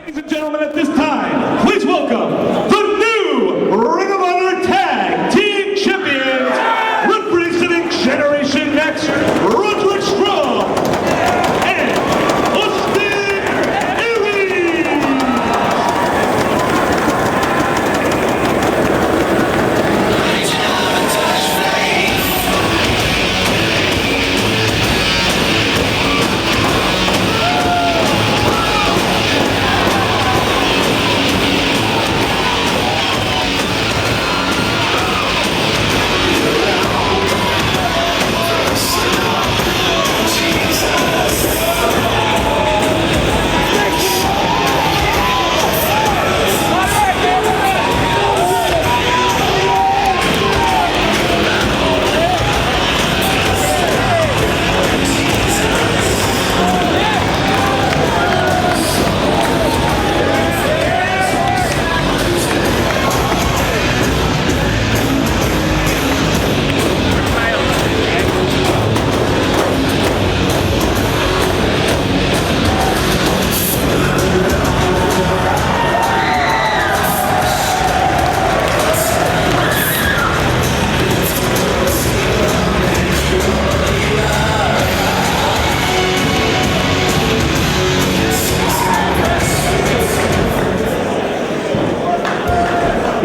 Ladies and gentlemen, at this time, please welcome the new Ring of Honor Tag Team Champions, representing Generation Next, Roderick Strong and Austin Aries.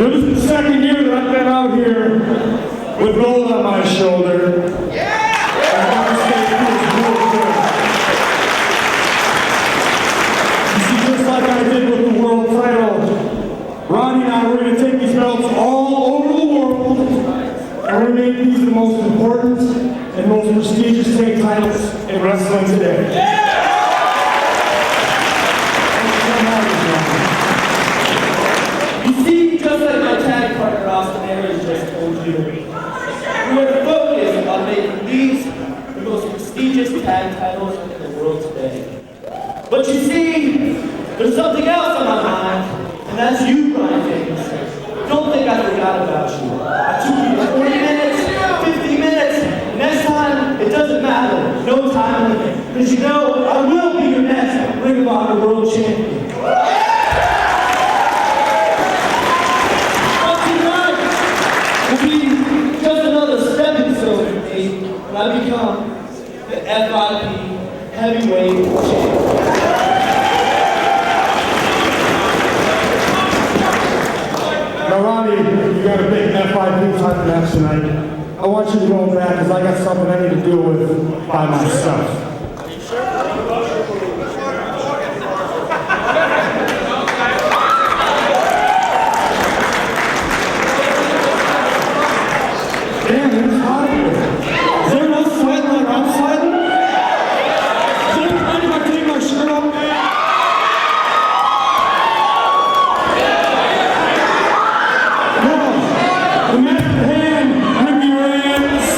This is the second year that I've been out here with gold on my shoulder. You see, just like I did with the world title, Ronnie and I, we're going to take these belts all over the world, and we're going to make these the most important and most prestigious tag titles in wrestling today. You see, just like my tag partner Austin Aries just told you, we are focused on making these the most prestigious tag titles in the world today. But you see, there's something else on my mind, and that's you, Brian James. Don't think I forgot about you. I took you 40 minutes, 50 minutes. Next time, it doesn't matter. No time limit. Because you know, I will be your next Ring of Honor World Champion. When I become the FIP Heavyweight Champion. Now, Ronnie, you got a big FIP title match tonight. I want you to go back because I got something I need to deal with by myself. Damn, it's hot here. Is everyone sweating like I'm sweating? Is it everybody if I take my shirt off? No. The Mac Hand, Ricky Reyes.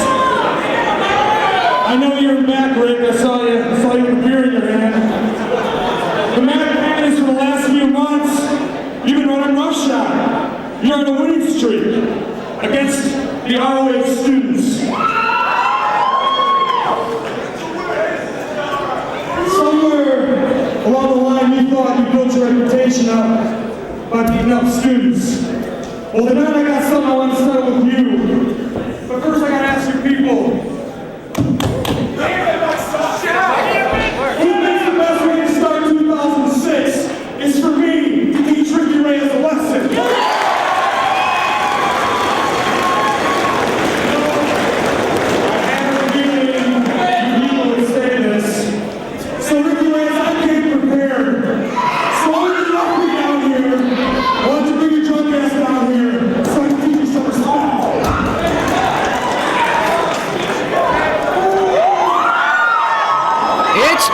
I know you're back, Rick. I saw you with a beer in your hand. The Mac Hand is for the last few months. You've been running roughshod. You're on a winning streak against the ROH students. Somewhere along the line you thought you built your reputation up by beating up students. Well, tonight I got something I want to settle with you. But first I got to ask you people, who thinks the best way to start 2006 is for me to teach Ricky Reyes a lesson?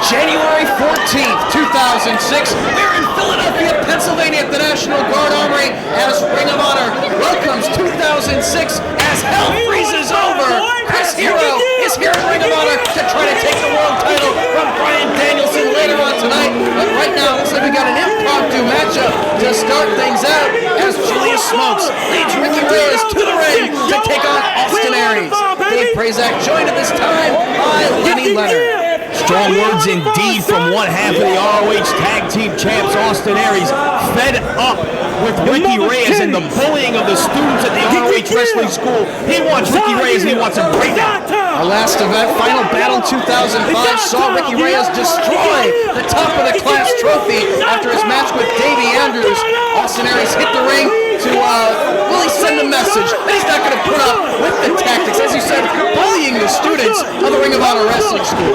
January 14th, 2006, we're in Philadelphia, Pennsylvania at the National Guard Armory as Ring of Honor welcomes 2006 as hell freezes over. Chris Hero is here at Ring of Honor to try to take the world title from Bryan Danielson later on tonight. But right now, it looks like we got an impromptu matchup to start things out as Julius Smokes leads Ricky Reyes to the ring to take on Austin Aries. Dave Prazak joined at this time by Lenny Leonard. Strong words indeed from one half of the ROH Tag Team Champs, Austin Aries, fed up with Ricky Reyes and the bullying of the students at the ROH Wrestling School. He wants Ricky Reyes and he wants him right now. Our last event, Final Battle 2005, saw Ricky Reyes destroy the top of the class trophy after his match with Davey Andrews. Austin Aries hit the ring to really send a message that he's not going to put up with the tactics, as you said, bullying the students of the Ring of Honor Wrestling School.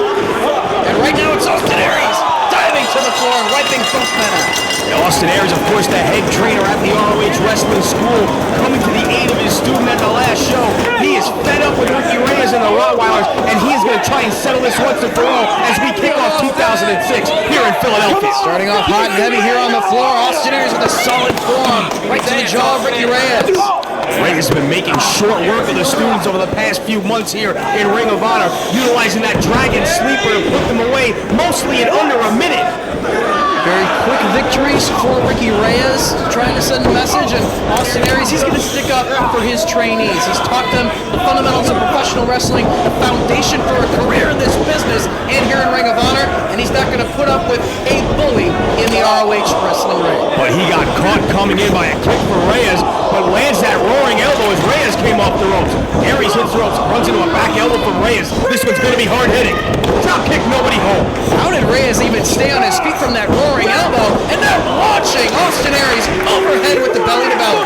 And right now it's Austin Aries diving to the floor and wiping both men out. Austin Aries, of course, the head trainer at the ROH Wrestling School, coming to the aid of his student at the last show. He is fed up with Ricky Reyes and the Rottweilers, and he is going to try and settle this once and for all as we kick off 2006 here in Philadelphia. Starting off hot and heavy here on the floor, Austin Aries with a solid forearm right to the jaw of Ricky Reyes. Reyes has been making short work of the students over the past few months here in Ring of Honor, utilizing that Dragon Sleeper to put them away mostly in under a minute. Very quick victories for Ricky Reyes, trying to send a message, and Austin Aries, he's going to stick up for his trainees. He's taught them the fundamentals of professional wrestling, the foundation for a career in this business and here in Ring of Honor, and he's not going to put up with a bully in the ROH wrestling ring. But he got caught coming in by a kick for Reyes, but lands that roaring elbow as Reyes came off the ropes. Aries hits the ropes, runs into a back elbow from Reyes. This one's going to be hard hitting. Drop kick, nobody home. How did Reyes even stay on his feet from that roaring elbow? And now launching Austin Aries overhead with the belly to belly.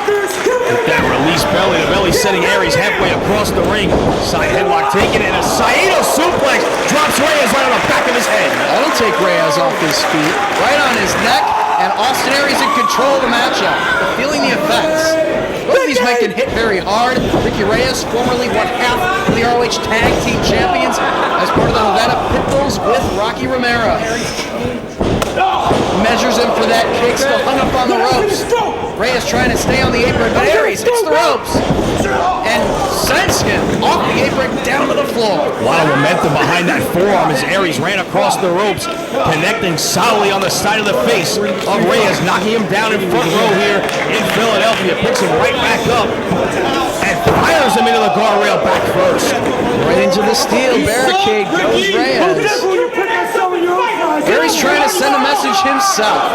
With that release belly to belly, setting Aries halfway across the ring. Side headlock taken, and a Saito suplex drops Reyes right on the back of his head. That'll take Reyes off his feet, right on his neck, and Austin Aries in control of the matchup, feeling the effects. Both of these men can hit very hard. Ricky Reyes, formerly one half of the ROH Tag Team Champions, as part of the Nevada Pitbulls with Rocky Romero. Measures him for that kick, still hung up on the ropes. Reyes trying to stay on the apron, but Aries hits the ropes and sends him off the apron down to the floor. A lot of momentum behind that forearm as Aries ran across the ropes, connecting solidly on the side of the face of Reyes, knocking him down in front row here in Philadelphia. Picks him right back up and fires him into the guardrail back first. Right into the steel barricade goes Reyes. Aries trying to send a message himself.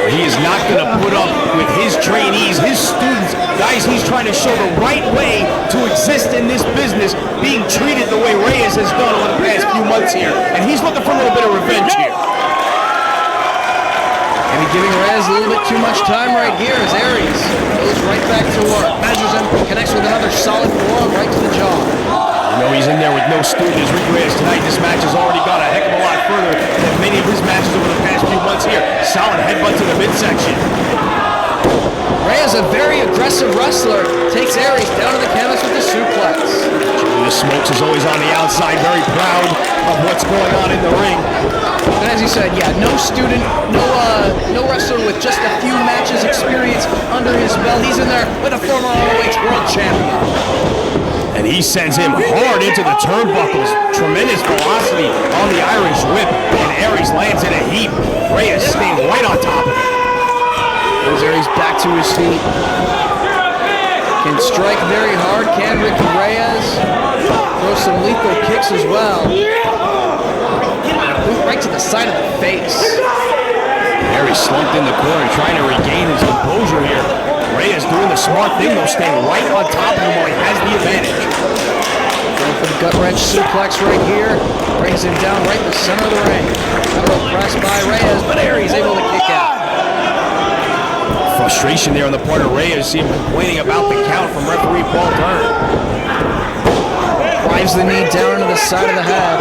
He is not going to put up with his trainees, his students, guys he's trying to show the right way to exist in this business, being treated the way Reyes has done over the past few months here. And he's looking for a little bit of revenge here. Maybe giving Reyes a little bit too much time right here as Aries goes right back to work. Measures him, connects with another solid forearm right to the jaw. You know he's in there with no students. Ricky Reyes tonight, this match has already gone a heck of a lot further than many of his matches over the past few months here. Solid headbutt to the midsection. Reyes, a very aggressive wrestler, takes Aries down to the canvas with the suplex. Julius Smokes is always on the outside, very proud of what's going on in the ring. And as you said, yeah, no student, no wrestler with just a few matches experience under his belt. He's in there with a former ROH World Champion. And he sends him hard into the turnbuckles. Tremendous velocity on the Irish whip. And Aries lands in a heap. Reyes staying right on top of it. There's Aries back to his feet. Can strike very hard, can Ricky Reyes. Throw some lethal kicks as well. Boot right to the side of the face. Aries slumped in the corner trying to regain his composure here. Reyes doing the smart thing though, staying right on top of him while he has the advantage. Going for the gut wrench suplex right here. Brings him down right in the center of the ring. A little press by Reyes, but Aries able to kick out. Frustration there on the part of Reyes, see him complaining about the count from referee Paul Turner. Drives the knee down into the side of the head.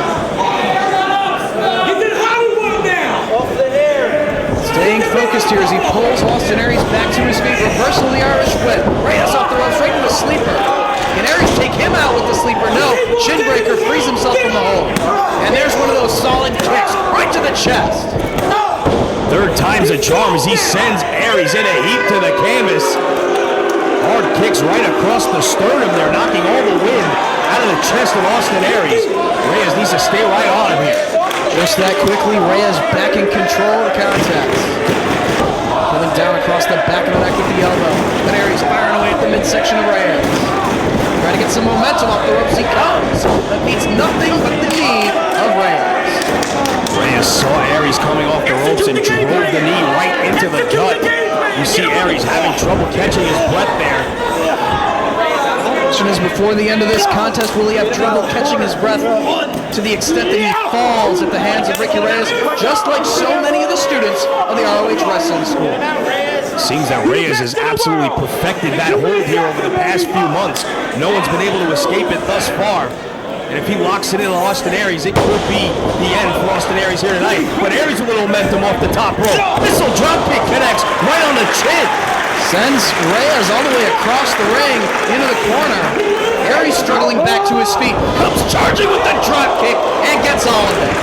Staying focused here as he pulls Austin Aries back to his feet. Reversal of the Irish whip. Reyes off the ropes right into a sleeper. Can Aries take him out with the sleeper? No. Shinbreaker frees himself from the hold. And there's one of those solid kicks right to the chest. Third time's a charm as he sends Aries in a heap to the canvas. Hard kicks right across the sternum there, knocking all the wind out of the chest of Austin Aries. Reyes needs to stay right on him here. Just that quickly, Reyes back in control of the contest. Pulling down across the back of the neck with the elbow. But Aries firing away at the midsection of Reyes. Trying to get some momentum off the ropes, he comes. But meets nothing but the knee of Reyes. Reyes coming off the ropes and drove the knee right into the gut. You see Aries having trouble catching his breath there. Question is, before the end of this contest, will he have trouble catching his breath to the extent that he falls at the hands of Ricky Reyes, just like so many of the students of the ROH Wrestling School? Seems that Reyes has absolutely perfected that hold here over the past few months. No one's been able to escape it thus far. And if he locks it in on Austin Aries, it could be the end for Austin Aries here tonight. But Aries with a little momentum off the top rope. Missile dropkick connects right on the chin. Sends Reyes all the way across the ring into the corner. Aries struggling back to his feet, comes charging with the drop kick and gets all of it.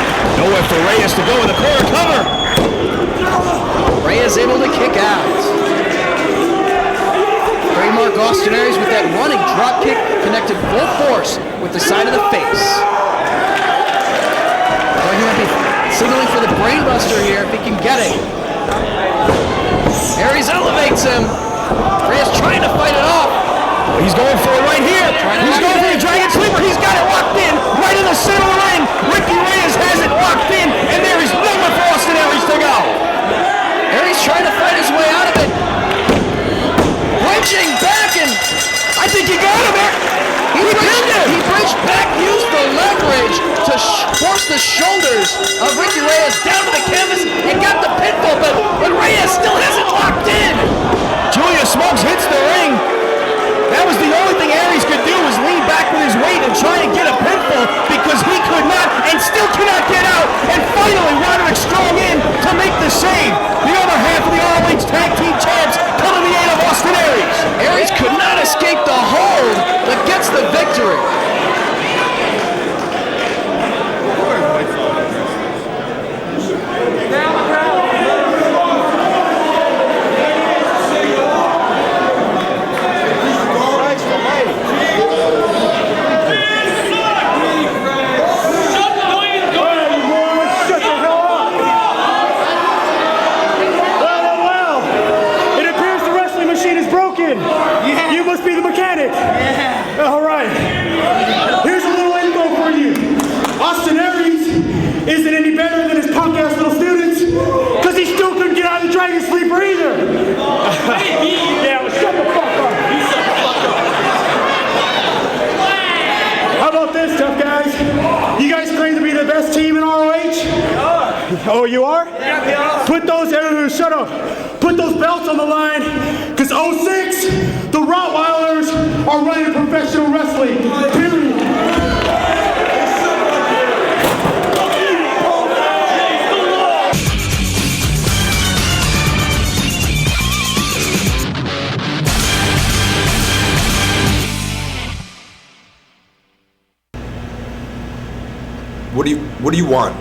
Nowhere for Reyes to go in the corner cover. Reyes able to kick out. Trademark Austin Aries with that running drop kick connected full force with the side of the face. Well, he might be signaling for the brainbuster here if he can get it. Aries elevates him. Reyes trying to fight it off. He's going for it right here. He's going for the Dragon Sleeper. He's got it locked in right in the center of the ring. Ricky Reyes has it locked in, and there is nowhere for Austin Aries to go. Aries trying to fight his way out of it. Bridging back, and I think he got him there. he bridged back, used the leverage to force the shoulders of Ricky Reyes down to the canvas and got the pinfall, but Reyes still has it locked in. Julius Smogs hits the ring. That was the only thing Aries could do, was lean back with his weight and try and get a pinfall, because he could not and still cannot get out. And finally, Roderick Strong in to make the save. The other half of the ROH Tag Team Champs come to the aid of Austin Aries. Aries could not escape the hold, but gets the victory. You must be the mechanic. Yeah. All right. Here's a little info for you. Austin Aries isn't any better than his punk ass little students, because he still couldn't get out of the Dragon Sleeper either. Yeah, well, shut the fuck up. How about this, tough guys? You guys claim to be the best team in ROH? Oh, you are? Yeah. Put those, shut up. Put those belts on the line, because 06, the Rottweilers are running professional wrestling. Period. What do you want?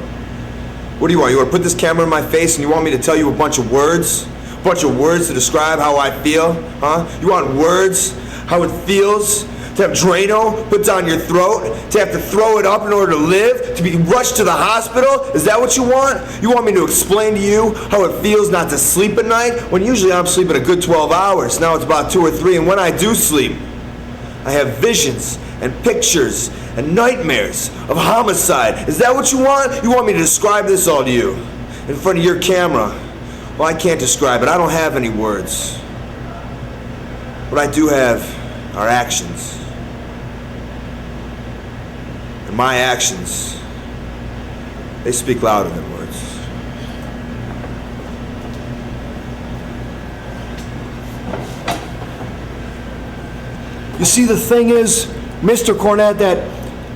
What do you want? You want to put this camera in my face and you want me to tell you a bunch of words? A bunch of words to describe how I feel? Huh? You want words? How it feels? To have Drano put down your throat? To have to throw it up in order to live? To be rushed to the hospital? Is that what you want? You want me to explain to you how it feels not to sleep at night? When usually I'm sleeping a good 12 hours. Now it's about 2 or 3, and when I do sleep, I have visions and pictures and nightmares of homicide. Is that what you want? You want me to describe this all to you in front of your camera? Well, I can't describe it. I don't have any words. What I do have are actions. And my actions, they speak louder than words. You see, the thing is, Mr. Cornette, that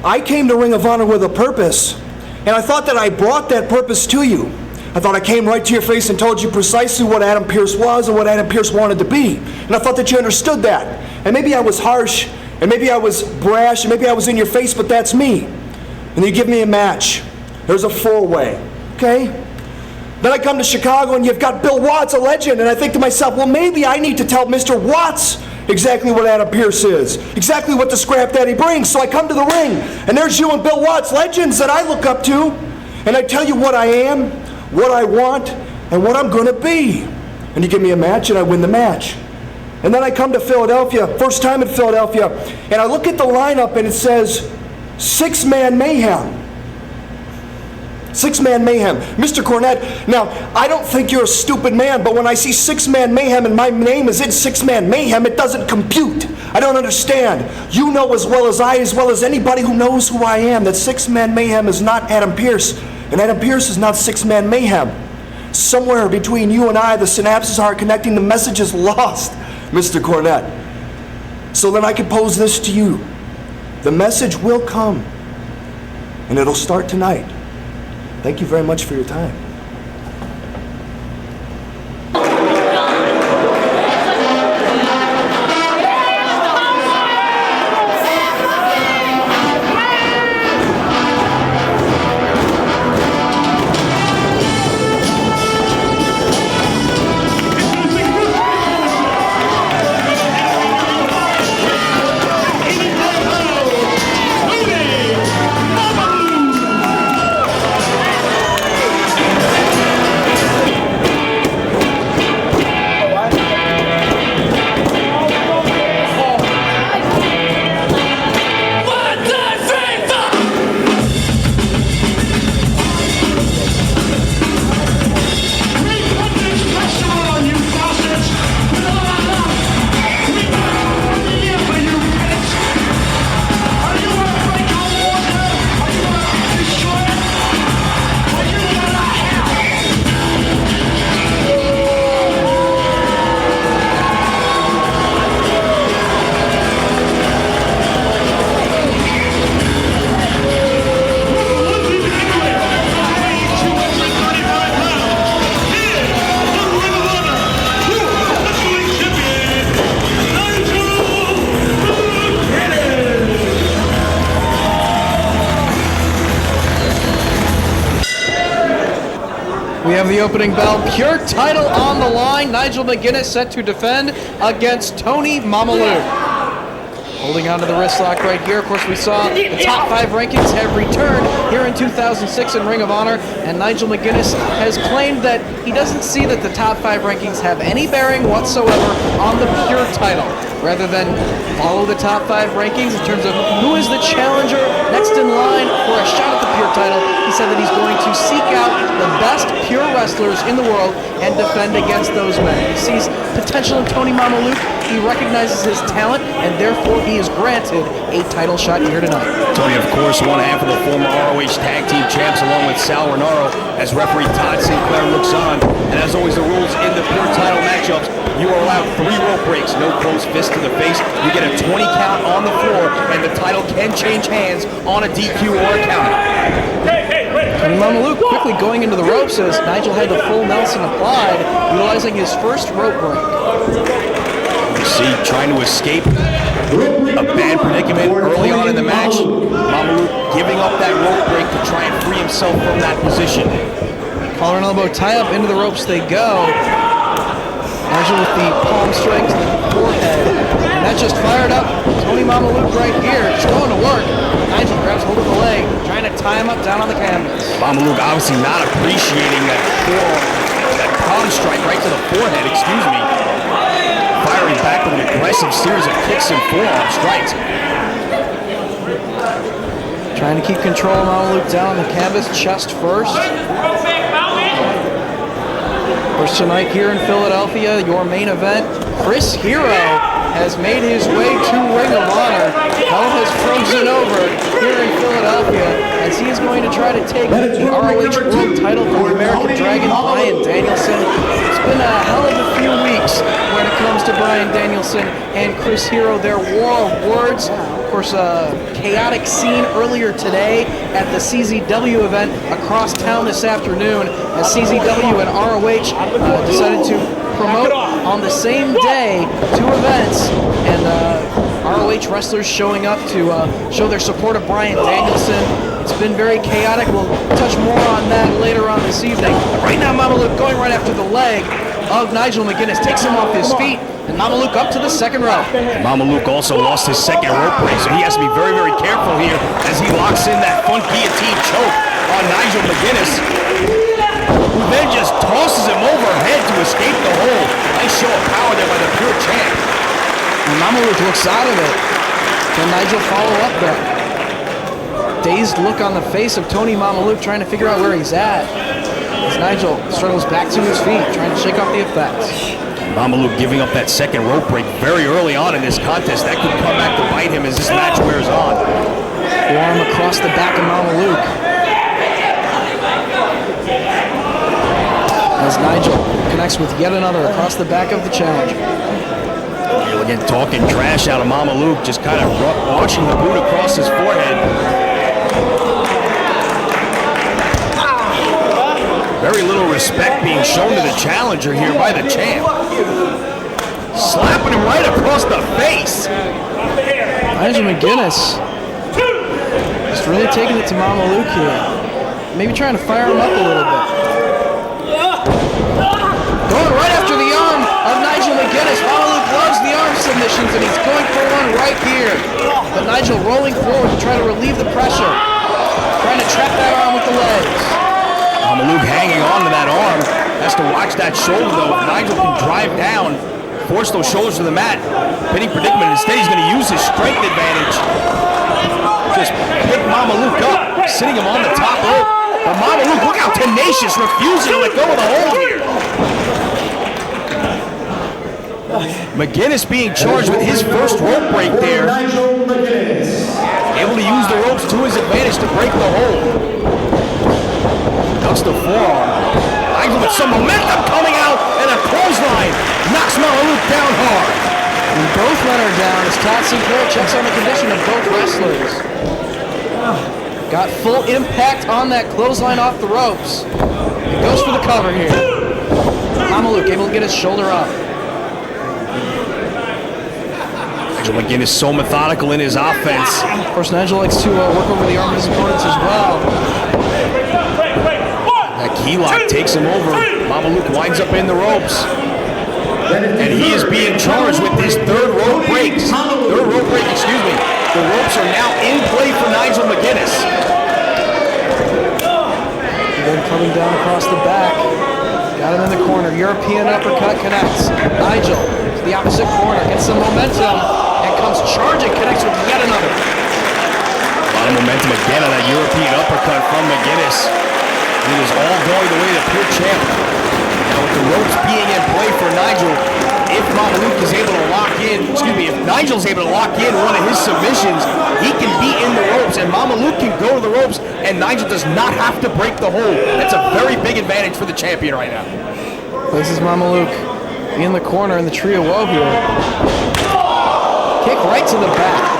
I came to Ring of Honor with a purpose, and I thought that I brought that purpose to you. I thought I came right to your face and told you precisely what Adam Pearce was and what Adam Pearce wanted to be. And I thought that you understood that. And maybe I was harsh, and maybe I was brash, and maybe I was in your face, but that's me. And you give me a match. There's a 4-way, okay? Then I come to Chicago, and you've got Bill Watts, a legend, and I think to myself, well, maybe I need to tell Mr. Watts exactly what Adam Pearce is, exactly what the scrap that he brings. So I come to the ring, and there's you and Bill Watts, legends that I look up to, and I tell you what I am, what I want, and what I'm going to be. And you give me a match, and I win the match. And then I come to Philadelphia, first time in Philadelphia, and I look at the lineup, and it says 6-man mayhem. Six-man mayhem. Mr. Cornette, now, I don't think you're a stupid man, but when I see six-man mayhem and my name is in six-man mayhem, it doesn't compute. I don't understand. You know as well as anybody who knows who I am, that six-man mayhem is not Adam Pearce, and Adam Pearce is not six-man mayhem. Somewhere between you and I, the synapses aren't connecting, the message is lost, Mr. Cornette. So then I can pose this to you. The message will come, and it'll start tonight. Thank you very much for your time. We have the opening bell. Pure title on the line. Nigel McGuinness set to defend against Tony Mamalu. Holding on to the wrist lock right here. Of course, we saw the top 5 rankings have returned here in 2006 in Ring of Honor, and Nigel McGuinness has claimed that he doesn't see that the top 5 rankings have any bearing whatsoever on the Pure title. Rather than follow the top 5 rankings in terms of who is the challenger next in line for a shot at the Pure title, he said that he's going to seek out the best Pure wrestlers in the world and defend against those men. He sees potential in Tony Mamalu. He recognizes his talent, and therefore he is granted a title shot here tonight. Tony, of course, one half of the former ROH Tag Team Champs, along with Sal Renaro, as referee Todd Sinclair looks on. And as always, the rules in the Pure title matchups, you are allowed 3 rope breaks, no closed fist to the face. You get a 20 count on the floor, and the title can change hands on a DQ or a counter. And Mamalu quickly going into the ropes as Nigel had the full Nelson applied, utilizing his first rope break. You see, trying to escape a bad predicament early on in the match. Mamalu giving up that rope break to try and free himself from that position. Collar and elbow tie up, into the ropes they go. Nigel with the palm strike to the forehead. And that just fired up Tony Mamalu right here. It's going to work. Nigel grabs hold of the leg, trying to tie him up down on the canvas. Mamalu obviously not appreciating that palm strike right to the forehead, excuse me. Firing back with an aggressive series of kicks and forearm strikes. Trying to keep control of Mamalu down on the canvas, chest first. First tonight here in Philadelphia, your main event, Chris Hero has made his way to Ring of Honor. Hell has frozen over here in Philadelphia as he is going to try to take the ROH World title from the American Dragon, Bryan Danielson. It's been a hell of a few weeks when it comes to Bryan Danielson and Chris Hero, their war of words. Of course, a chaotic scene earlier today at the CZW event across town this afternoon as CZW and ROH decided to promote on the same day 2 events, and ROH wrestlers showing up to show their support of Bryan Danielson. It's been very chaotic. We'll touch more on that later on this evening. Right now, Mamalu going right after the leg of Nigel McGuinness, takes him off his feet, and Mamalu up to the second rope. Mamalu also lost his second rope break, so he has to be very, very careful here as he locks in that front guillotine choke on Nigel McGuinness, who then just tosses him overhead to escape the hold. Nice show of power there by the Pure champ. And Mamalu looks out of it. Can Nigel follow up there? dazed look on the face of Tony Mamaluke, trying to figure out where he's at. As Nigel struggles back to his feet, trying to shake off the effects. Mamaluke giving up that second rope break very early on in this contest. That could come back to bite him as this match wears on. Forearm across the back of Mamaluke. As Nigel connects with yet another across the back of the challenger. Neil again talking trash out of Mamaluke, just kind of watching the boot across his forehead. Very little respect being shown to the challenger here by the champ. Slapping him right across the face. Nigel McGuinness just really taking it to Mamaluke here. Maybe trying to fire him up a little bit. Going right after the arm of Nigel McGuinness. Mamaluke loves the arm submissions, and he's going for one right here. But Nigel rolling forward to try to relieve the pressure. Trying to trap that arm with the legs. Mamaluke hanging on to that arm. Has to watch that shoulder, though. If Nigel can drive down, force those shoulders to the mat. Pinning predicament. Instead, he's going to use his strength advantage. Just pick Mamaluke up, sitting him on the top rope. But Mamaluke, look how tenacious, refusing to let go of the hold here. McGuinness being charged with his first rope break there. Able to use the ropes to his advantage to break the hold. Ducks the forearm. Nigel with some momentum coming out, and a clothesline knocks Mamaluke down hard. And both men are down as Todd Sinclair checks on the condition of both wrestlers. Got full impact on that clothesline off the ropes. He goes for the cover here. Mamaluke able to get his shoulder up. Nigel McGuinness so methodical in his offense. Of course, Nigel likes to work over the arm of his opponents as well. That key lock takes him over. Mamaluke winds up in the ropes. And he is being charged with his third rope break. The ropes are now in play for Nigel McGuinness. And then coming down across the back. Got him in the corner. European uppercut connects. Nigel to the opposite corner. Gets some momentum. And comes charging. Connects with yet another. A lot of momentum again on that European uppercut from McGuinness. It was all going the way of the pure champ. Now with the ropes being in play for Nigel, if Mamaluke is able to lock in, if Nigel's able to lock in one of his submissions, he can be in the ropes, and Mamaluke can go to the ropes, and Nigel does not have to break the hold. That's a very big advantage for the champion right now. Places Mamaluke in the corner in the tree of woe here. Kick right to the back.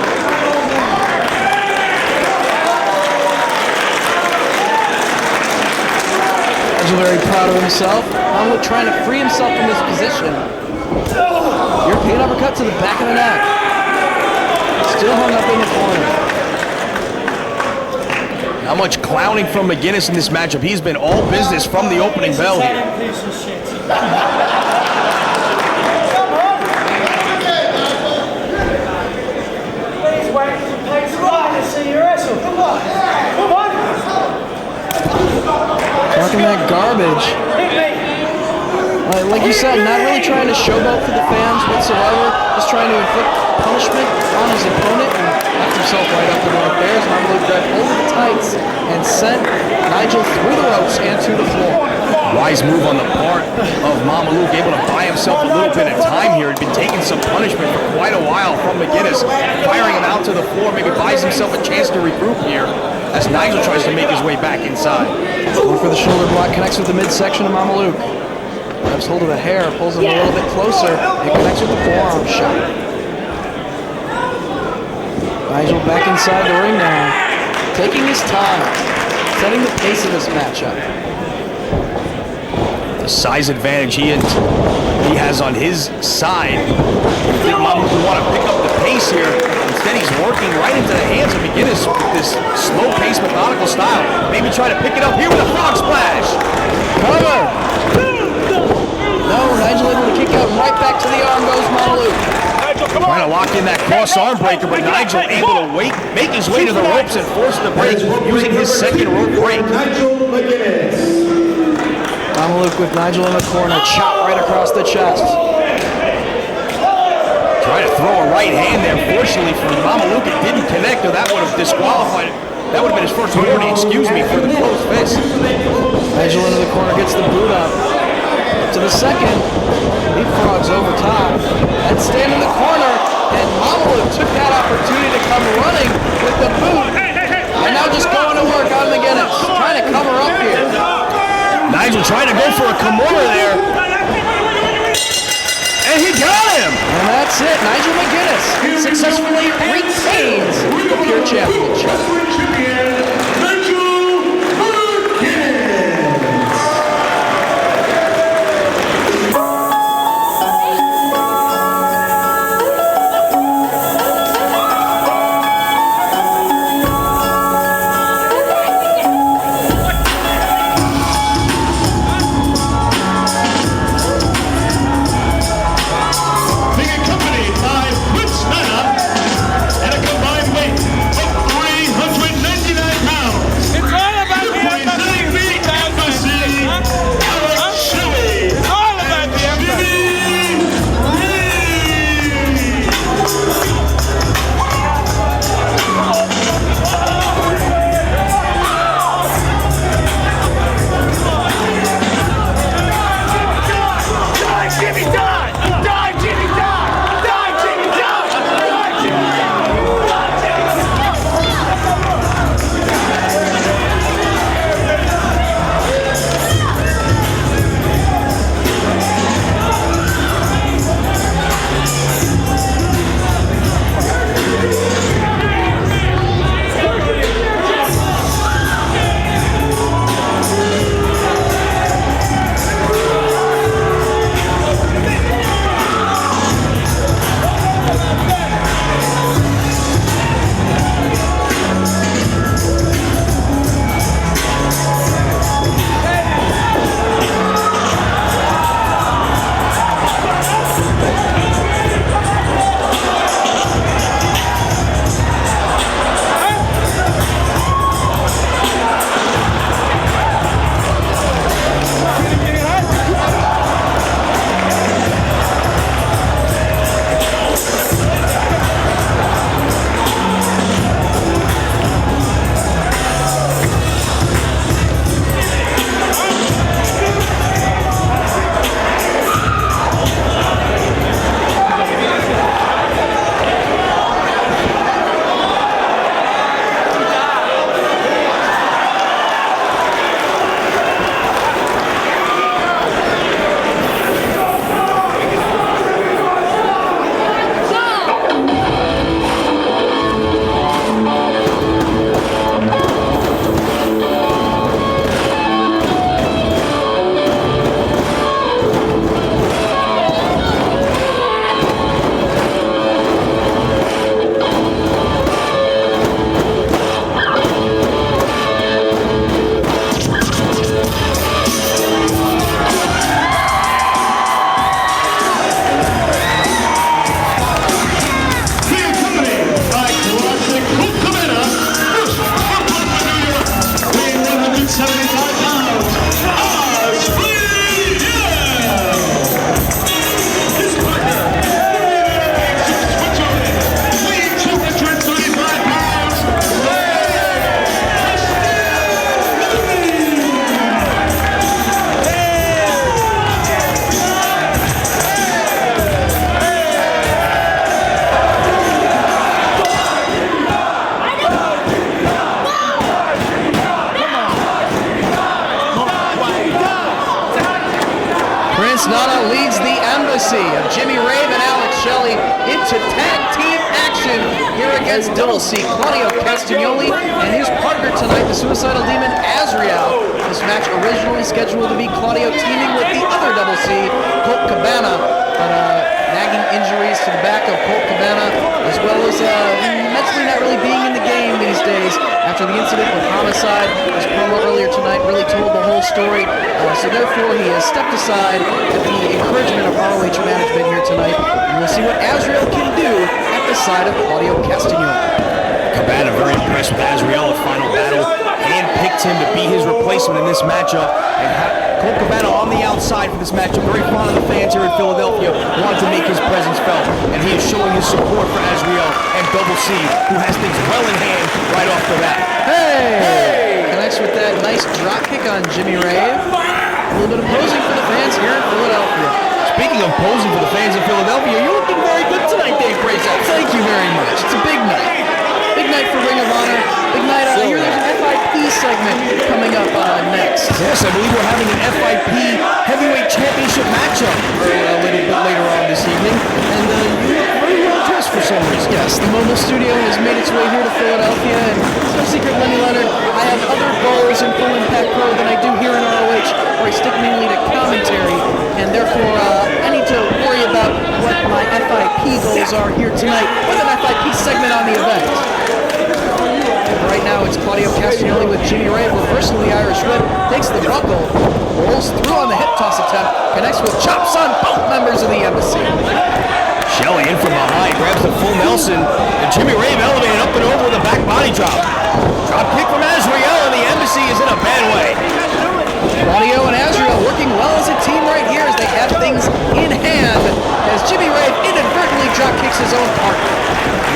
Nigel very proud of himself. Mamaluke trying to free himself from this position. European uppercut to the back of the neck. Still hung up in the corner. Not much clowning from McGuinness in this matchup. He's been all business from the opening bell here. Talking that garbage. Like you said, not really trying to showboat for the fans whatsoever. Just trying to inflict punishment on his opponent and left himself right up the rope there as Mamaluke grabbed hold of the tights and sent Nigel through the ropes and to the floor. Wise move on the part of Mamaluke, able to buy himself a little bit of time here. He'd been taking some punishment for quite a while from McGuinness, firing him out to the floor, maybe buys himself a chance to regroup here as Nigel tries to make his way back inside. Going for the shoulder block, connects with the midsection of Mamaluke. Grabs hold of the hair, pulls him a little bit closer, and connects with the forearm shot. Nigel back inside the ring now, taking his time, setting the pace of this matchup. The size advantage he has on his side. I think Mamaluke would want to pick up the pace here. Instead, he's working right into the hands of McGuinness with this slow-paced, methodical style. Maybe try to pick it up here with a frog splash. Cover! No, Nigel able to kick out and right back to the arm goes Mamaluke. Trying to lock in that cross arm breaker, but Nigel able to make his way to the ropes and force the break using his second rope break. Mamaluke with Nigel in the corner, chop right across the chest. Trying to throw a right hand there. Fortunately for Mamaluke, it didn't connect, or that would have disqualified That would have been his first warning, excuse me, for the closed fist. Nigel into the corner, gets the boot up. To the second, leapfrogs over top. And stand in the corner, and Mamalu took that opportunity to come running with the boot. And now just going to work on McGinnis, trying to cover up here. Nigel trying to go for a Kimura there. And he got him! And that's it. Nigel McGinnis successfully retains the Pure Championship. Being accompanied by Prince Nana at a combined weight of 399 pounds. It's all about the embassy. Alex Shelley. It's all about the embassy. Nana leads the embassy of Jimmy Rave and Alex Shelley into tag team action here against Double C, Claudio Castagnoli and his partner tonight, the Suicidal Demon Azrael. This match originally scheduled to be Claudio teaming with the other Double C, Colt Cabana, but nagging injuries to the back of Colt Cabana, as well as mentally not really being in the game these days after the incident with Homicide. His promo earlier tonight really told the whole story, so therefore he has stepped aside at the encouragement of ROH management here tonight, and we'll see what Azrael can do at the side of Claudio Castagnoli. Cabana very impressed with Azrael, a final battle, handpicked expect him to be his replacement in this matchup. And Colt Cabana on the outside for this matchup. Very fond of the fans here in Philadelphia. Wanted to make his presence felt. And he is showing his support for Azriel and Double C, who has things well in hand right off the bat. Hey! Connects with that nice drop kick on Jimmy Rave. A little bit of posing for the fans here in Philadelphia. Speaking of posing for the fans in Philadelphia, you're looking very good tonight, Dave Brazel. Thank you very much. It's a big night. Big night for Ring of Honor. Big night out here. There's an FIP segment coming up next. Yes, I believe we're having an FIP Heavyweight Championship matchup a little bit later on this evening. And you look very well dressed for some reason. Yes, the mobile studio has made its way here to Philadelphia, and it's no secret, Lenny Leonard, I have other goals in Full Impact Pro than I do here in ROH, where I stick mainly to commentary, and therefore I need to worry about what my FIP goals are here tonight with an FIP segment on the event. Right now it's Claudio Castagnoli with Jimmy Rave, reversing the Irish Whip, takes the buckle, rolls through on the hip toss attempt, connects with chops on both members of the embassy. Shelley in from behind, grabs the full Nelson, and Jimmy Rave elevated up and over with a back body drop. Drop kick from Azriel, and the embassy is in a bad way. Claudio and Azriel working well as a team right here as they have things in hand as Jimmy Rave inadvertently drop kicks his own partner.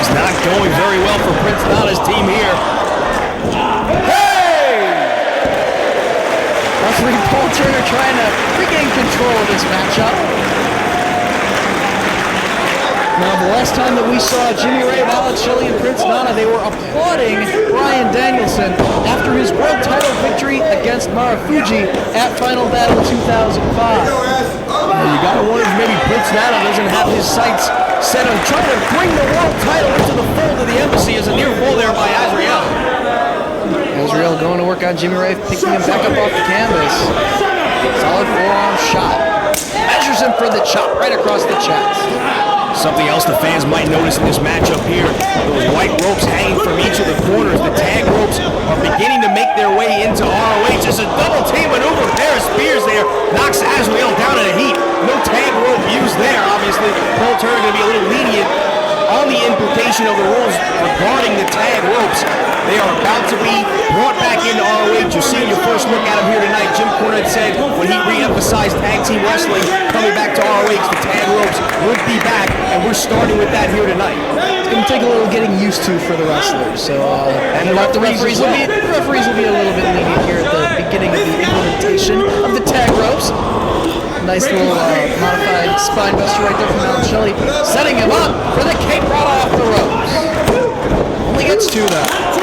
He's not going very well for Prince Nana's team here. Hey! Referee Paul Turner trying to regain control of this matchup. Now, the last time that we saw Jimmy Rave, Alex Shelley, and Prince Nana, they were applauding Bryan Danielson after his world title victory against Marufuji at Final Battle 2005. You gotta wonder if maybe Prince Nana doesn't have his sights set on trying to bring the world title into the fold of the embassy as a near fall there by Azriel. Azriel going to work on Jimmy Rave, picking him back up off the canvas. Solid forearm shot. Measures him for the chop right across the chest. Something else the fans might notice in this matchup here, those white ropes hanging from each of the corners. The tag ropes are beginning to make their way into ROH. Just a double team maneuver. A pair of spears there knocks Azriel down in a heap. No tag rope used there, obviously. Paul Turner going to be a little lenient on the implication of the rules regarding the tag ropes. They are about to be brought back into ROH. You're seeing your first look at them here tonight. Jim Cornette said when he re-emphasized tag team wrestling coming back to ROH, the tag ropes would be back, and we're starting with that here tonight. It's going to take a little getting used to for the wrestlers. So, and the referees will be a little bit lenient here at the beginning of the implementation of the tag ropes. Nice little modified spine buster right there from Alex Shelley, setting him up for the cape right off the ropes. Only gets two though.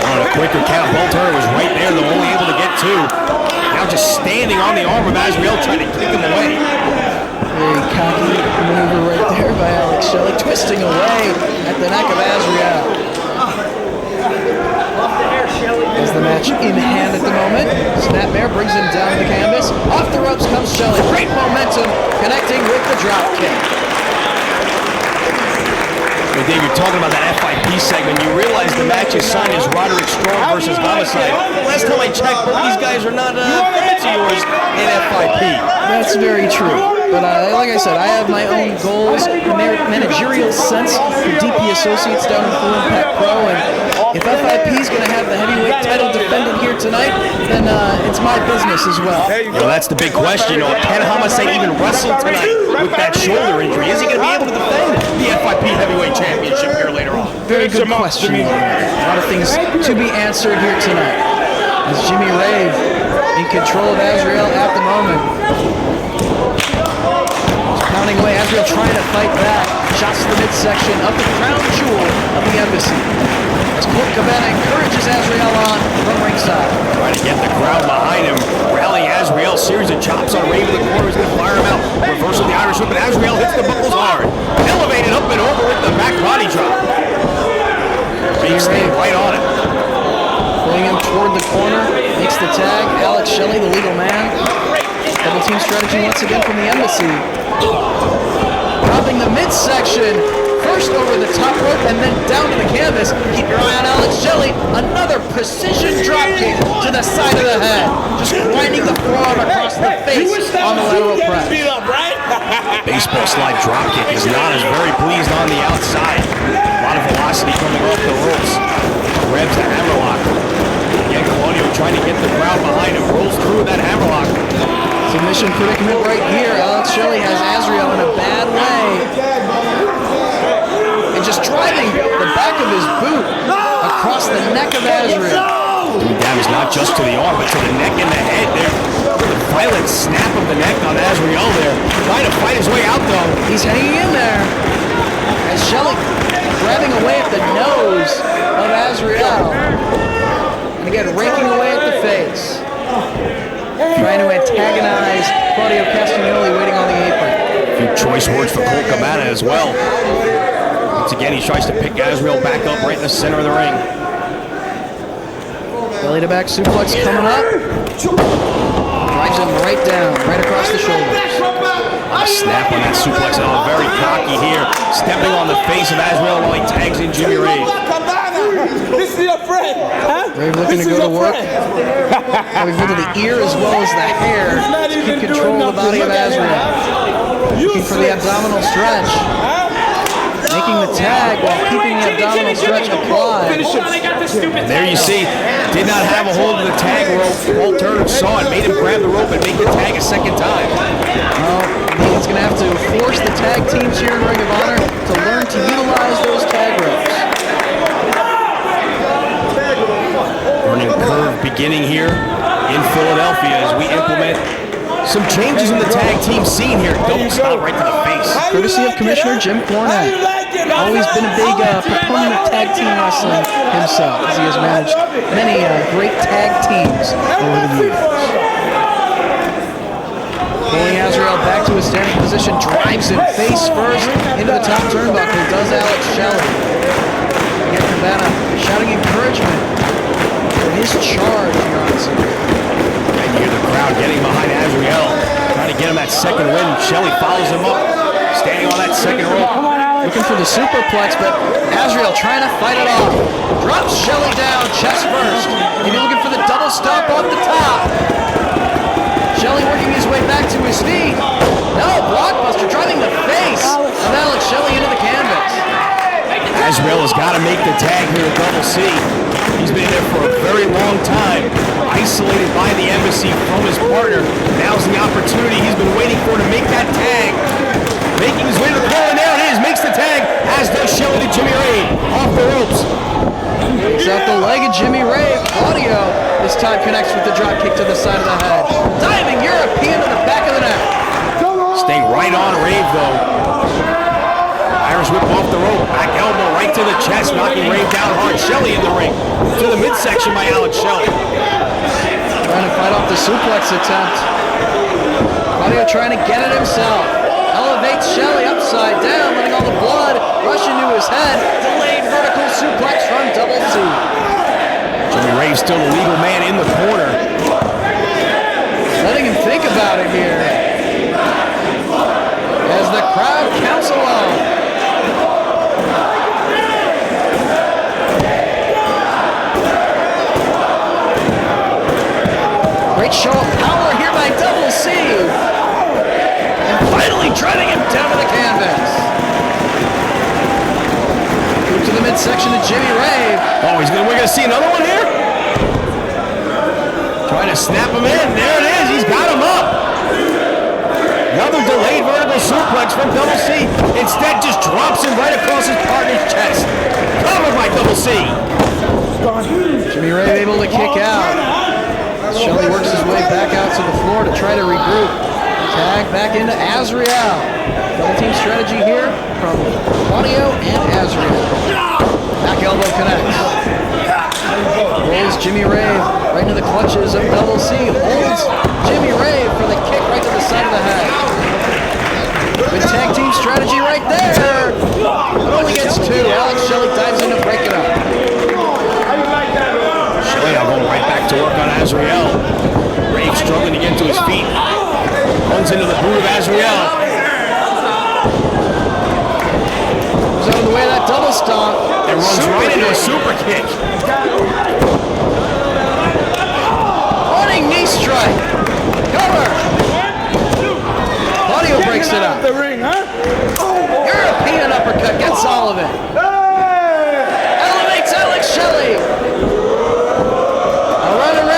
On a quicker count, Paul Turner was right there, though only able to get two. Now just standing on the arm of Azriel, trying to kick him away. Very cocky maneuver right there by Alex Shelley, twisting away at the neck of Azriel. As the match in hand at the moment, Snapmare brings him down to the canvas. Off the ropes comes Shelley. Great momentum, connecting with the drop kick. Hey Dave, you're talking about that FIP segment. You realize the match is signed as Roderick Strong versus Homicide. Last time I checked, both these guys are not friends of yours in FIP. That's very true. But like I said, I have my own goals, managerial sense for DP Associates down in Full Impact Pro, and if FIP is going to have the heavyweight title defended here tonight, then it's my business as well. Well, that's the big question. Can Homicide even wrestle tonight with that shoulder injury? Is he going to be able to defend the FIP heavyweight championship here later on? Very good question. A lot of things to be answered here tonight. As Jimmy Rave in control of Azriel at the moment. Pounding away, Azriel trying to fight back. Shots to the midsection of the crown jewel of the embassy. As Colt Cabana encourages Azriel on from ringside. Trying to get the crowd behind him. Rallying Azriel, series of chops on Rave in the corner. He's going to fire him out. Reversal of the Irish Whip, and Azriel hits the buckles hard. Elevated up and over with the back body drop. Rave staying right on it. Pulling him toward the corner. Makes the tag. Alex Shelley, the legal man. Double team strategy once again from the embassy. Dropping the midsection. First over the top rope and then down to the canvas. Keep your eye on Alex Shelley. Another precision drop kick to the side of the head. Just grinding the forearm across the face on the lateral press. Baseball slide drop kick is not as very pleased on the outside. A lot of velocity coming off the ropes. Grabs the hammerlock. Again, Claudio Claudio trying to get the crowd behind him. Rolls through that hammerlock. Submission predicament right here. Alex Shelley has Azriel in a bad way. And just driving the back of his boot across the neck of Azriel. Doing damage not just to the arm, but to the neck and the head there. The violent snap of the neck on Azriel there. Trying to fight his way out, though. He's hanging in there. As Shelley grabbing away at the nose of Azriel. And again, raking away at the face. Trying to antagonize Claudio Castagnoli waiting on the apron. A few choice words for Colt Cabana as well. Once again, he tries to pick Azriel back up right in the center of the ring. Belly to back suplex coming up. Drives him right down, right across the shoulders. A snap on that suplex, and very cocky here. Stepping on the face of Azriel while he tags in Jimmy Rave. This is your friend. Huh? Rave looking to go to work. Having hold of the ear as well as the hair to keep control of the body of Azriel. Looking for the abdominal stretch. Making the tag while keeping the abdominal stretch applied. There you see, did not have a hold of the tag rope. Paul Turner saw it, made him grab the rope and make the tag a second time. Well, he's going to have to force the tag teams here in Ring of Honor to learn to utilize those tag ropes. Learning curve beginning here in Philadelphia as we implement some changes in the tag team scene here. Double stop right to the face. Courtesy of Commissioner Jim Cornette. Always been a big proponent of tag team wrestling himself, as he has managed many great tag teams over the years. Pulling Azriel back to his standing position, drives him face first into the top turnbuckle, does Alex Shelley. Again, Cabana shouting encouragement for his charge here on Sunday. And you hear the crowd getting behind Azriel, trying to get him that second win. Shelley follows him up, standing on that second rope. Looking for the superplex, but Azriel trying to fight it off. Drops Shelley down, chest first. Maybe looking for the double stomp off the top. Shelley working his way back to his feet. No, blockbuster driving the face of Alex Shelley into the canvas. Azriel has got to make the tag here to Double C. He's been there for a very long time, isolated by the embassy from his partner. Now's the opportunity he's been waiting for to make that tag. Making his way to the pole, and there it is, makes the tag, as does Shelley to Jimmy Rave, off the ropes. Takes out the leg of Jimmy Rave. Claudio this time connects with the drop kick to the side of the head. Diving European to the back of the neck. Staying right on Rave, though. Irish whip off the rope, back elbow right to the chest, knocking Rave down hard. Shelley in the ring, to the midsection by Alex Shelley. Trying to fight off the suplex attempt. Claudio trying to get it himself. Elevates Shelley upside down, letting all the blood rush into his head. Delayed vertical suplex from Double C. Jimmy Rave still the legal man in the corner. Letting him think about it here. As the crowd counts along. Great show of power here by Double C. And finally driving him down to the canvas. Move to the midsection of Jimmy Rave. Oh, we're gonna see another one here? Trying to snap him in. There it is. He's got him up. Another delayed vertical suplex from Double C. Instead, just drops him right across his partner's chest. Covered by Double C. Jimmy Rave able to kick out. Shelley works his way back out to the floor to try to regroup. Tag back into Azriel. Double team strategy here from Claudio and Azriel. Back elbow connects. Rolls Jimmy Rave right into the clutches of Double C. Holds Jimmy Rave for the kick right to the side of the head. Good tag team strategy right there. But only gets two. Alex Shelley dives in to break it up. Shelley now going right back to work on Azriel. Rave struggling to get to his feet. Runs into the boot of Azriel. Goes out of the way of that double stomp. And runs right into a super kick. Running knee strike. Cover. Claudio breaks it up. European uppercut gets all of it. Elevates Alex Shelley. A run around.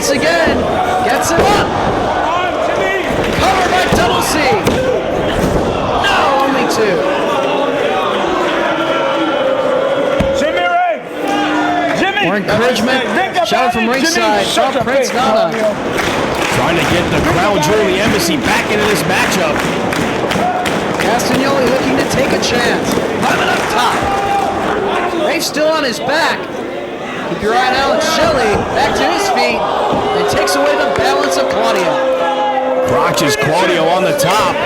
once again, gets him up. Covered by Double C. No, only two. More encouragement. Shout from ringside. From Prince Nana. Trying to get the Crown Jewel of the Embassy back into this matchup. Castagnoli looking to take a chance. Climbing up top. Rave's still on his back. Keep your eye on Alex Shelley. Back to his feet. And takes away the balance of Claudio. Crotches Claudio on the top.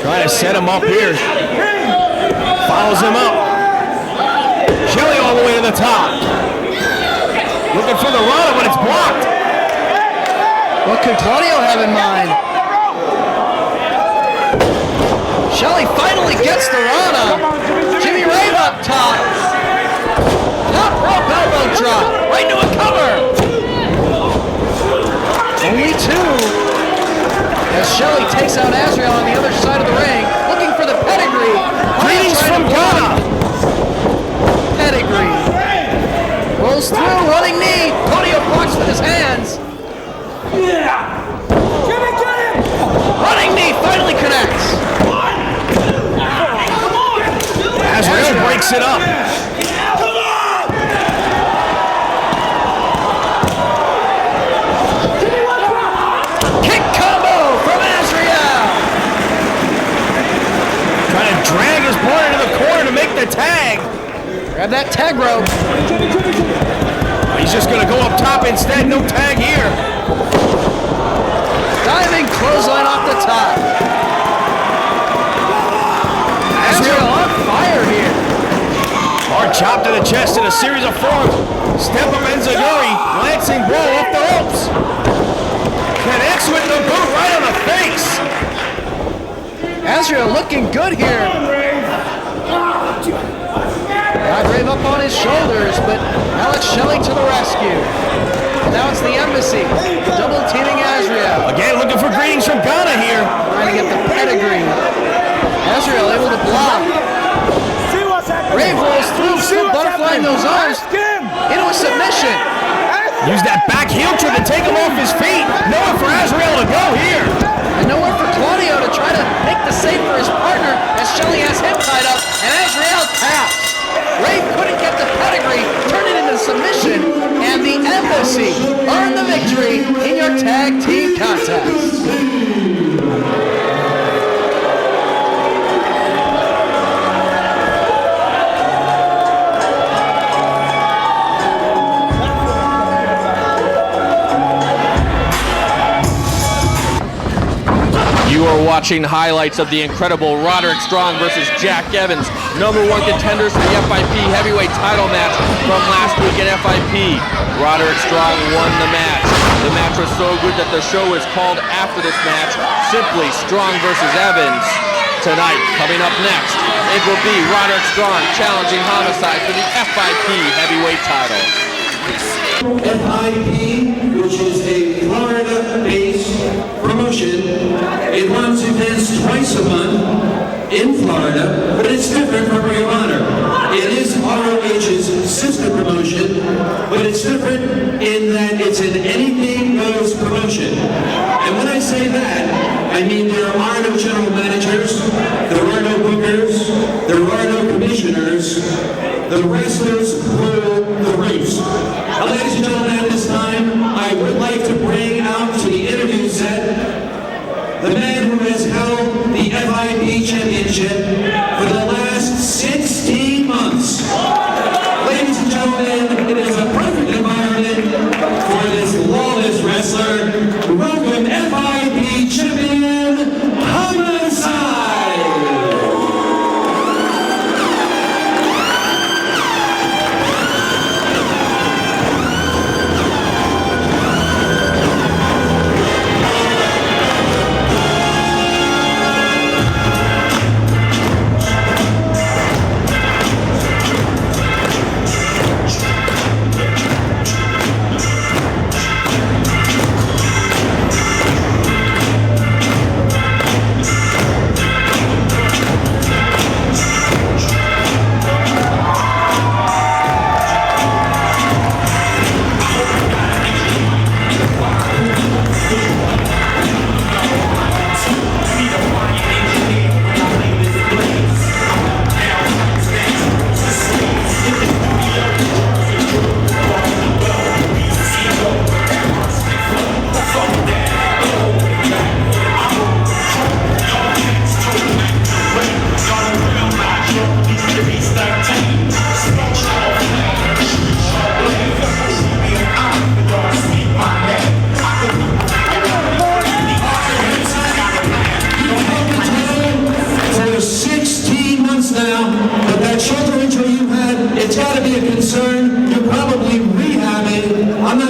Trying to set him up here. Follows him up. Shelley all the way to the top. Looking for the run, but it's blocked. What could Claudio have in mind? Shelley finally gets the Rana. Jimmy Rave up top. Top rope elbow drop. Right into a cover. Only two. As Shelley takes out Azrael on the other side of the ring. Looking for the pedigree. Greetings from Ghana. Pedigree. Rolls through, running knee. Claudio blocks with his hands. Running knee finally connects. Azrael breaks it up. Kick combo from Azrael. Trying to drag his opponent into the corner to make the tag. Grab that tag rope. He's just going to go up top instead. No tag here. Diving clothesline off the top. Azrael on fire here. Hard chop to the chest in a series of forms. Step up Enziguri. Lancing blow off the ropes. Connects with the boot right on the face. Azrael looking good here. Got Rave up on his shoulders, but Alex Shelley to the rescue. And now it's the Embassy, double teaming Azrael. Again, looking for greetings from Ghana here. Trying to get the pedigree. Azrael able to block. Rave rolls through, still butterflying those arms into a submission. Use that back heel trip to take him off his feet. Nowhere for Azrael to go here. And nowhere for Claudio to try to make the save for his partner as Shelley has him tied up and Azrael taps. Rave couldn't get the pedigree, turn it into submission, and the Embassy earned the victory in your tag team contest. You are watching highlights of the incredible Roderick Strong versus Jack Evans, #1 contenders for the FIP heavyweight title match from last week in FIP. Roderick Strong won the match. The match was so good that the show is called after this match simply Strong versus Evans. Tonight, coming up next, it will be Roderick Strong challenging Homicide for the FIP heavyweight title. FIP, which is a Florida-based promotion. It runs events twice a month in Florida, but it's different from Ring of Honor. It is ROH's sister promotion, but it's different in that it's an anything goes promotion. And when I say that, I mean there are no general managers, there are no bookers, there are no commissioners. The wrestlers rule the roost. Now, ladies and gentlemen, at this time, I would like to bring out to the interview set the man who has held the FIP championship for the last 16 months. Ladies and gentlemen, it is a perfect environment for this lawless wrestler. Welcome FIP champion, Homicide!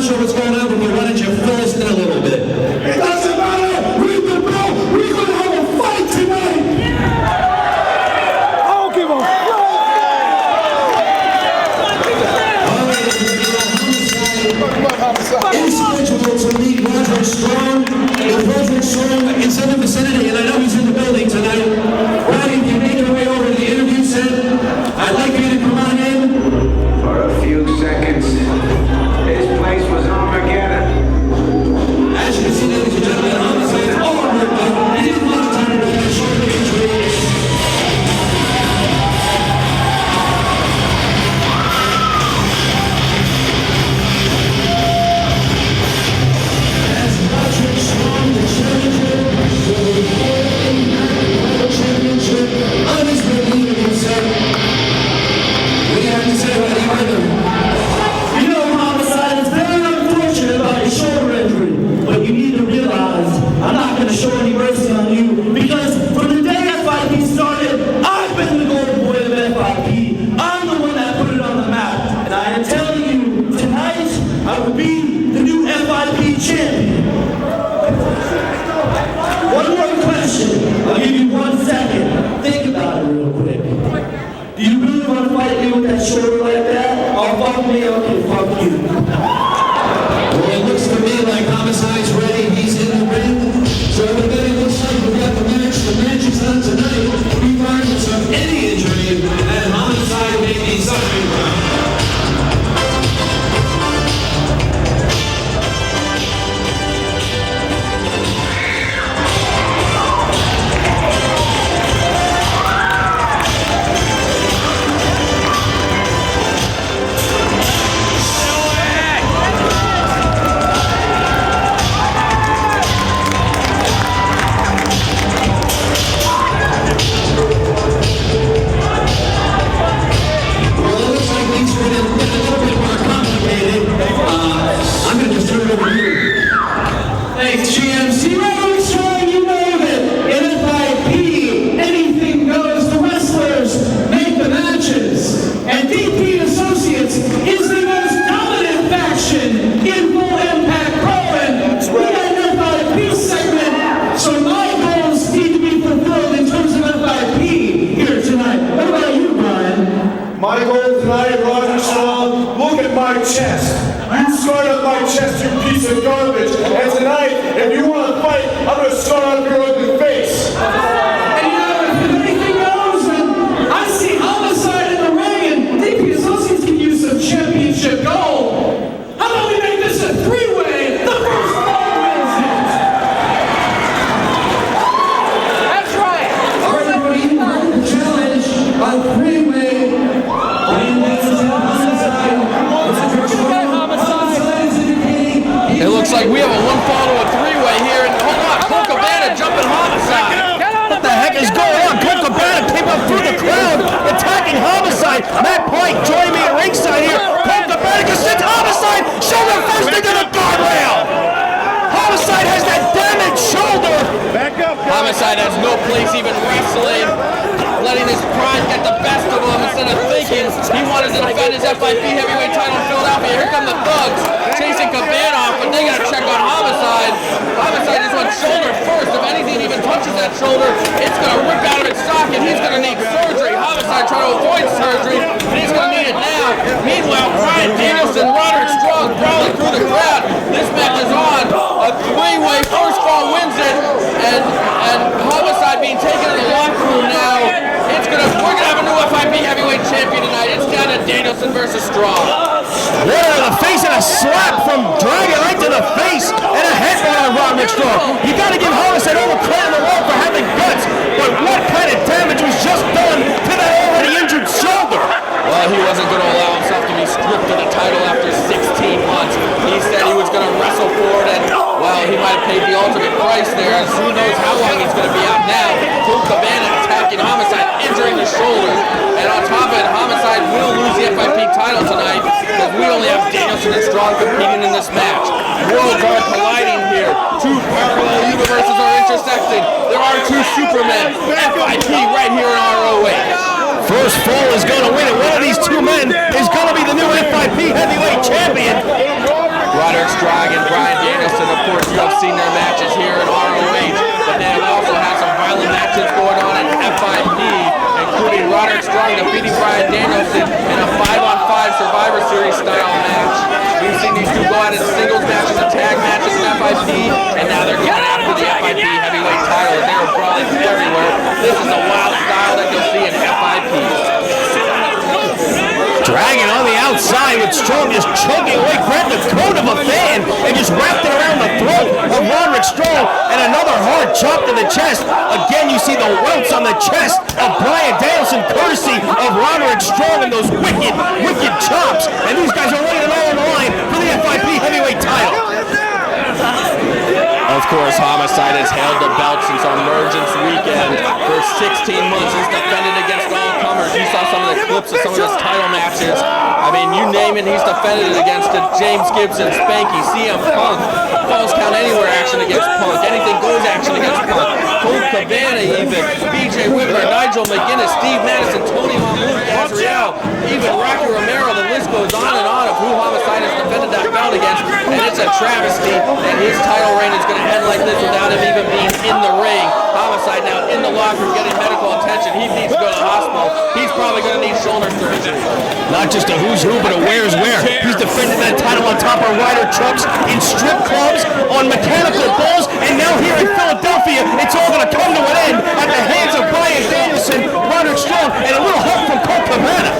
not sure what's going on, but why don't you fill us in a little bit? It doesn't matter. Read the bill. We're going to have a fight tonight. I don't give a fuck. Is scheduled to meet Roderick Strong. If Roderick Strong is in the vicinity, and I know he's in the building tonight, Roddy, if you make your way over to the interview center, I'd like you to come on in. For a few seconds, this place was Armageddon. As you can see, ladies and gentlemen, Homicide is all on her. He didn't want to turn it into a shoulder injury. As Roderick Strong, the challenger, will be holding the championship on his way himself. What do you have to say about the rhythm? You know, Homicide, it's very unfortunate about your shoulder injury, but you need to realize I'm not going to show any mercy on you because from the day FIP started, I've been the golden boy of FIP. I'm the one that put it on the map, and I am telling you, tonight I will be the new FIP champion. One more question. I'll give you 1 second. Think about it real quick. Do you really want to fight me with that shoulder like that? Oh, fuck me, okay, fuck you. Well, it looks to me like Homicide's ready. He's in the ring. So everybody looks like we got the match. The match is on tonight. Regardless of any injury that Homicide may be suffering from. Thanks, GMC. Roderick Strong, you know that in FIP, anything goes. The wrestlers make the matches. And DP Associates is the most dominant faction in Full Impact Pro. And we got an FIP segment, so my goals need to be fulfilled in terms of FIP here tonight. What about you, Brian? My goal tonight, Roderick Strong, look at my chest. You scarred up my chest, you piece of garbage. And tonight, if you want to fight, I'm going to scar up your ugly face. And you know, if anything goes, and I see Homicide in the ring, and DP Associates can use some championship gold. How about we make this a three-way? The first one wins it. That's right. All right, everybody, you heard the challenge on three-way. It looks like we have a 1-fall to a 3-way here, and hold on, Colt Cabana jumping Homicide. What the heck is going on? Colt Cabana came up through the crowd, attacking Homicide. Matt Pike joining me at ringside here. Colt Cabana just sends Homicide shoulder first into the guardrail. Homicide has that damaged shoulder. Homicide has no place even wrestling, letting his pride get the best of him instead of thinking he wanted to defend his FIP heavyweight title in Philadelphia. Here come the Thugs chasing Cabana off, but they gotta check on Homicide. Homicide just went shoulder first. If anything even touches that shoulder, it's gonna rip out of its socket. He's gonna need surgery. Homicide trying to avoid surgery, and he's gonna need it now. Meanwhile, Bryan Danielson, Roderick Strong crawling through the crowd. This match is on. A three-way first fall wins it, and Homicide being taken to the locker room now. We're gonna have a new FIP heavyweight champion tonight. It's down to Danielson versus Strong. Right to the face and a slap from Dragon right to the face and a headbutt on Roderick Strong. You gotta give Homicide all the credit in the world for having guts, but what kind of damage was just done to that already injured shoulder? Well, he wasn't gonna allow himself to be stripped of the title after 16 months. He said he was gonna wrestle for it, and well, he might have paid the ultimate price there, as who knows how long he's gonna be out now. Colt Cabana attacking Homicide, injuring the shoulder, and on top of it, Homicide will lose the FIP title tonight, because we only have Danielson and Strong competing in this match. Worlds are colliding here. Two parallel universes are intersecting. There are two Supermen. FIP right here in ROH. First fall is gonna win it. One of these two men is gonna be the new FIP heavyweight champion. Roderick you have seen their matches here in ROH, but they have also had some violent matches going on in FIP, including Roderick Strong defeating Bryan Danielson in a 5-on-5 Survivor Series style match. We've seen these two go out in singles matches and tag matches in FIP, and now they're going after the FIP heavyweight title. They are brawling everywhere. This is a wild style that you'll see in FIP. Dragging on the outside with Strong just choking away, grabbed the coat of a fan and just wrapped it around the throat of Roderick Strong, and another hard chop to the chest. Again, you see the welts on the chest of Bryan Danielson, courtesy of Roderick Strong, and those wicked, wicked chops. And these guys are laying it all on the line for the FIP heavyweight title. Of course, Homicide has held the belt since Emergence Weekend. For 16 months, he's defended against all comers. You saw some of the clips of some of his title matches. I mean, you name it, he's defended it against it. James Gibson, Spanky, CM Punk, Falls Count Anywhere action against Punk, Anything Goes action against Punk, Colt Cabana even, BJ Whitmer, Nigel McGuinness, Steve Madison, Tony Mamoud, Azrael, even Rocky Romero. The list goes on and on of who Homicide has defended that belt against, and it's a travesty, and his title reign is going to end like this without him even being in the ring. Homicide now in the locker room getting medical attention. He needs to go to the hospital. He's probably going to need shoulder surgery. Not just a who's who, but a where's where. He's defended that title on top of rider trucks, in strip clubs, on mechanical bulls, and now here in Philadelphia, it's all going to come to an end at the hands of Bryan Danielson, Roderick Strong, and a little help from Colt Cabana.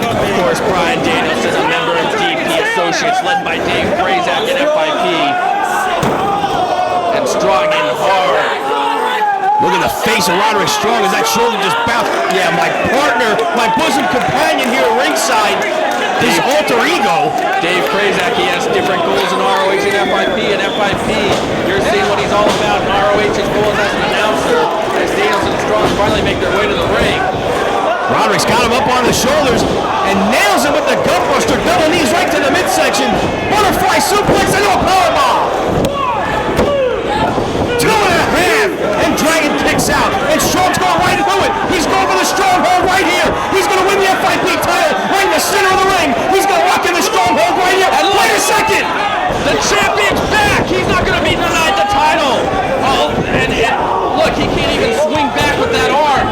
Of course, Bryan Danielson, a member of DP Associates, led by Dave Prazak in FIP. And Strong in hard. Look at the face of Roderick Strong as that shoulder just bounced. Yeah, my partner, my bosom companion here at ringside, his alter ego. Dave Prazak, he has different goals in ROH and FIP. And FIP, you're seeing what he's all about in ROH's goals as an announcer, as Danielson and Strong finally make their way to the ring. Roderick's got him up on the shoulders and nails him with the gutbuster. Double knees right to the midsection. Butterfly suplex into a powerbomb. 2.5, and Dragon kicks out, and Strong's going right through it. He's going for the stronghold right here. He's going to win the FIP title right in the center of the ring. He's going to lock in the stronghold right here. And wait a second! The champion's back! He's not going to be denied the title! Oh, and look, he can't even swing back with that arm.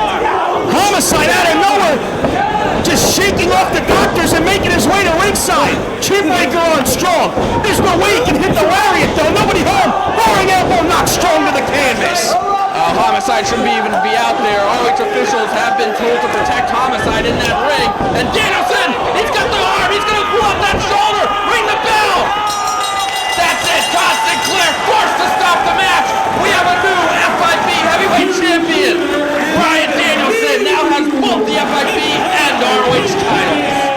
Homicide out of nowhere, just shaking off the doctors and making his way to ringside. Chinmaker on Strong. There's no way he can hit the lariat though. Nobody home. Roaring elbow knocks Strong to the canvas. Homicide shouldn't even be out there. ROH officials have been told to protect Homicide in that ring. And Danielson, he's got the arm. He's going to pull up that shoulder. Ring the bell. That's it. Todd Sinclair forced to stop the match. We have a new FIP heavyweight champion. Bryan Danielson now has both the FIP and ROH titles.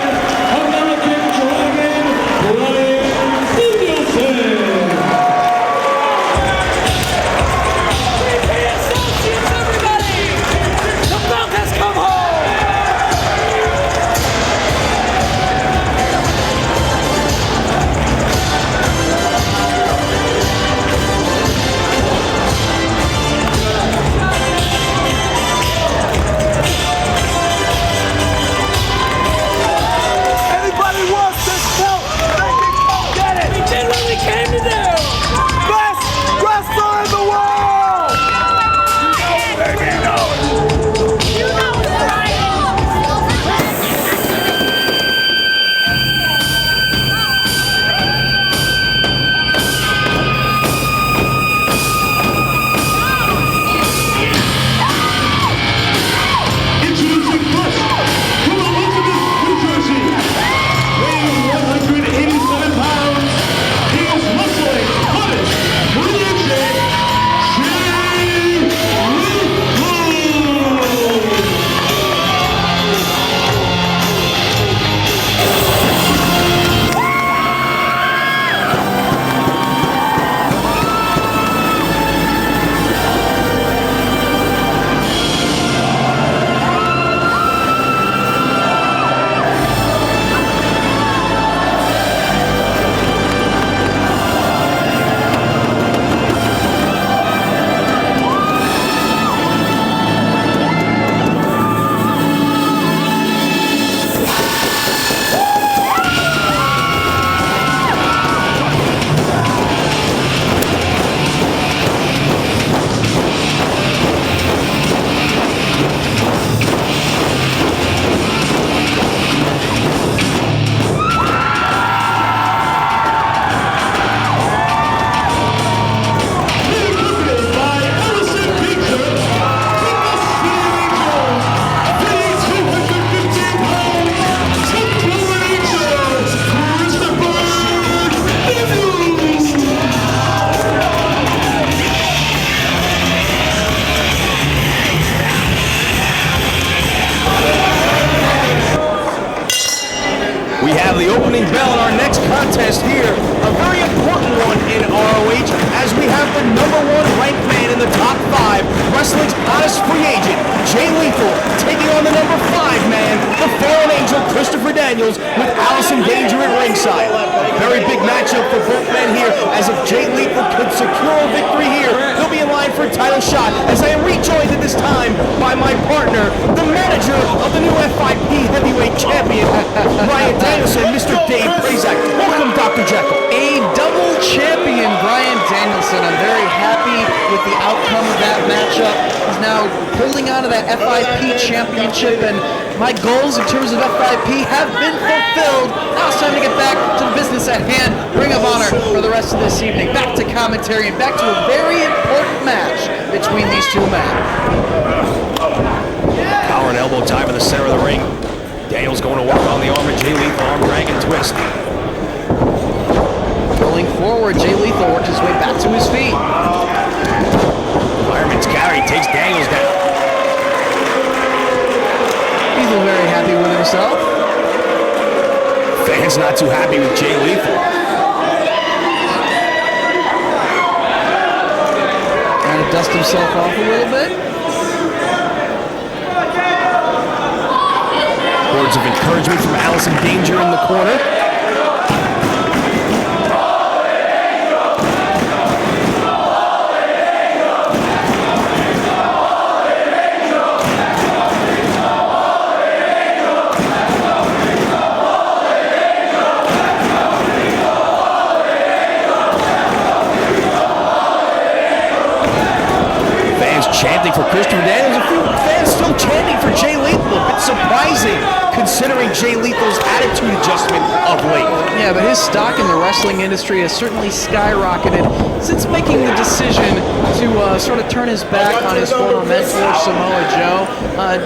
Wrestling's hottest free agent, Jay Lethal, taking on the number 5 man, the fallen angel Christopher Daniels, with Allison Danger at ringside. A very big matchup for both men here, as if Jay Lethal could secure a victory here, he'll be in line for a title shot, as I am rejoined at this time by my partner, the manager of the new FIP heavyweight champion, Bryan Danielson, Mr. Dave Prazak. Welcome, Dr. Jekyll. A double champion, Bryan Danielson. I'm very happy with the outcome of that matchup. He's now holding on to that FIP championship, and my goals in terms of FIP have been fulfilled. Now it's time to get back to the business at hand. Ring of Honor for the rest of this evening. Back to commentary and back to a very important match between these two men. Power and elbow time in the center of the ring. Daniels going to work on the arm of Jay Lethal, arm drag and twist. Going forward, Jay Lethal works his way back to his feet. Fireman's carry takes Daniels down. Lethal very happy with himself. Fans not too happy with Jay Lethal. Trying to dust himself off a little bit. Words of encouragement from Allison Danger in the corner. Chanting for Christopher Daniels. A few fans still chanting for Jay Lethal. A bit surprising considering Jay Lethal's attitude adjustment of late. Yeah, but his stock in the wrestling industry has certainly skyrocketed since making the decision to sort of turn his back on his former mentor, Samoa Joe,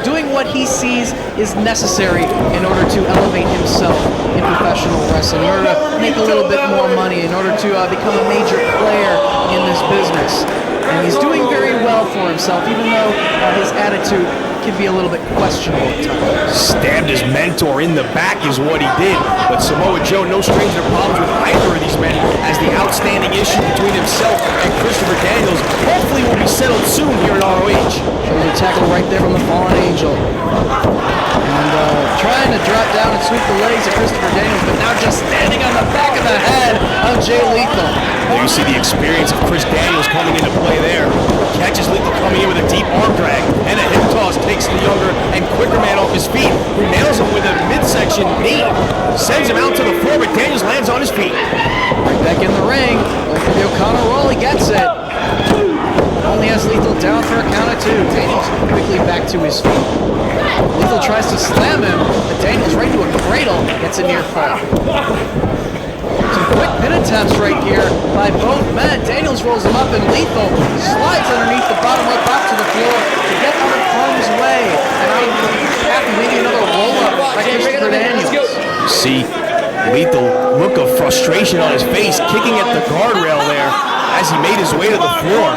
doing what he sees is necessary in order to elevate himself in professional wrestling, in order to make a little bit more money, in order to become a major player in this business. And he's doing very well for himself, even though his attitude can be a little bit questionable at times. Stabbed his mentor in the back is what he did, but Samoa Joe, no stranger to problems with either of these men, as the outstanding issue between himself and Christopher Daniels hopefully will be settled soon here at ROH. There's a tackle right there from the Fallen Angel. And trying to drop down and sweep the legs of Christopher Daniels, but now just standing on the back of the head of Jay Lethal. There you see the experience of Chris Daniels coming into play there. Catches Lethal coming in with a deep arm drag, and a hip toss takes the younger and quicker man off his feet, who nails him with a midsection knee. Sends him out to the floor, but Daniels lands on his feet. Right back in the ring. Going for the O'Connor roll, he gets it. Only has Lethal down for a count of 2. Daniels quickly back to his feet. Lethal tries to slam him, but Daniels right to a cradle, gets a near fall. Some quick pin attempts right here by both men. Daniels rolls him up, and Lethal slides underneath the bottom rope back to the floor to get out of harm's way and out of the path of maybe another roll-up by Christopher Daniels. See Lethal look of frustration on his face, kicking at the guardrail there as he made his way to the floor.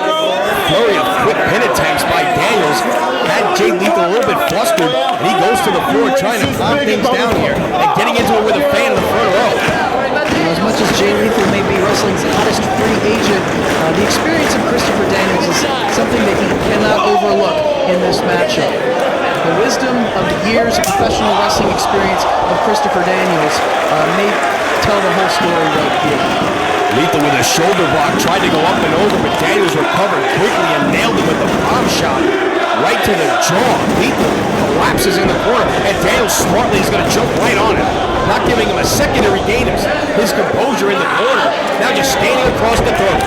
Flurry of quick pin attempts by Daniels had Jay Lethal a little bit flustered, and he goes to the floor trying to calm things down here and getting into it with a fan in the front row. As much as Jay Lethal may be wrestling's hottest free agent, the experience of Christopher Daniels is something that he cannot overlook in this matchup. The wisdom of the years of professional wrestling experience of Christopher Daniels may tell the whole story right here. Lethal with a shoulder block tried to go up and over, but Daniels recovered quickly and nailed him with a bomb shot right to the jaw. Lethal collapses in the corner, and Daniels smartly is going to jump right on him, not giving him a second to regain his composure in the corner. Now just standing across the throat.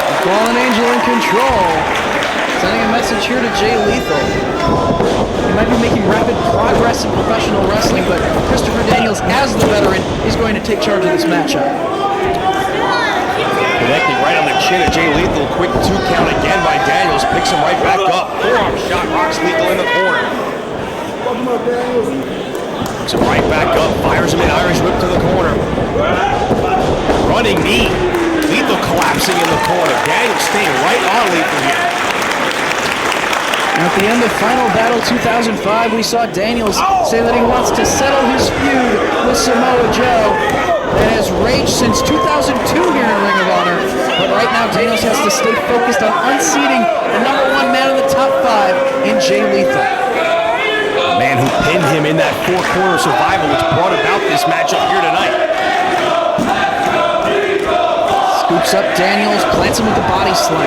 The Fallen Angel in control, sending a message here to Jay Lethal. He might be making rapid progress in professional wrestling, but Christopher Daniels, as the veteran, is going to take charge of this matchup. Connecting right on the chin of Jay Lethal. Quick 2 count again by Daniels. Picks him right back up. Forearm shot rocks Lethal in the corner. Picks him right back up. Fires him in Irish whip to the corner. Running knee. Lethal collapsing in the corner. Daniels staying right on Lethal here. At the end of Final Battle 2005, we saw Daniels say that he wants to settle his feud with Samoa Joe that has raged since 2002 here in Ring of Honor, but right now now Daniels has to stay focused on unseating the number one man in the top 5 in Jay Lethal. Man who pinned him in that four-corner survival, which brought about this matchup here tonight. Scoops up Daniels, plants him with the body slam.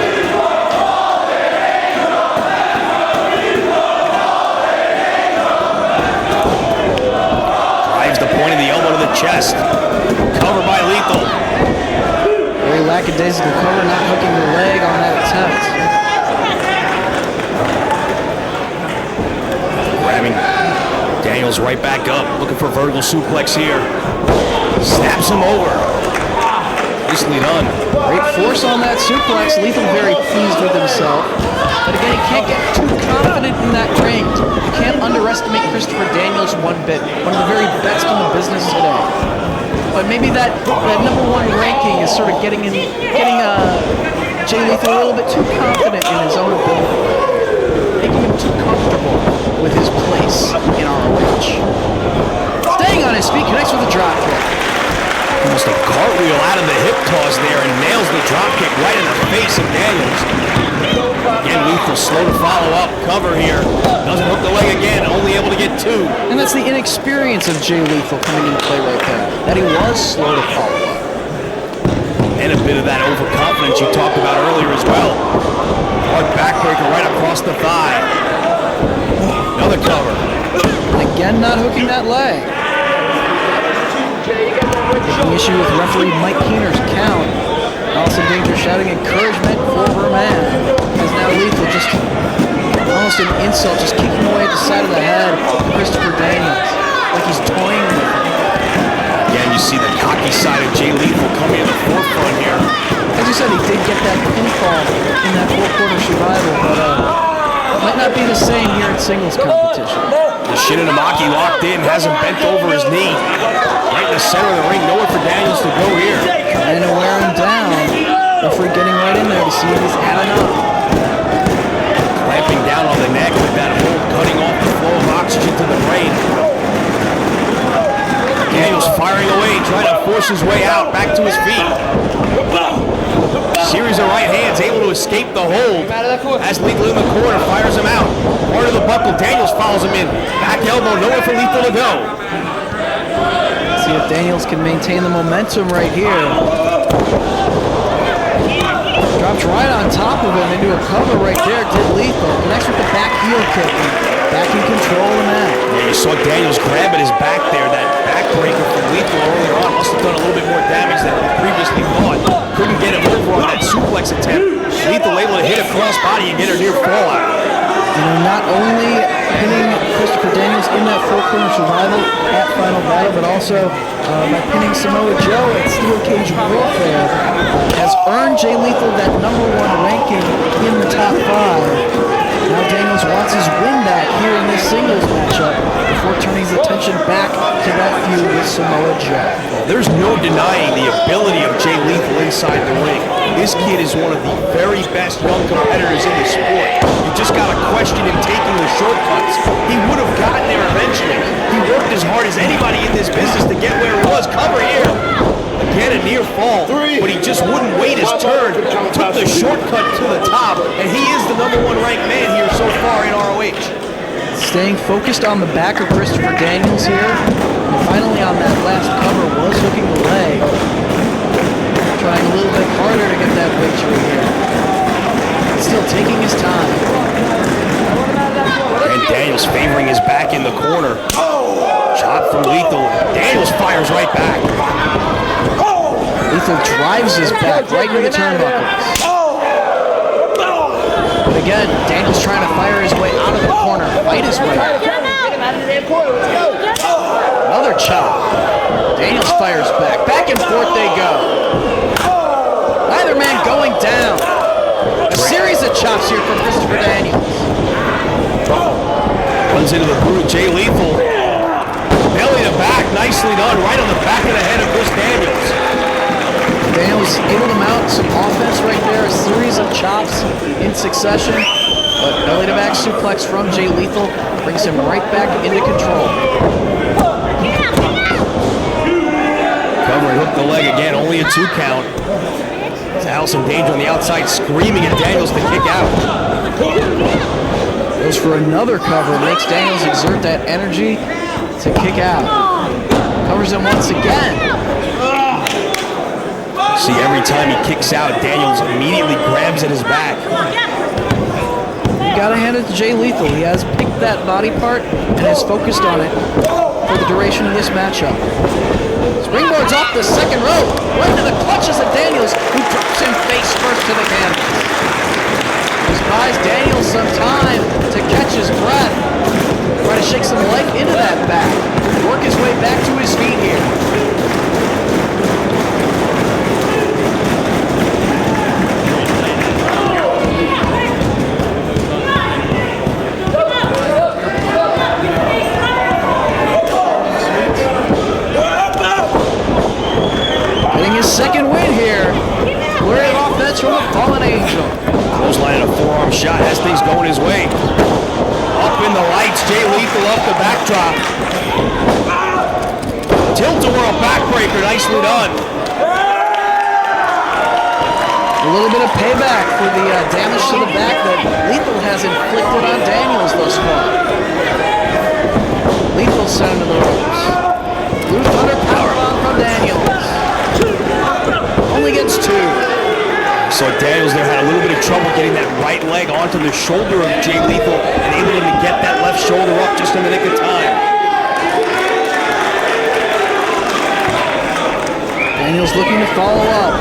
Drives the point of the elbow to the chest. Cover by Lethal. Very lackadaisical cover, not hooking the leg on that attempt. Grabbing Daniels right back up, looking for vertical suplex here. Snaps him over. Nicely done. Great force on that suplex. Lethal very pleased with himself. But again, he can't get too confident in that ring. You can't underestimate Christopher Daniels one bit. One of the very best in the business today. But maybe that number one ranking is sort of getting Jay Lethal a little bit too confident in his own ability. Making him too comfortable with his place in ROH. Staying on his feet, connects with a drop kick. Almost a cartwheel out of the hip toss there and nails the dropkick right in the face of Daniels. Again, Lethal slow to follow up. Cover here. Doesn't hook the leg again. Only able to get 2. And that's the inexperience of Jay Lethal coming into play right there. That he was slow to follow up. And a bit of that overconfidence you talked about earlier as well. Hard backbreaker right across the thigh. Another cover. And again, not hooking that leg. Taking issue with referee Mike Keener's count. Allison Danger shouting encouragement for her man. As now Lethal just almost an insult, just kicking away at the side of the head of Christopher Daniels. Like he's toying with him. Again, you see the cocky side of Jay Lethal coming to the forefront here. As you said, he did get that pinfall in that four-corner survival, but might not be the same here in singles competition. The Shin Inamaki locked in, hasn't bent over his knee. Right in the center of the ring, nowhere for Daniels to go here. Trying to wear him down. Referee getting right in there to see if he's had enough. Clamping down on the neck with that hold, cutting off the flow of oxygen to the brain. Daniels firing away, trying to force his way out, back to his feet. Series of right hands, able to escape the hold. As Lethal in the corner, fires him out. Part of the buckle, Daniels follows him in. Back elbow, nowhere for Lethal to go. See if Daniels can maintain the momentum right here. Drops right on top of him into a cover right there. Did Lethal. Connects with the back heel kick. Back in control of the match. Yeah, you saw Daniels grab at his back there. That backbreaker from Lethal earlier on must have done a little bit more damage than previously thought. Couldn't get him over on that suplex attempt. Lethal able to hit a crossbody and get a near fallout. You know, not only pinning Christopher Daniels in that four-corner survival at Final Battle, but also by pinning Samoa Joe at Steel Cage Warfare, has earned Jay Lethal that number one ranking in the top 5. Now Daniels wants his win back here in this singles matchup before turning his attention back to that feud with Samoa Joe. There's no denying the ability of Jay Lethal inside the ring. This kid is one of the very best young competitors in the sport. You just got to question him taking the shortcuts. He would have gotten there eventually. He worked as hard as anybody in this business to get where he was. Cover here. Again, a near fall, but he just wouldn't wait his turn. Took the shortcut to the top, and he is the number one ranked man here so far in ROH. Staying focused on the back of Christopher Daniels here. And finally on that last cover was hooking the leg. Trying a little bit harder to get that victory here. Still taking his time. And Daniels favoring his back in the corner. Shot from Lethal. Daniels fires right back. Lethal drives his back right into the turnbuckles. But again, Daniels trying to fire his way out of the corner, fight his way out. Another chop. Daniels fires back. Back and forth they go. Neither man going down. A series of chops here from Christopher Daniels. Runs into the boot of Jay Lethal. Belly to back, nicely done. Right on the back of the head of Chris Daniels. Daniels able to mount some offense right there. A series of chops in succession. But belly to back suplex from Jay Lethal brings him right back into control. Cover and hook the leg again, only a 2 count. It's Allison Danger on the outside screaming at Daniels to kick out. Goes for another cover, makes Daniels exert that energy to kick out. Covers him once again. See, every time he kicks out, Daniels immediately grabs at his back. You gotta hand it to Jay Lethal. He has picked that body part and is focused on it for the duration of this matchup. Springboards off the second rope, right into the clutches of Daniels, who drops him face first to the canvas. This buys Daniels some time to catch his breath. Try to shake some life into that back. Work his way back to his feet here. Getting his second win here. Flurry of offense from the Fallen Angel. Clothesline and a forearm shot has things going his way. Up in the lights, Jay Lethal up the backdrop. Tilt-a-whirl backbreaker, nicely done. A little bit of payback for the damage to the back that Lethal has inflicted on Daniels thus far. Lethal sent him to the ropes. Blue Thunder powerbomb from Daniels. Only gets two. So Daniels there had a little bit of trouble getting that right leg onto the shoulder of Jay Lethal and able to get that left shoulder up just in the nick of time. Daniels looking to follow up.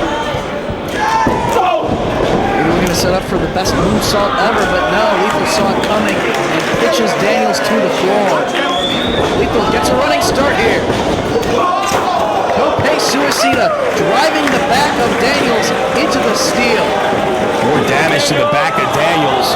Maybe we're going to set up for the best moonsault ever, but no, Lethal saw it coming and pitches Daniels to the floor. Lethal gets a running start here. Tope Suicida driving the back of Daniels into the steel. More damage to the back of Daniels.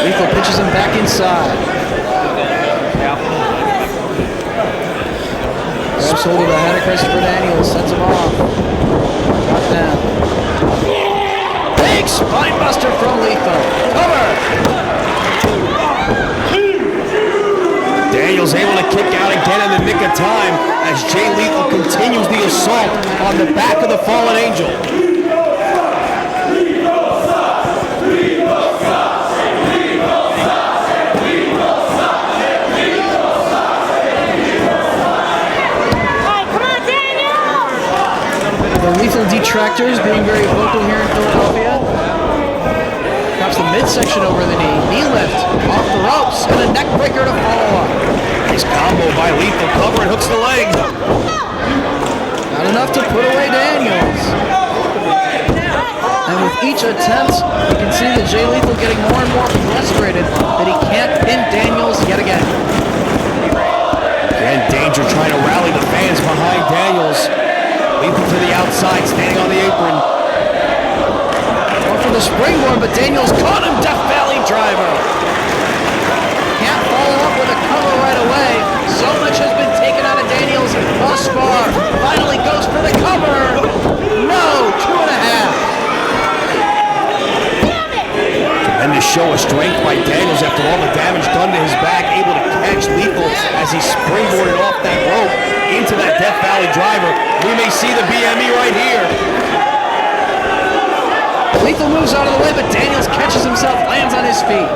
Lethal pitches him back inside. Grabs hold of the head of Christopher Daniels, sets him off. Got down. Big spine buster from Lethal. Cover! Daniels able to kick out again in the nick of time as Jay Lethal continues the assault on the back of the Fallen Angel. The Lethal detractors being very vocal here in Philadelphia. Drops the midsection over the knee. Knee lift off the ropes and a neck breaker to follow up. Nice combo by Lethal. Cover and hooks the leg. Not enough to put away Daniels. And with each attempt, you can see that Jay Lethal getting more and more frustrated that he can't pin Daniels yet again. Again, Danger trying to rally the fans behind Daniels. Lethal to the outside, standing on the apron. Going for the springboard, but Daniels caught him. Death Valley driver. Can't follow up with a cover right away. So much has been taken out of Daniels thus far. Finally goes for the cover. No, 2.5. Tremendous show of strength by Daniels after all the damage done to his back, able to catch Lethal as he springboarded off that rope into that Death Valley driver. We may see the BME right here. Lethal moves out of the way, but Daniels catches himself, lands on his feet.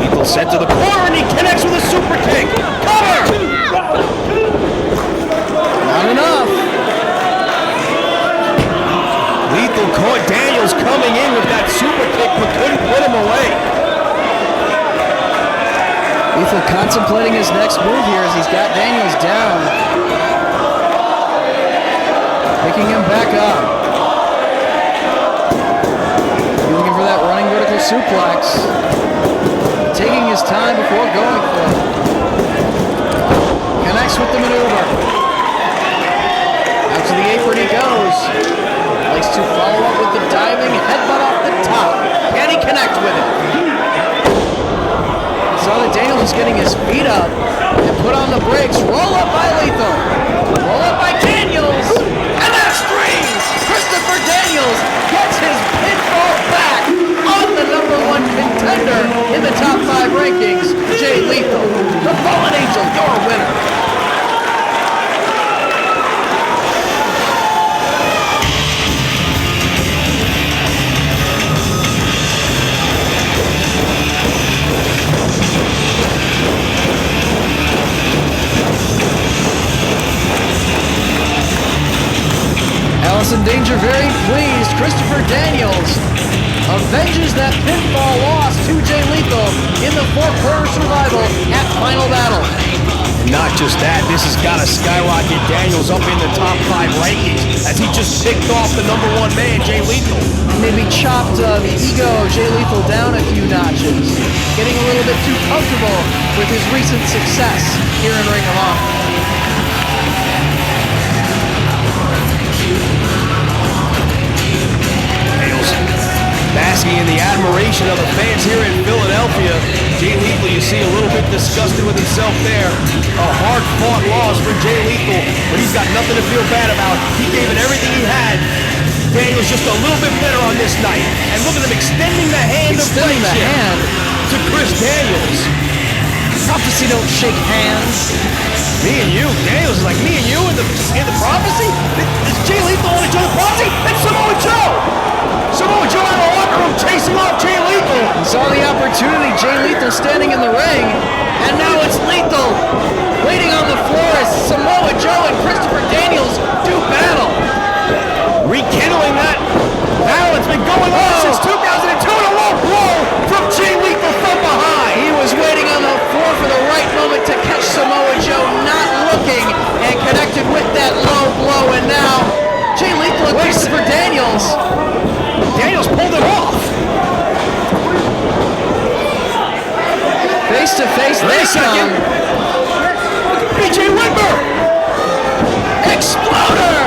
Lethal sent to the corner and he connects with a super kick. Cover! Not enough. Lethal caught Daniels coming in with that super kick, but couldn't put him away. Lethal contemplating his next move here as he's got Daniels down. Picking him back up. Looking for that running vertical suplex. Taking his time before going for it. Connects with the maneuver. Out to the apron he goes. Likes to follow up with the diving headbutt off the top. Can he connect with it? Saw that Daniels is getting his feet up and put on the brakes. Roll up by Lethal. Roll up by Daniels. And that string! Christopher Daniels gets his pinfall back on the #1 contender. contender in the top 5 rankings, Jay Lethal. The Fallen Angel, your winner. Allison Danger very pleased. Christopher Daniels avenges that pinfall loss to Jay Lethal in the 4-corner survival at Final Battle. Not just that, this has got to skyrocket Daniels up in the top 5 rankings as he just picked off the #1 man, Jay Lethal. Maybe chopped the ego of Jay Lethal down a few notches, getting a little bit too comfortable with his recent success here in Ring of Honor. Basking in the admiration of the fans here in Philadelphia. Jay Lethal, you see, a little bit disgusted with himself there. A hard-fought loss for Jay Lethal, but he's got nothing to feel bad about. He gave it everything he had. Daniel's just a little bit better on this night. And look at him extending the hand of friendship to Chris Daniels. Prophecy don't shake hands. Me and you. Daniels is like, me and you in the prophecy? Is Jay Lethal want to join the prophecy? It's Samoa Joe! Samoa Joe out of the locker room chasing off Jay Lethal. He saw the opportunity, Jay Lethal standing in the ring, and now it's Lethal waiting on the floor as Samoa Joe and Christopher Daniels do battle. Rekindling that battle. It's been going on since 2002 and a low blow from Jay Lethal from behind. He was waiting on the floor for the right moment to catch Samoa Joe not looking and connected with that low blow, and now Jay Lethal and Christopher Daniels. Daniels pulled it off. Face to face, they come. BJ Whitmer. Exploder.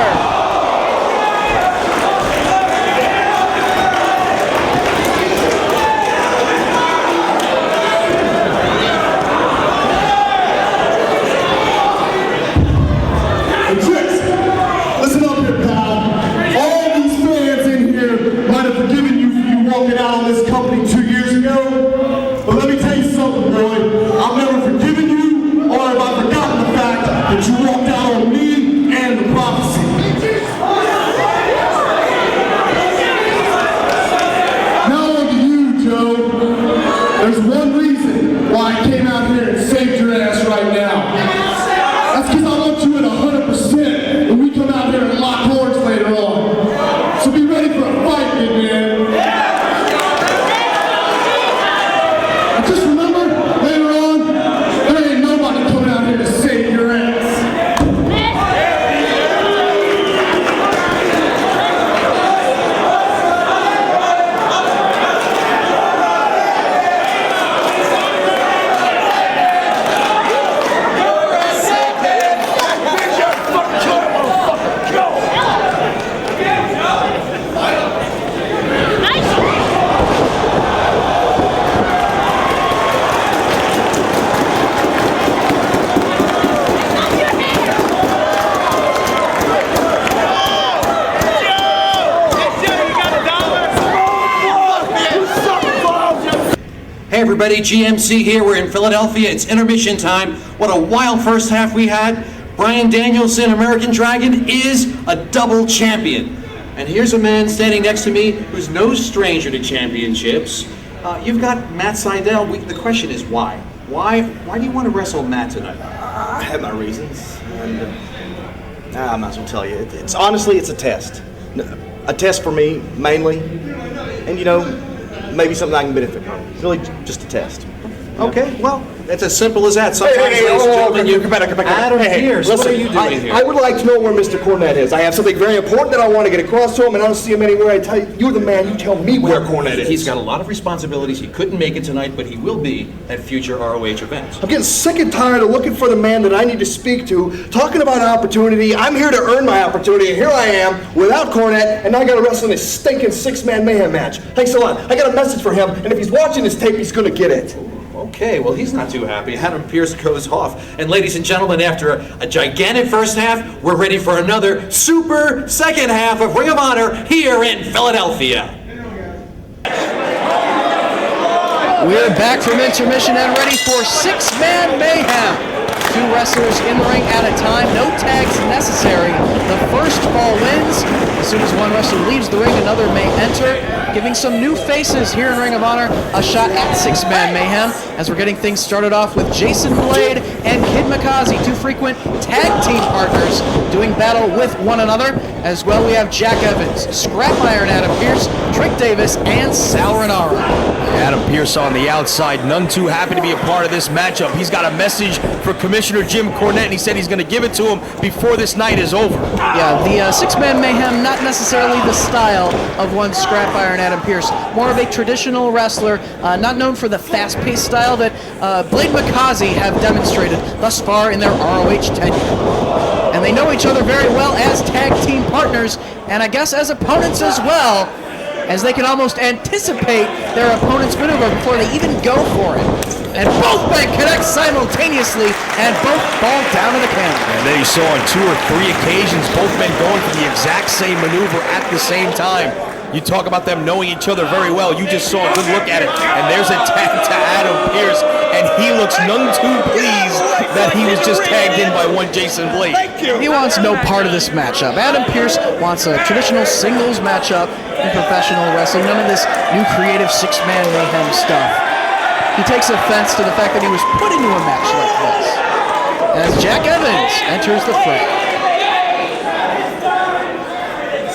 Listen up here, pal. All these fans in here might have forgiven you for you walking out on this company 2 years ago. But let me tell you something, boy. I've never forgiven you, or have I forgotten the fact that you walked out on me and the prophecy. Now on to you, Joe. There's one reason why I came out here and saved your ass right now. That's because I want you at 100% when we come out here and lock horns later on. So be ready for a fight, big man. And just remember, later on, there ain't nobody coming out here to save your ass. Hey everybody, GMC here. We're in Philadelphia. It's intermission time. What a wild first half we had. Bryan Danielson, American Dragon, is a double champion. And here's a man standing next to me who's no stranger to championships. You've got Matt Seidel. The question is why? Why do you want to wrestle Matt tonight? I have my reasons, and I might as well tell you. It's honestly, it's a test. A test for me, mainly. And you know, maybe something I can benefit from. It's really just a test. Okay, well, it's as simple as that. Sometimes, ladies and gentlemen, you come back. Adam Pierce, what are you doing here? I would like to know where Mr. Cornette is. I have something very important that I want to get across to him, and I don't see him anywhere. I tell you, you're the man. You tell me where Cornette is. He's got a lot of responsibilities. He couldn't make it tonight, but he will be at future ROH events. I'm getting sick and tired of looking for the man that I need to speak to, talking about opportunity. I'm here to earn my opportunity, and here I am without Cornette, and now I got to wrestle in a stinking six-man mayhem match. Thanks a lot. I got a message for him, and if he's watching this tape, he's going to get it. Okay, well, he's not too happy. Adam Pierce goes off. And ladies and gentlemen, after a gigantic first half, we're ready for another super second half of Ring of Honor here in Philadelphia. We're back from intermission and ready for six-man mayhem. Two wrestlers in the ring at a time, no tags necessary. The first fall wins. As soon as one wrestler leaves the ring, another may enter, giving some new faces here in Ring of Honor a shot at six-man mayhem, as we're getting things started off with Jason Blade and Kid Mikaze, two frequent tag team partners doing battle with one another. As well, we have Jack Evans, Scrap Iron Adam Pearce, Trick Davis, and Sal Rinauro. Adam Pearce on the outside, none too happy to be a part of this matchup. He's got a message for Commissioner Jim Cornette, and he said he's going to give it to him before this night is over. Yeah, the six-man mayhem, not necessarily the style of one Scrap Iron Adam Pearce. More of a traditional wrestler, not known for the fast-paced style that Blade Mikaze have demonstrated thus far in their ROH tenure. And they know each other very well as tag team partners, and I guess as opponents as well, as they can almost anticipate their opponent's maneuver before they even go for it. And both men connect simultaneously, and both fall down to the canvas. And then you saw on 2 or 3 occasions, both men going for the exact same maneuver at the same time. You talk about them knowing each other very well. You just saw a good look at it. And there's a tag to Adam Pearce, and he looks none too pleased that he was just tagged in by one Jason Blade. He wants no part of this matchup. Adam Pearce wants a traditional singles matchup in professional wrestling. None of this new creative six-man mayhem stuff. He takes offense to the fact that he was put into a match like this. As Jack Evans enters the fray.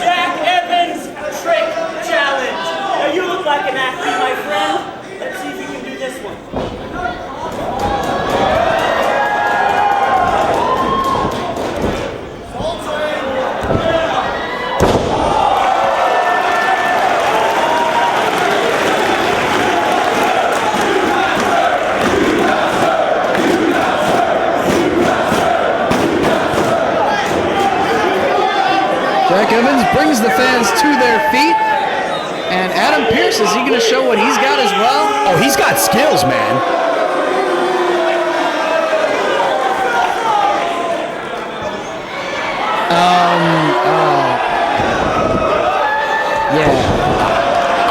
Jack Evans Trick Challenge. Now you look like an athlete, my friend. Let's see if you can do this one. Jack Evans brings the fans to their feet. And Adam Pearce, is he going to show what he's got as well? Oh, he's got skills, man. Yeah.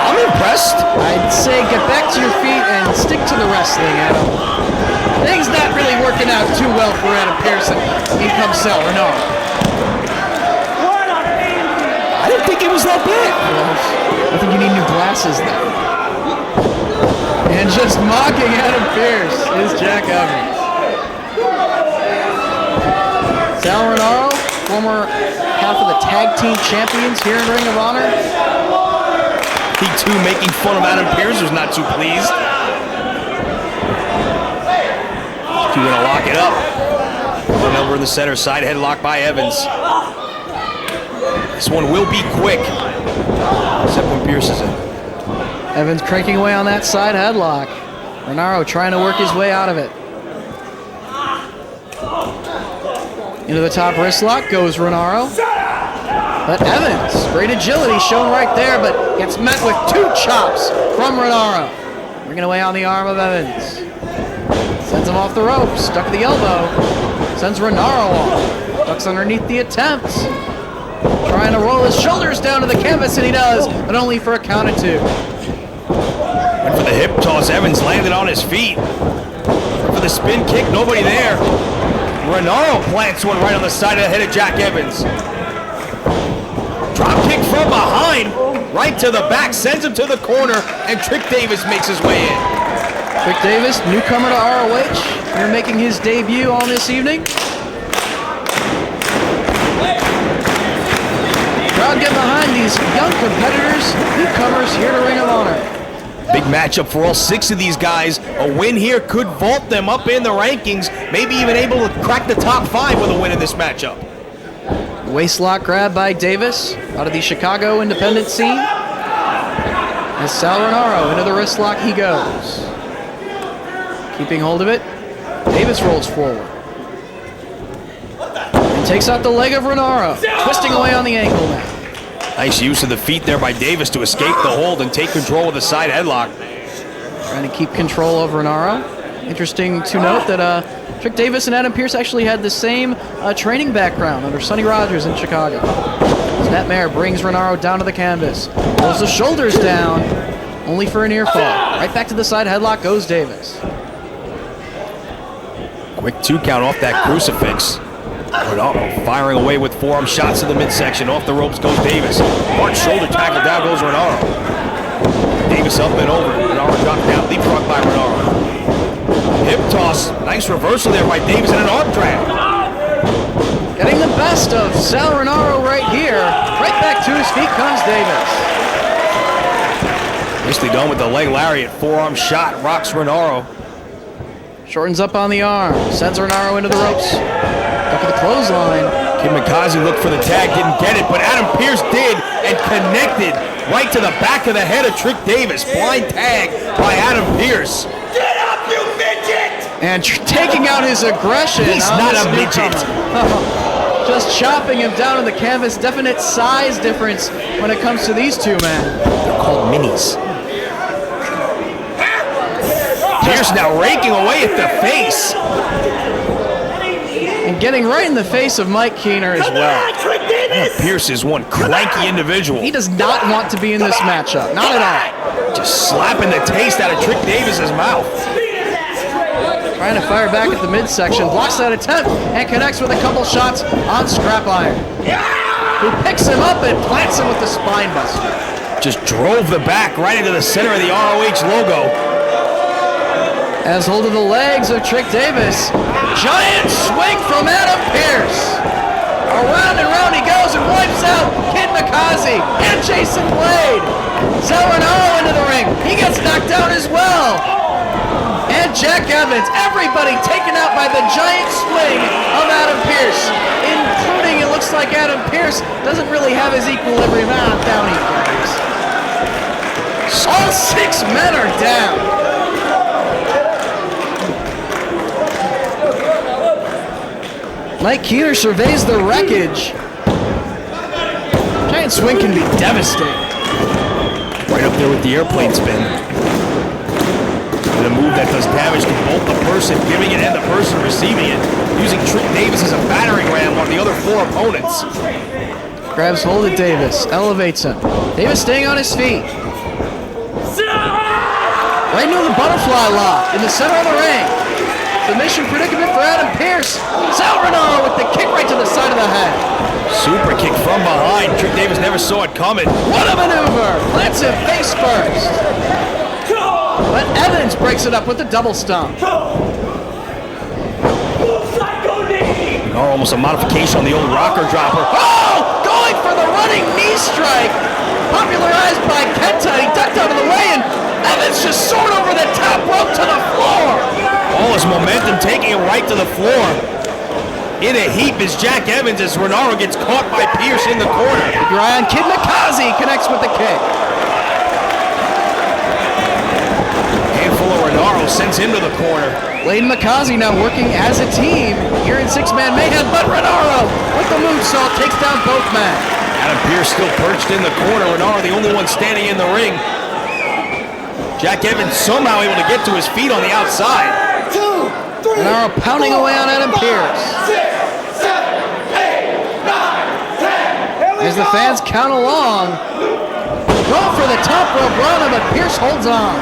I'm impressed. I'd say get back to your feet and stick to the wrestling, Adam. Things not really working out too well for Adam Pearce. Here comes Sal Rinauro. I didn't think it was that bad. I think you need new glasses then. And just mocking Adam Pearce is Jack Evans. Sal Rinauro, former half of the tag team champions here in Ring of Honor. He too making fun of Adam Pearce was not too pleased. He's gonna lock it up. One over in the center, side headlock by Evans. This one will be quick, except when Pearce is in. Evans cranking away on that side headlock. Rinauro trying to work his way out of it. Into the top wrist lock goes Rinauro. But Evans, great agility shown right there, but gets met with 2 chops from Rinauro. Bringing away on the arm of Evans. Sends him off the ropes, stuck at the elbow. Sends Rinauro off. Ducks underneath the attempt. Trying to roll his shoulders down to the canvas, and he does, but only for a count of 2. Went for the hip toss. Evans landed on his feet. Went for the spin kick, nobody there. Rinauro plants one right on the side of the head of Jack Evans. Drop kick from behind, right to the back, sends him to the corner, and Trick Davis makes his way in. Trick Davis, newcomer to ROH, here making his debut on this evening. Crowd get behind these young competitors, newcomers here to Ring of Honor. Big matchup for all 6 of these guys. A win here could vault them up in the rankings, maybe even able to crack the top 5 with a win in this matchup. Waistlock grab by Davis out of the Chicago independent scene. As Sal Rinauro into the wrist lock he goes. Keeping hold of it, Davis rolls forward. And takes out the leg of Rinauro, twisting away on the ankle now. Nice use of the feet there by Davis to escape the hold and take control of the side headlock. Trying to keep control of Rinauro. Interesting to note that Trick Davis and Adam Pearce actually had the same training background under Sonny Rogers in Chicago. Snapmare brings Rinauro down to the canvas. Pulls the shoulders down. only for a near fall. Right back to the side headlock goes Davis. Quick 2 count off that crucifix. Renaro firing away with forearm shots to the midsection. Off the ropes goes Davis. Hard shoulder tackle, down goes Renaro. Davis up and over. Renaro dropped down, leapfrog by Renaro. Hip toss, nice reversal there by Davis and an arm drag. Getting the best of Sal Renaro right here. Right back to his feet comes Davis. Nicely done with the leg lariat. Forearm shot, rocks Renaro. Shortens up on the arm, sends Renaro into the ropes. Look at the clothesline. Kid Mikaze looked for the tag, didn't get it, but Adam Pearce did and connected right to the back of the head of Trick Davis. Blind tag by Adam Pearce. Get up, you midget! And taking out his aggression. He's on not this a midget. newcomer. Just chopping him down on the canvas. Definite size difference when it comes to these two men. They're called minis. Pearce now raking away at the face. And getting right in the face of Mike Keener as well. Pearce is one cranky individual. He does not want to be in this matchup. Not at all. Just slapping the taste out of Trick Davis's mouth. Trying to fire back at the midsection. Blocks that attempt and connects with a couple shots on Scrap Iron. Who picks him up and plants him with the spine buster. Just drove the back right into the center of the ROH logo. Has hold of the legs of Trick Davis. Giant swing from Adam Pearce. Around and round he goes and wipes out Kid Mikaze and Jason Blade. Sal Renaro into the ring. He gets knocked down as well. And Jack Evans. Everybody taken out by the giant swing of Adam Pearce. Including, it looks like Adam Pearce doesn't really have his equilibrium out. Down he goes. All 6 men are down. Mike Keener surveys the wreckage. Giant swing can be devastating. Right up there with the airplane spin. And a move that does damage to both the person giving it and the person receiving it. Using Trick Davis as a battering ram on the other 4 opponents. Grabs hold of Davis, elevates him. Davis staying on his feet. Right into the butterfly lock in the center of the ring. Submission predicament for Adam Pearce. Sal Renaro with the kick right to the side of the head. Super kick from behind. Trick Davis never saw it coming. What a maneuver! Plants him face first. But Evans breaks it up with the double stomp. Almost a modification on the old rocker dropper. Oh! Going for the running knee strike. Popularized by Kenta. He ducked out of the way and Evans just soared over the top rope to the floor. All his momentum taking him right to the floor. In a heap is Jack Evans as Renaro gets caught by Pearce in the corner. Keep your eye on Kid Mikaze, connects with the kick. Handful of Renaro sends him to the corner. Blade and Mikaze now working as a team here in 6-man mayhem, but Renaro with the moonsault takes down both men. Adam Pearce still perched in the corner. Renaro the only one standing in the ring. Jack Evans somehow able to get to his feet on the outside. Renaro pounding away on Adam Pearce. As the fans count along, go for the top rope run, but Pearce holds on.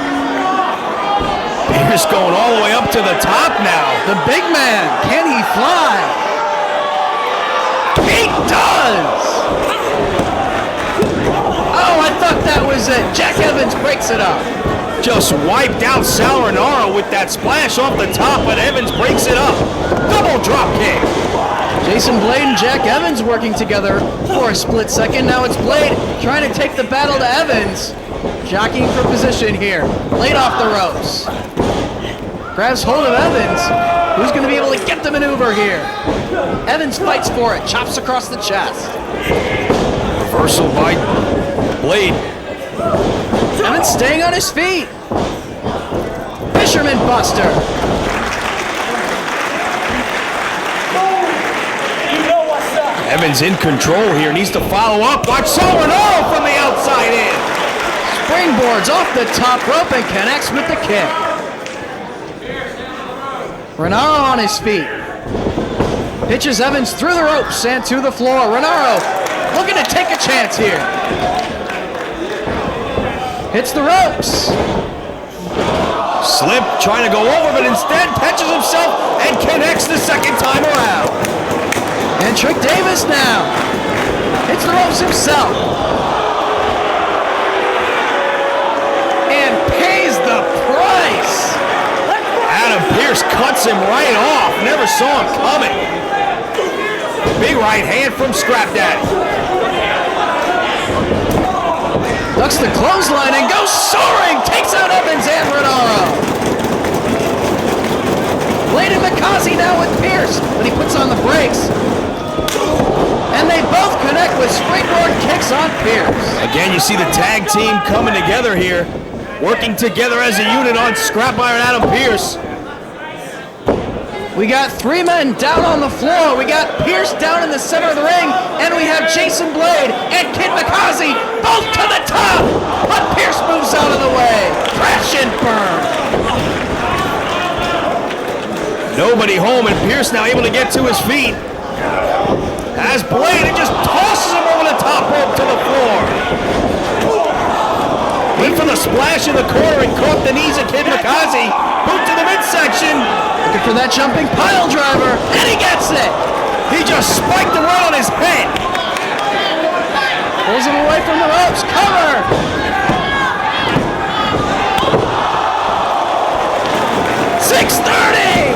Pearce going all the way up to the top now. The big man, can he fly? He does! Oh, I thought that was it. Jack Evans breaks it up. Just wiped out Sal Renaro with that splash off the top, but Evans breaks it up. Double drop kick. Jason Blade and Jack Evans working together for a split second. Now it's Blade trying to take the battle to Evans. Jockeying for position here. Blade off the ropes. Grabs hold of Evans. Who's going to be able to get the maneuver here? Evans fights for it. Chops across the chest. Reversal by Blade. Evans staying on his feet. Fisherman Buster. Evans in control here, needs to follow up. Watch Sal Renaro from the outside in. Springboards off the top rope and connects with the kick. Renaro on his feet. Pitches Evans through the ropes and to the floor. Renaro looking to take a chance here. Hits the ropes. Slip trying to go over, but instead catches himself and connects the second time around. And Trick Davis now hits the ropes himself. And pays the price. Adam Pearce cuts him right off. Never saw him coming. Big right hand from Scrap Daddy. Ducks the clothesline and goes soaring. Takes out Evans and Renaro. Blade and Mikaze now with Pearce, but he puts on the brakes. And they both connect with springboard kicks on Pearce. Again, you see the tag team coming together here, working together as a unit on Scrap Iron Adam Pearce. We got 3 men down on the floor. We got Pearce down in the center of the ring, and we have Jason Blade and Kid Mikaze both to the top. But Pearce moves out of the way. Crash and burn. Nobody home, and Pearce now able to get to his feet. As Blade, it just tosses him over the top rope to the floor. Went for the splash in the corner and caught the knees of Kid Mikaze. Boot to the midsection. Looking for that jumping pile driver, and he gets it. He just spiked him right on his head. Pulls him away from the ropes. Cover. .630.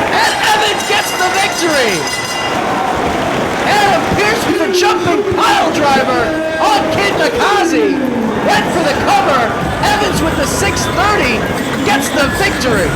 And Evans gets the victory. Adam Pearce with the jumping pile driver on Kid Mikaze. Went for the cover. Evans with the .630 gets the victory.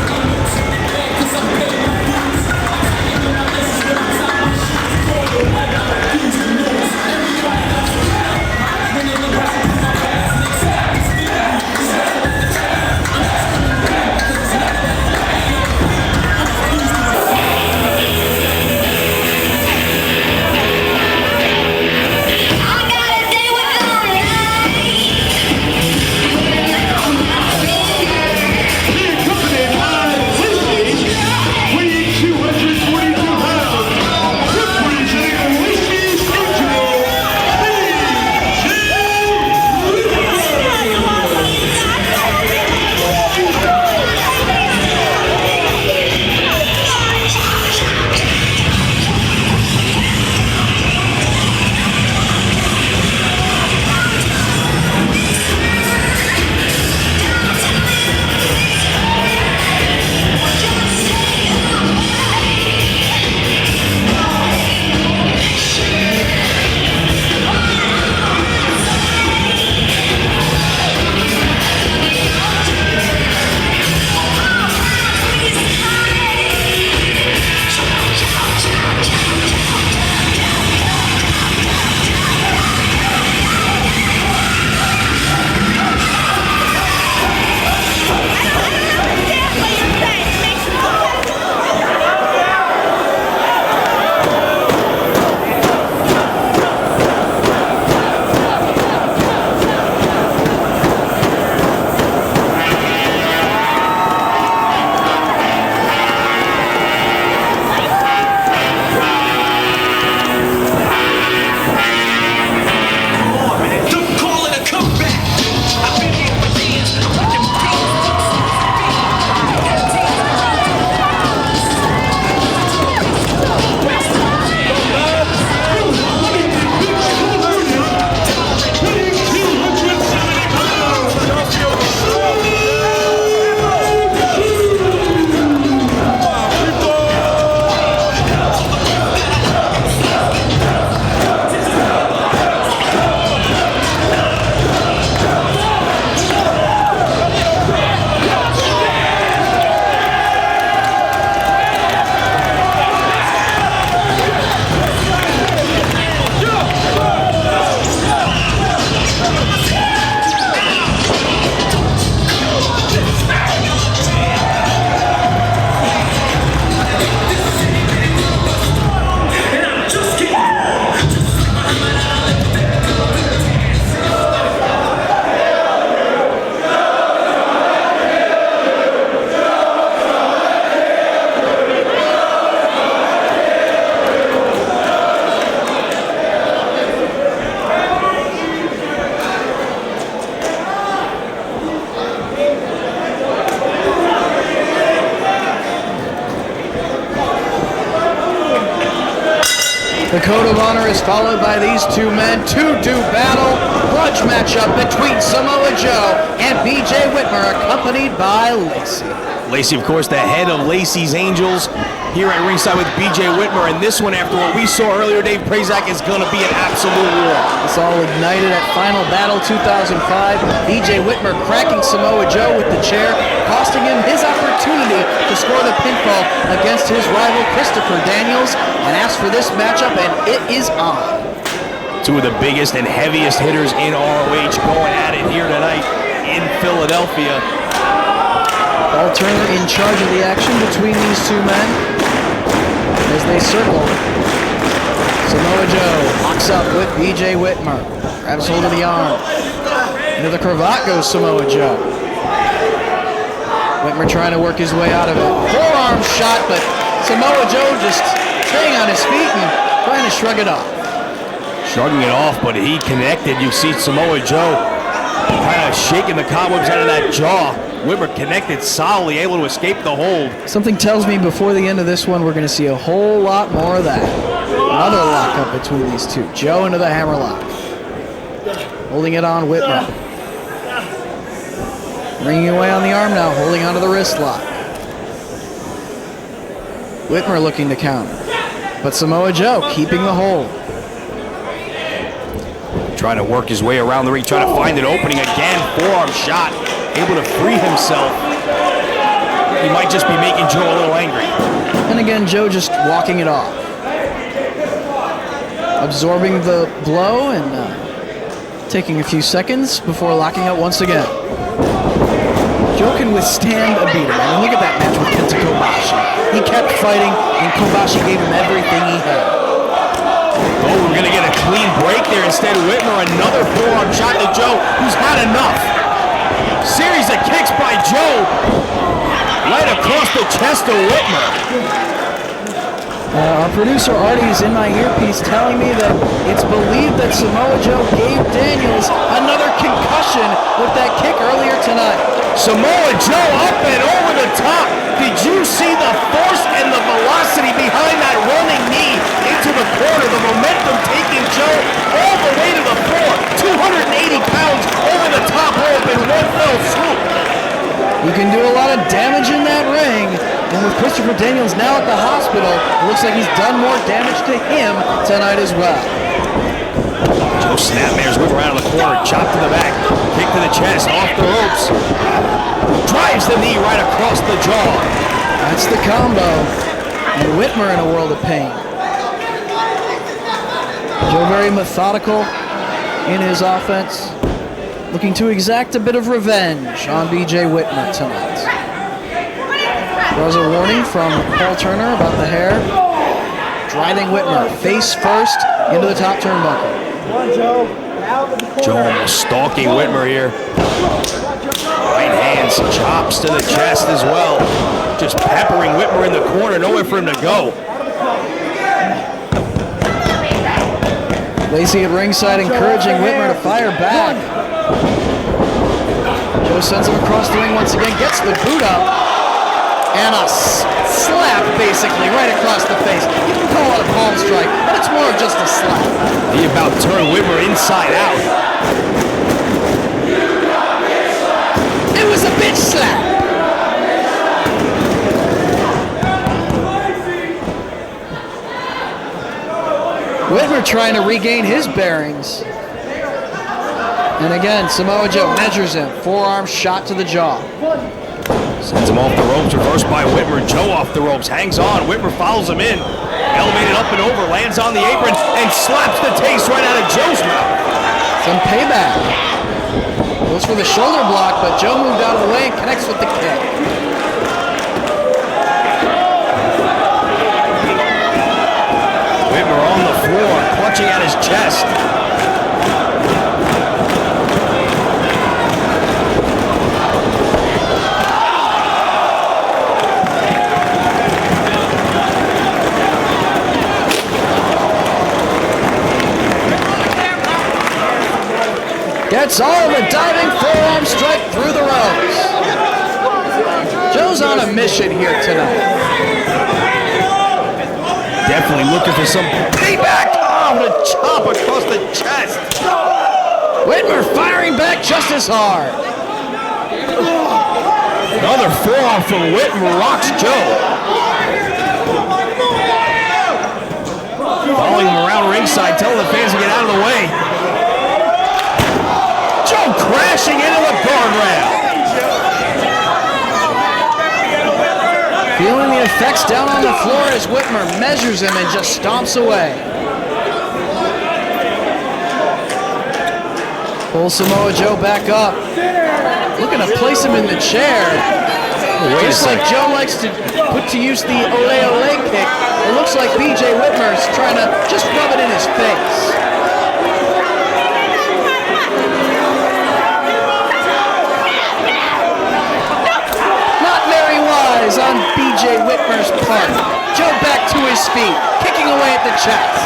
The code of honor is followed by these two men to do battle. Grudge matchup between Samoa Joe and BJ Whitmer, accompanied by Lacey. Lacey, of course, the head of Lacey's Angels here at ringside with BJ Whitmer. And this one, after what we saw earlier, Dave Prazak, is going to be an absolute war. It's all ignited at Final Battle 2005. BJ Whitmer cracking Samoa Joe with the chair, costing him his opportunity to score the pinfall against his rival Christopher Daniels, and asks for this matchup, and it is on. Two of the biggest and heaviest hitters in ROH going at it here tonight in Philadelphia. Paul Turner in charge of the action between these two men as they circle. Samoa Joe locks up with BJ Whitmer, grabs hold of the arm. Into the cravat goes Samoa Joe. Whitmer trying to work his way out of it. Forearm shot, but Samoa Joe just staying on his feet and trying to shrug it off. Shrugging it off, but he connected. You see Samoa Joe kind of shaking the cobwebs out of that jaw. Whitmer connected solidly, able to escape the hold. Something tells me before the end of this one, we're going to see a whole lot more of that. Another lockup between these two. Joe into the hammerlock. Holding it on Whitmer. Bringing away on the arm now, holding onto the wrist lock. Whitmer looking to counter. But Samoa Joe keeping the hold. Trying to work his way around the ring, trying to find an opening again. Forearm shot, able to free himself. He might just be making Joe a little angry. And again, Joe just walking it off. Absorbing the blow and taking a few seconds before locking up once again. Joe can withstand a beating. I mean, look at that match with Kenta Kobashi. He kept fighting, and Kobashi gave him everything he had. Oh, we're going to get a clean break there. Instead, Whitmer, another forearm shot to Joe, who's had enough. Series of kicks by Joe. Right across the chest of Whitmer. Our producer Artie is in my earpiece telling me that it's believed that Samoa Joe gave Daniels another concussion with that kick earlier tonight. Samoa Joe up and over the top. Did you see the force and the velocity behind that running knee into the corner? The momentum taking Joe all the way to the floor. 280 pounds over the top rope in one fell swoop. He can do a lot of damage in that ring. And with Christopher Daniels now at the hospital, it looks like he's done more damage to him tonight as well. Joe snapmares Whitmer out of the corner, chop to the back, kick to the chest, off the ropes. Drives the knee right across the jaw. That's the combo. And Whitmer in a world of pain. Joe very methodical in his offense, looking to exact a bit of revenge on BJ Whitmer tonight. There was a warning from Paul Turner about the hair. Driving Whitmer face first into the top turnbuckle. Joe almost stalking Whitmer here. Right hands, chops to the chest as well. Just peppering Whitmer in the corner, nowhere for him to go. Lacey at ringside encouraging Whitmer to fire back. Joe sends him across the ring once again, gets the boot up. And a slap, basically, right across the face. You can call it a palm strike, but it's more of just a slap. He about turned Whitmer inside out. It was a bitch slap. Whitmer trying to regain his bearings. And again, Samoa Joe measures him. Forearm shot to the jaw. Sends him off the ropes, reversed by Whitmer. Joe off the ropes, hangs on. Whitmer follows him in. Elevated up and over, lands on the apron, and slaps the taste right out of Joe's mouth. Some payback. Goes for the shoulder block, but Joe moved out of the way and connects with the kick. Whitmer on the floor, clutching at his chest. Gets all the diving forearm strike through the ropes. Joe's on a mission here tonight. Definitely looking for some payback. Oh, what a chop across the chest. Whitmer firing back just as hard. Another forearm from Whitmer rocks Joe. Following him around ringside, telling the fans to get out of the way. Joe crashing into the guardrail. Feeling the effects down on the floor as Whitmer measures him and just stomps away. Pulls Samoa Joe back up. Looking to place him in the chair. Just like Joe likes to put to use the ole ole kick, it looks like BJ Whitmer's trying to just rub it in his face. Not very wise on BJ Whitmer's part. Joe back to his feet, kicking away at the chest.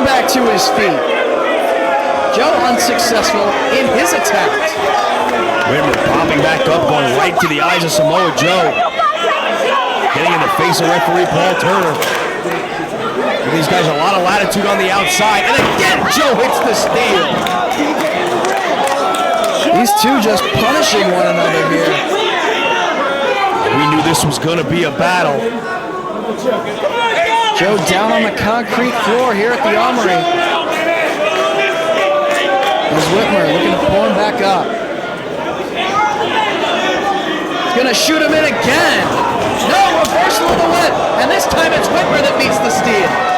Back to his feet. Joe unsuccessful in his attempt. Whitmer popping back up, going right to the eyes of Samoa Joe. Getting in the face of referee Paul Turner. These guys a lot of latitude on the outside. And again, Joe hits the steel. These two just punishing one another here. We knew this was going to be a battle. Joe down on the concrete floor here at the Armory. There's Whitmer looking to pull him back up. He's going to shoot him in again. No, reversal of the whip. And this time it's Whitmer that beats the steel.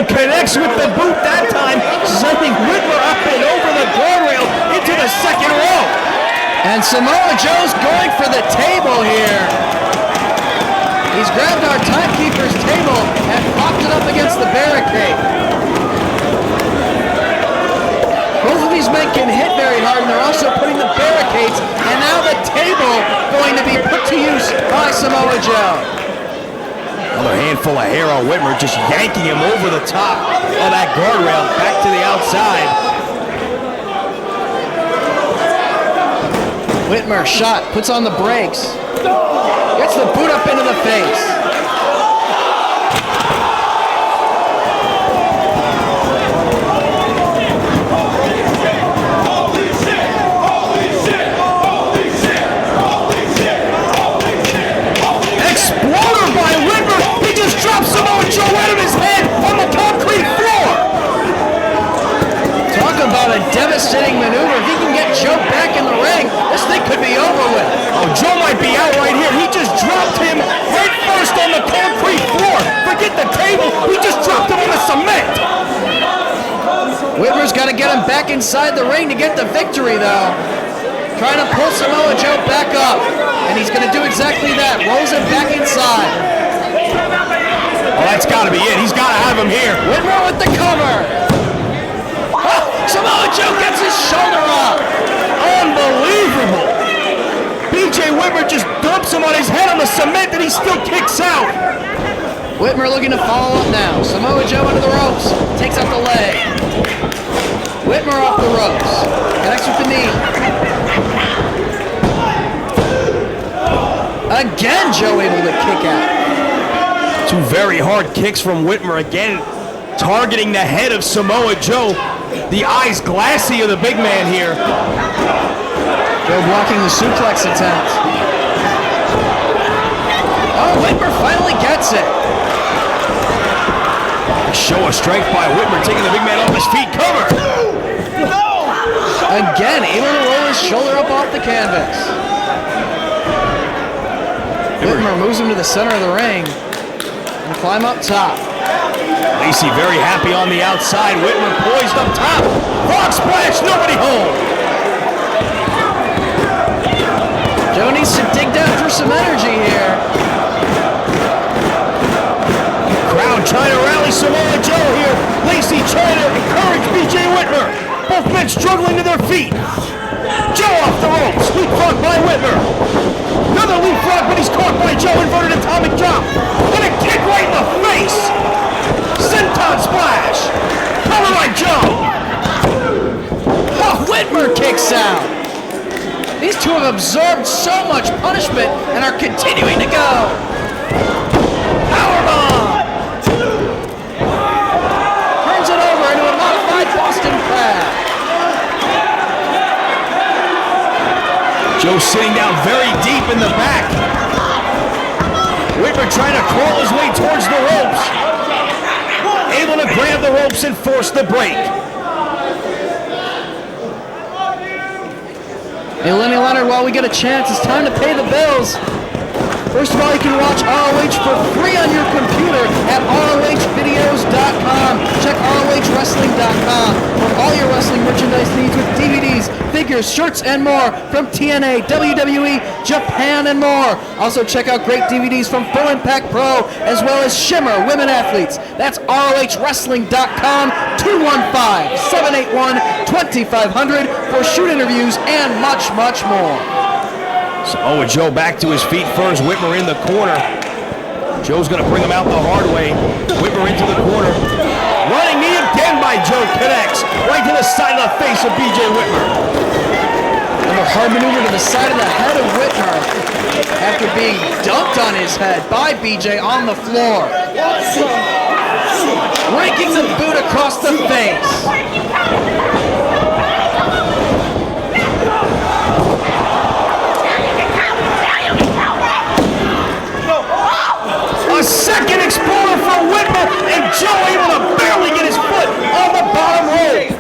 Connects with the boot that time, sending Whitmer up and over the guardrail into the second row. And Samoa Joe's going for the table here. He's grabbed our timekeeper's table and popped it up against the barricade. Both of these men can hit very hard, and they're also putting the barricades, and now the table going to be put to use by Samoa Joe. Another handful of hair on Whitmer, just yanking him over the top of that guardrail, back to the outside. Whitmer shot, puts on the brakes. Gets the boot up into the face. Drops Samoa Joe out of his head on the concrete floor. Talk about a devastating maneuver. If he can get Joe back in the ring, this thing could be over with. Oh, Joe might be out right here. He just dropped him head first on the concrete floor. Forget the table. He just dropped him on the cement. Whitmer's got to get him back inside the ring to get the victory, though. Trying to pull Samoa Joe back up. And he's going to do exactly that. Rolls him back inside. Well, that's got to be it. He's got to have him here. Whitmer with the cover. Oh, Samoa Joe gets his shoulder up. Unbelievable. BJ Whitmer just dumps him on his head on the cement and he still kicks out. Whitmer looking to follow up now. Samoa Joe under the ropes. Takes out the leg. Whitmer off the ropes. Connects with the knee. Again, Joe able to kick out. Two very hard kicks from Whitmer again, targeting the head of Samoa Joe. The eyes glassy of the big man here. Joe blocking the suplex attempt. Oh, Whitmer finally gets it. Show of strength by Whitmer, taking the big man off his feet. Cover. Again, able to roll his shoulder up off the canvas. Whitmer moves him to the center of the ring. And climb up top. Lacey very happy on the outside. Whitmer poised up top. Frog splash, nobody home. Joe needs to dig down for some energy here. Crowd trying to rally Samoa Joe here. Lacey trying to encourage BJ Whitmer. Both men struggling to their feet. Joe off the ropes. Leapfrog by Whitmer. Another leapfrog, but he's caught by Joe. Inverted atomic drop. And a kick right in the face. Senton splash. Cover by Joe. Oh, Whitmer kicks out. These two have absorbed so much punishment and are continuing to go. Powerbomb. Turns it over into a modified Boston Crab. Joe sitting down very deep in the back. Whitmer trying to crawl his way towards the ropes. Able to grab the ropes and force the break. Hey, Lenny Leonard, while we get a chance, it's time to pay the bills. First of all, you can watch ROH for free on your computer at ROHvideos.com. Check ROHwrestling.com for all your wrestling merchandise needs with DVDs, figures, shirts, and more from TNA, WWE, Japan, and more. Also, check out great DVDs from Full Impact Pro, as well as Shimmer Women Athletes. That's ROHwrestling.com, 215-781-2500 for shoot interviews and much, much more. Samoa Joe back to his feet first. Whitmer in the corner. Joe's going to bring him out the hard way. Whitmer into the corner. Running knee again by Joe. Connects right to the side of the face of BJ Whitmer. Another hard maneuver to the side of the head of Whitmer after being dumped on his head by BJ on the floor. Raking the boot across the face. A second explorer for Whitmer, and Joe able to barely get his foot on the bottom rope.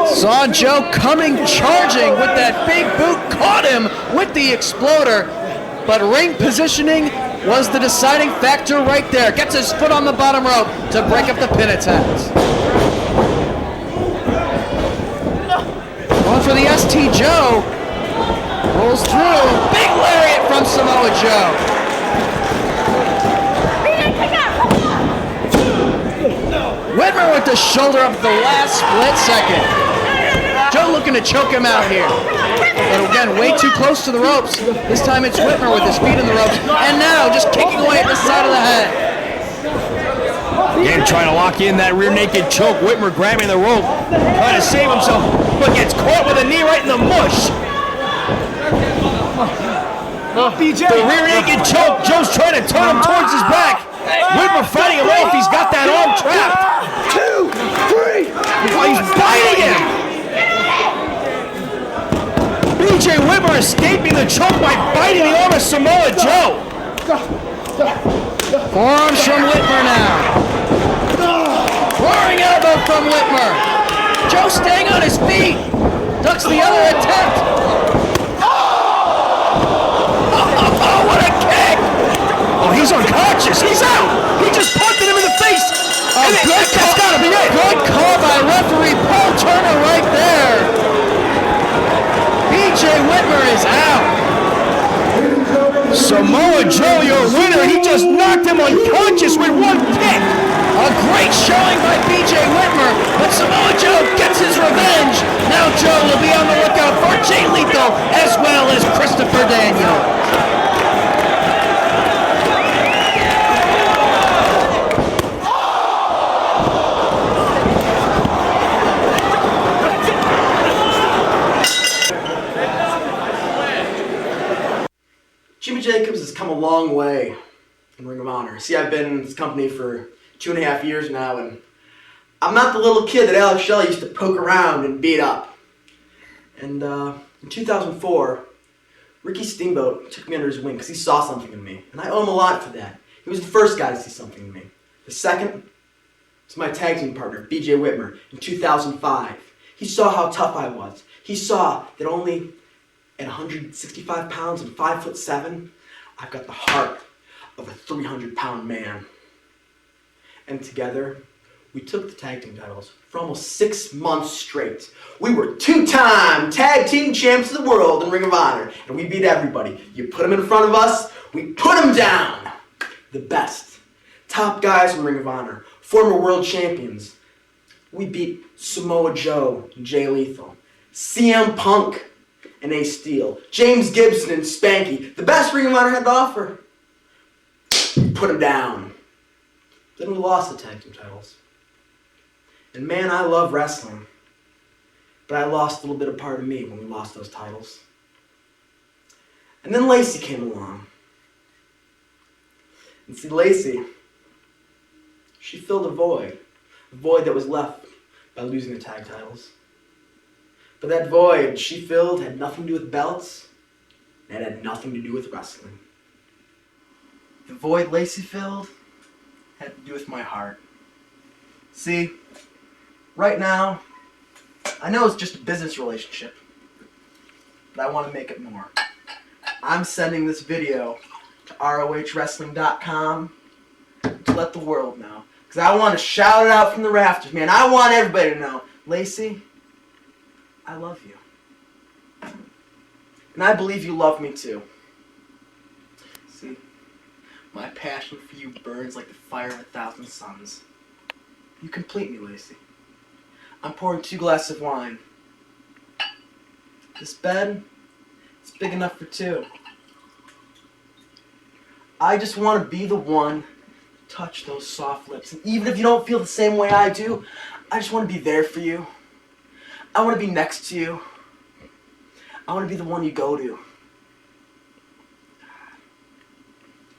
Saw Joe coming charging with that big boot, caught him with the exploder, but ring positioning was the deciding factor right there. Gets his foot on the bottom rope to break up the pin attempt. Going for the ST Joe. Rolls through. Big lariat from Samoa Joe. Whitmer with the shoulder up at the last split second. Joe looking to choke him out here. But again, way too close to the ropes. This time it's Whitmer with his feet in the ropes. And now just kicking away at the side of the head. Again, trying to lock in that rear naked choke. Whitmer grabbing the rope, trying to save himself, but gets caught with a knee right in the mush. BJ. The rear naked choke. Joe's trying to turn him towards his back. Whitmer fighting him off. He's got that arm trapped. 2, 3. Oh, he's biting him. BJ Whitmer escaping the choke by biting the arm of Samoa Joe. Forearms from Whitmer now. Roaring elbow from Whitmer. Joe staying on his feet. Ducks the other attempt. Oh, what a kick! Oh, he's unconscious. He's out. He just punted him in the face. That's gotta be it. Good call by referee Paul Turner right there. BJ Whitmer is out. Samoa Joe, your winner. He just knocked him unconscious with one kick. A great showing by BJ Whitmer, but Samoa Joe gets his revenge. Now Joe will be on the lookout for Jay Lethal as well as Christopher Daniels. Jimmy Jacobs has come a long way in Ring of Honor. See, I've been in this company for 2.5 years now, and I'm not the little kid that Alex Shelley used to poke around and beat up. And in 2004, Ricky Steamboat took me under his wing because he saw something in me, and I owe him a lot for that. He was the first guy to see something in me. The second was my tag team partner, BJ Whitmer, in 2005. He saw how tough I was. He saw that only at 165 pounds and 5'7", I've got the heart of a 300-pound man. And together, we took the tag team titles for almost 6 months straight. We were 2-time tag team champs of the world in Ring of Honor, and we beat everybody. You put them in front of us, we put them down. The best. Top guys in Ring of Honor, former world champions, We beat Samoa Joe and Jay Lethal, CM Punk and Ace Steel, James Gibson and Spanky, the best Ring of Honor had to offer. Put him down. Then we lost the tag team titles. And man, I love wrestling. But I lost a little bit of part of me when we lost those titles. And then Lacey came along. And see, Lacey, she filled a void that was left by losing the tag titles. But that void she filled had nothing to do with belts, and it had nothing to do with wrestling. The void Lacey filled had to do with my heart. See, right now, I know it's just a business relationship, but I want to make it more. I'm sending this video to ROHWrestling.com to let the world know. Because I want to shout it out from the rafters, man. I want everybody to know, Lacey, I love you. And I believe you love me too. See, my passion for you burns like the fire of 1,000 suns. You complete me, Lacey. I'm pouring 2 glasses of wine. This bed, it's big enough for 2. I just want to be the one to touch those soft lips. And even if you don't feel the same way I do, I just want to be there for you. I want to be next to you. I want to be the one you go to.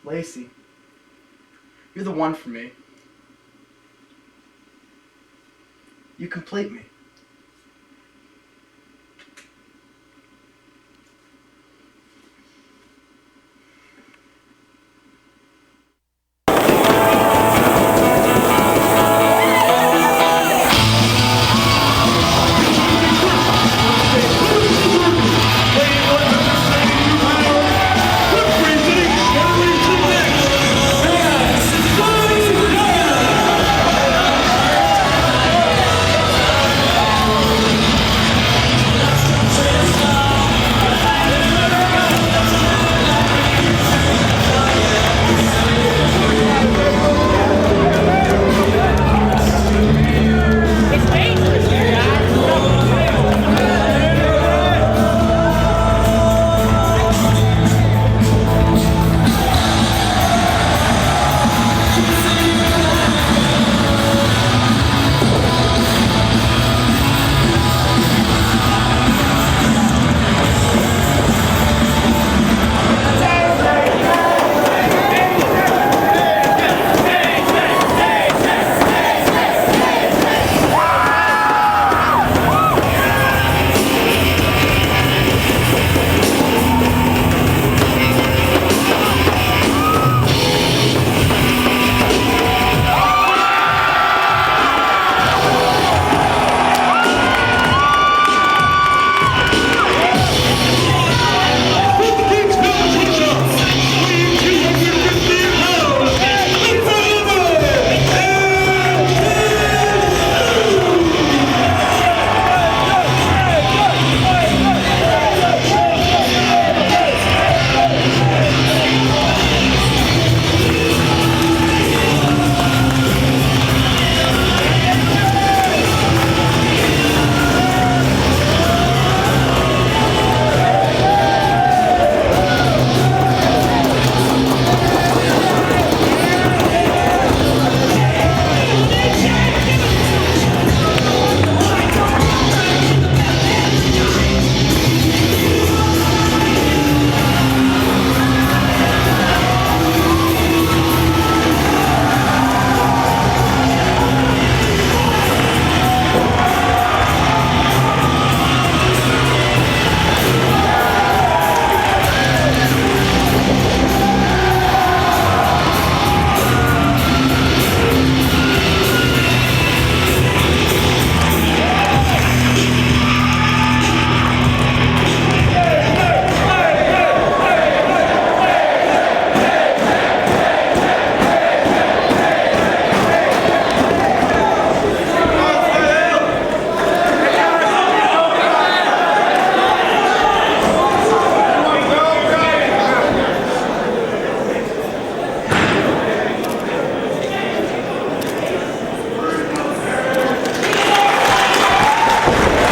Lacey, you're the one for me. You complete me.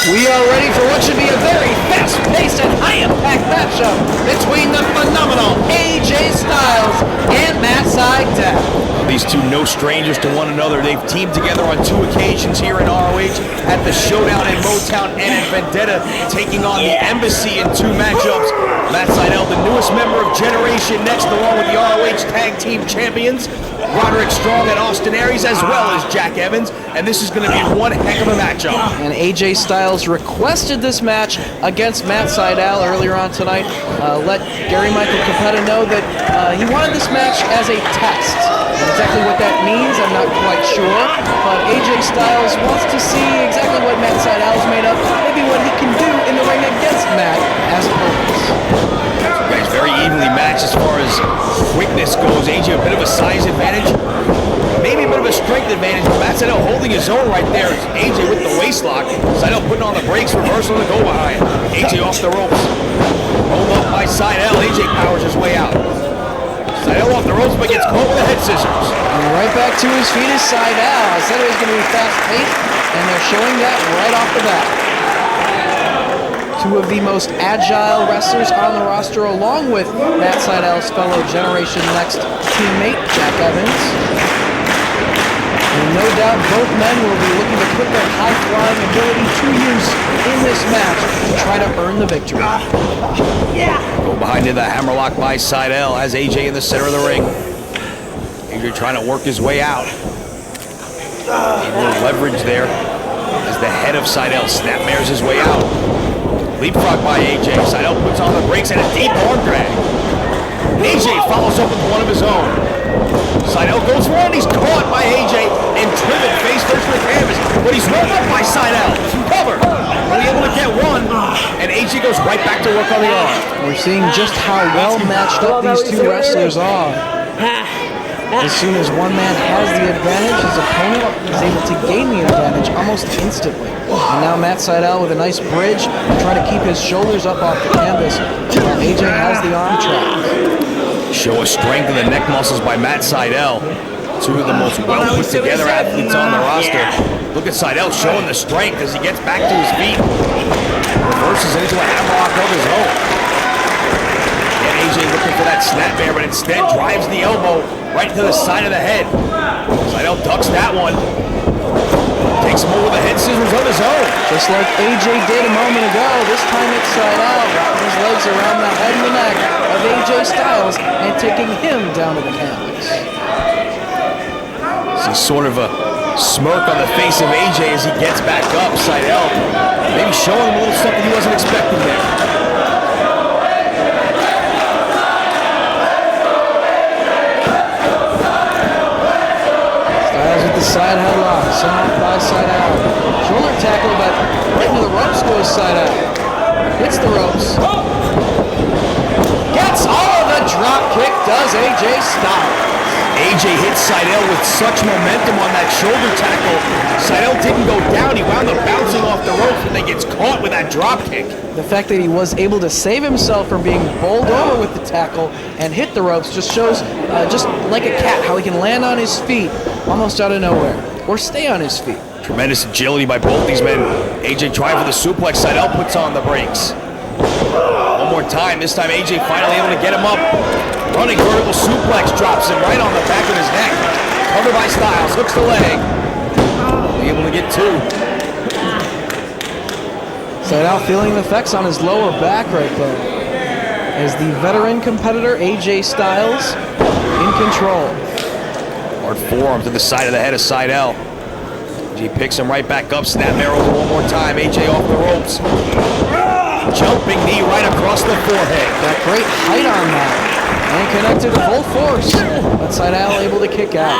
We are ready for what should be a very fast-paced and high-impact matchup between the phenomenal AJ Styles and Matt Sydal. These two no strangers to one another. They've teamed together on 2 occasions here in ROH at the Showdown in Motown and at Vendetta, taking on the Embassy in 2 matchups. Matt Sydal, the newest member of Generation Next, along with the ROH Tag Team Champions, Roderick Strong and Austin Aries, as well as Jack Evans, and this is going to be one heck of a matchup. And AJ Styles requested this match against Matt Sydal earlier on tonight. Let Gary Michael Capetta know that he wanted this match as a test. And exactly what that means, I'm not quite sure, but AJ Styles wants to see exactly what Matt Sydal is made of, maybe what he can do in the ring against Matt as opponents. Guys, very evenly matched as far as quickness goes. AJ a bit of a size advantage, maybe a bit of a strength advantage, but Matt Sydal holding his own right there. It's AJ with the waist lock. Sydal putting on the brakes, reversal to go behind. AJ off the ropes. Rolled up by Sydal. AJ powers his way out. Sydal off the ropes, but gets caught with the head scissors. And right back to his feet is Sydal. I said it was going to be fast-paced, and they're showing that right off the bat. 2 of the most agile wrestlers on the roster, along with Matt Sydal's fellow Generation Next teammate, Jack Evans. And no doubt both men will be looking to put their high-flying ability to use in this match to try to earn the victory. Go behind into the hammerlock by Sydal as AJ in the center of the ring. AJ trying to work his way out. A little leverage there as the head of Sydal snapmares his way out. Leapfrog by AJ. Sydal puts on the brakes and a deep arm drag. AJ follows up with one of his own. Sydal goes for one, he's caught by AJ and driven face first to the canvas, but he's rolled up by Sydal. Cover. Only able to get one, and AJ goes right back to work on the arm. We're seeing just how well matched up these 2 wrestlers are. As soon as one man has the advantage, his opponent is able to gain the advantage almost instantly. And now Matt Sydal with a nice bridge, trying to keep his shoulders up off the canvas, while AJ has the arm trapped. Show of strength in the neck muscles by Matt Sydal. 2 of the most well-put-together athletes on the roster. Look at Sydal showing the strength as he gets back to his feet. Reverses into a hammerlock of his own. And AJ looking for that snapmare, but instead drives the elbow right to the side of the head. Sydal ducks that one. Takes him over the head scissors of his own. Just like AJ did a moment ago, this time it's Sydal wrapping his legs around the head and the neck of AJ Styles and taking him down to the canvas. See sort of a smirk on the face of AJ as he gets back up. Sydal maybe showing him a little something he wasn't expecting there. Styles with the side headlock, sent off by Sydal. Shoulder tackle, but right into the ropes goes Sydal. Hits the ropes. Gets all the drop kick, does AJ Styles. AJ hits Sydal with such momentum on that shoulder tackle. Sydal didn't go down. He wound up bouncing off the ropes, but then gets caught with that drop kick. The fact that he was able to save himself from being bowled over with the tackle and hit the ropes just shows, just like a cat, how he can land on his feet almost out of nowhere, or stay on his feet. Tremendous agility by both these men. AJ trying for the suplex. Sydal puts on the brakes. One more time. This time AJ finally able to get him up. Running vertical suplex, drops him right on the back of his neck. Covered by Styles, hooks the leg. Able to get 2. Sydal feeling the effects on his lower back right there. As the veteran competitor AJ Styles in control. Hard forearm to the side of the head of Sydal. AJ picks him right back up. Snapmare over one more time. AJ off the ropes. Jumping knee right across the forehead. Got great height on that. And connected full force, but Sydal able to kick out.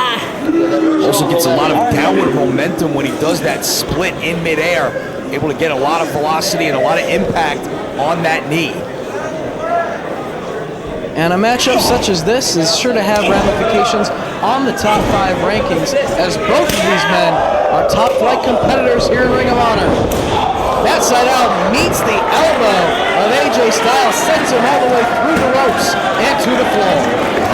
Also gets a lot of downward momentum when he does that split in midair. Able to get a lot of velocity and a lot of impact on that knee. And a matchup such as this is sure to have ramifications on the top 5 rankings, as both of these men are top flight competitors here in Ring of Honor. Matt Sydal meets the elbow of AJ Styles, sends him all the way through the ropes and to the floor.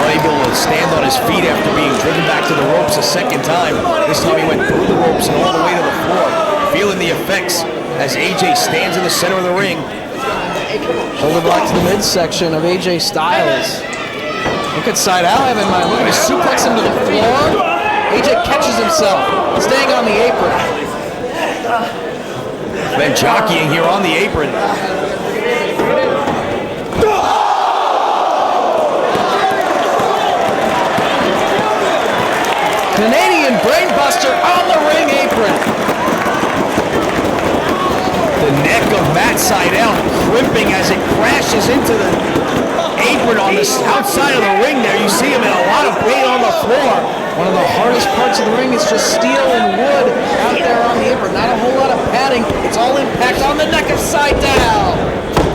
Unable to stand on his feet after being driven back to the ropes a second time. This time he went through the ropes and all the way to the floor, feeling the effects as AJ stands in the center of the ring. Shoulder block to the midsection of AJ Styles. Look at Seidel having my look at his suplex into the floor. AJ catches himself, staying on the apron. Been jockeying here on the apron. Canadian brainbuster on the ring apron. The neck of Matt Seidel crimping as it crashes into the apron on the outside of the ring there. You see him in a lot of pain on the floor. One of the hardest parts of the ring is just steel and wood out there on the apron. Not a whole lot of padding. It's all impact on the neck of Seidel.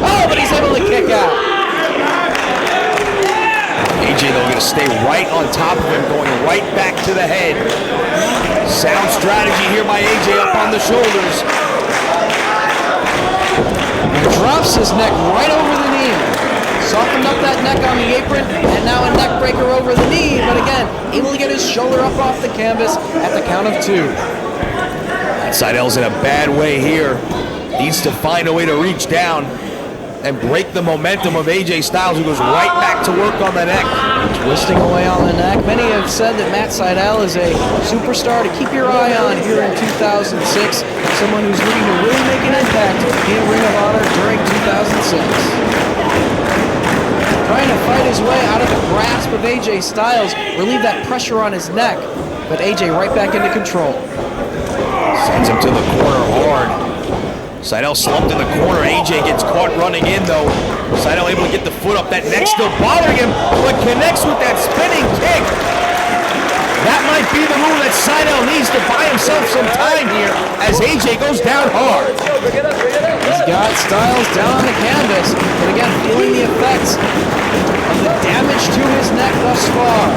Oh, but he's able to kick out. AJ, though, going to stay right on top of him, going right back to the head. Sound strategy here by AJ up on the shoulders. And drops his neck right over the knee. Softened up that neck on the apron, and now a neck breaker over the knee, but again, able to get his shoulder up off the canvas at the count of 2. Seidel's in a bad way here. Needs to find a way to reach down and break the momentum of AJ Styles, who goes right back to work on the neck. Twisting away on the neck. Many have said that Matt Seidel is a superstar to keep your eye on here in 2006. Someone who's looking to really make an impact in Ring of Honor during 2006. Trying to fight his way out of the grasp of AJ Styles, relieve that pressure on his neck, but AJ right back into control. Sends him to the corner hard. Seidel slumped in the corner. AJ gets caught running in, though. Seidel able to get the foot up. That neck still bothering him, but connects with that spinning kick. That might be the move that Seidel needs to buy himself some time here as AJ goes down hard. He's got Styles down on the canvas, but again, feeling the effects of the damage to his neck thus far.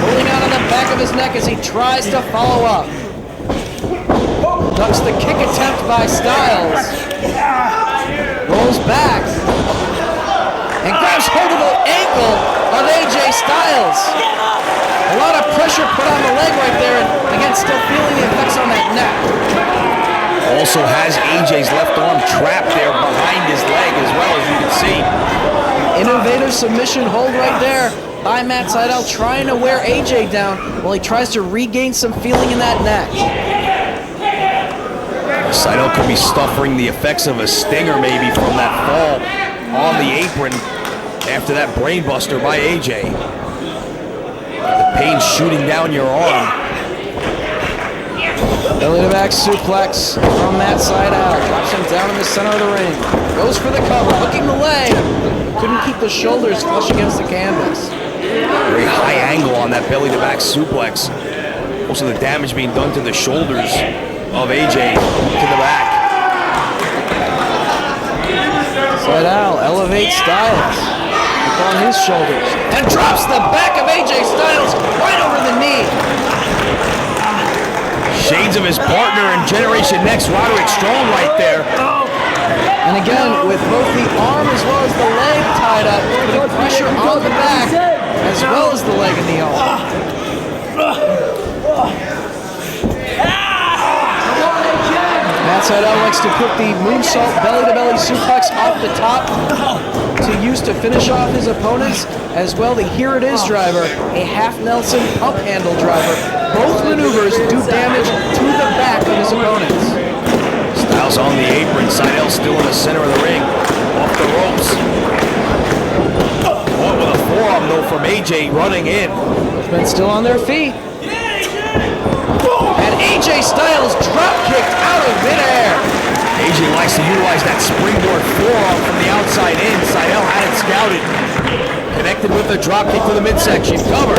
Pulling out on the back of his neck as he tries to follow up. Ducks the kick attempt by Styles. Rolls back. And grabs hold of the ankle of AJ Styles. A lot of pressure put on the leg right there, and again, still feeling the effects on that neck. Also has AJ's left arm trapped there behind his leg as well, as you can see. Innovative submission hold right there by Matt Seidel, trying to wear AJ down while he tries to regain some feeling in that neck. Seidel could be suffering the effects of a stinger maybe from that fall on the apron after that brainbuster by AJ. The pain shooting down your arm. Belly to back suplex from Matt Seidel. Drops him down in the center of the ring. Goes for the cover, hooking the leg. Couldn't keep the shoulders flush against the canvas. Very high angle on that belly to back suplex. Most of the damage being done to the shoulders of AJ to the back. Seidel elevates Styles up on his shoulders and drops the back of AJ Styles right over the knee. Shades of his partner in Generation Next, Roderick Strong right there. And again, with both the arm as well as the leg tied up, putting pressure on the back as well as the leg and the arm. Matt Seidel likes to put the moonsault belly-to-belly suplex off the top to use to finish off his opponents, as well the Here It Is driver, a half Nelson pump handle driver. Both maneuvers do damage to the back of his opponents. Styles on the apron, Seidel still in the center of the ring, off the ropes. Caught with a forearm though from AJ running in. Both men still on their feet. And AJ Styles drop kicked out of midair. AJ likes to utilize that springboard forearm from the outside in. Seidel had it scouted. Connected with a drop kick to the midsection. Cover.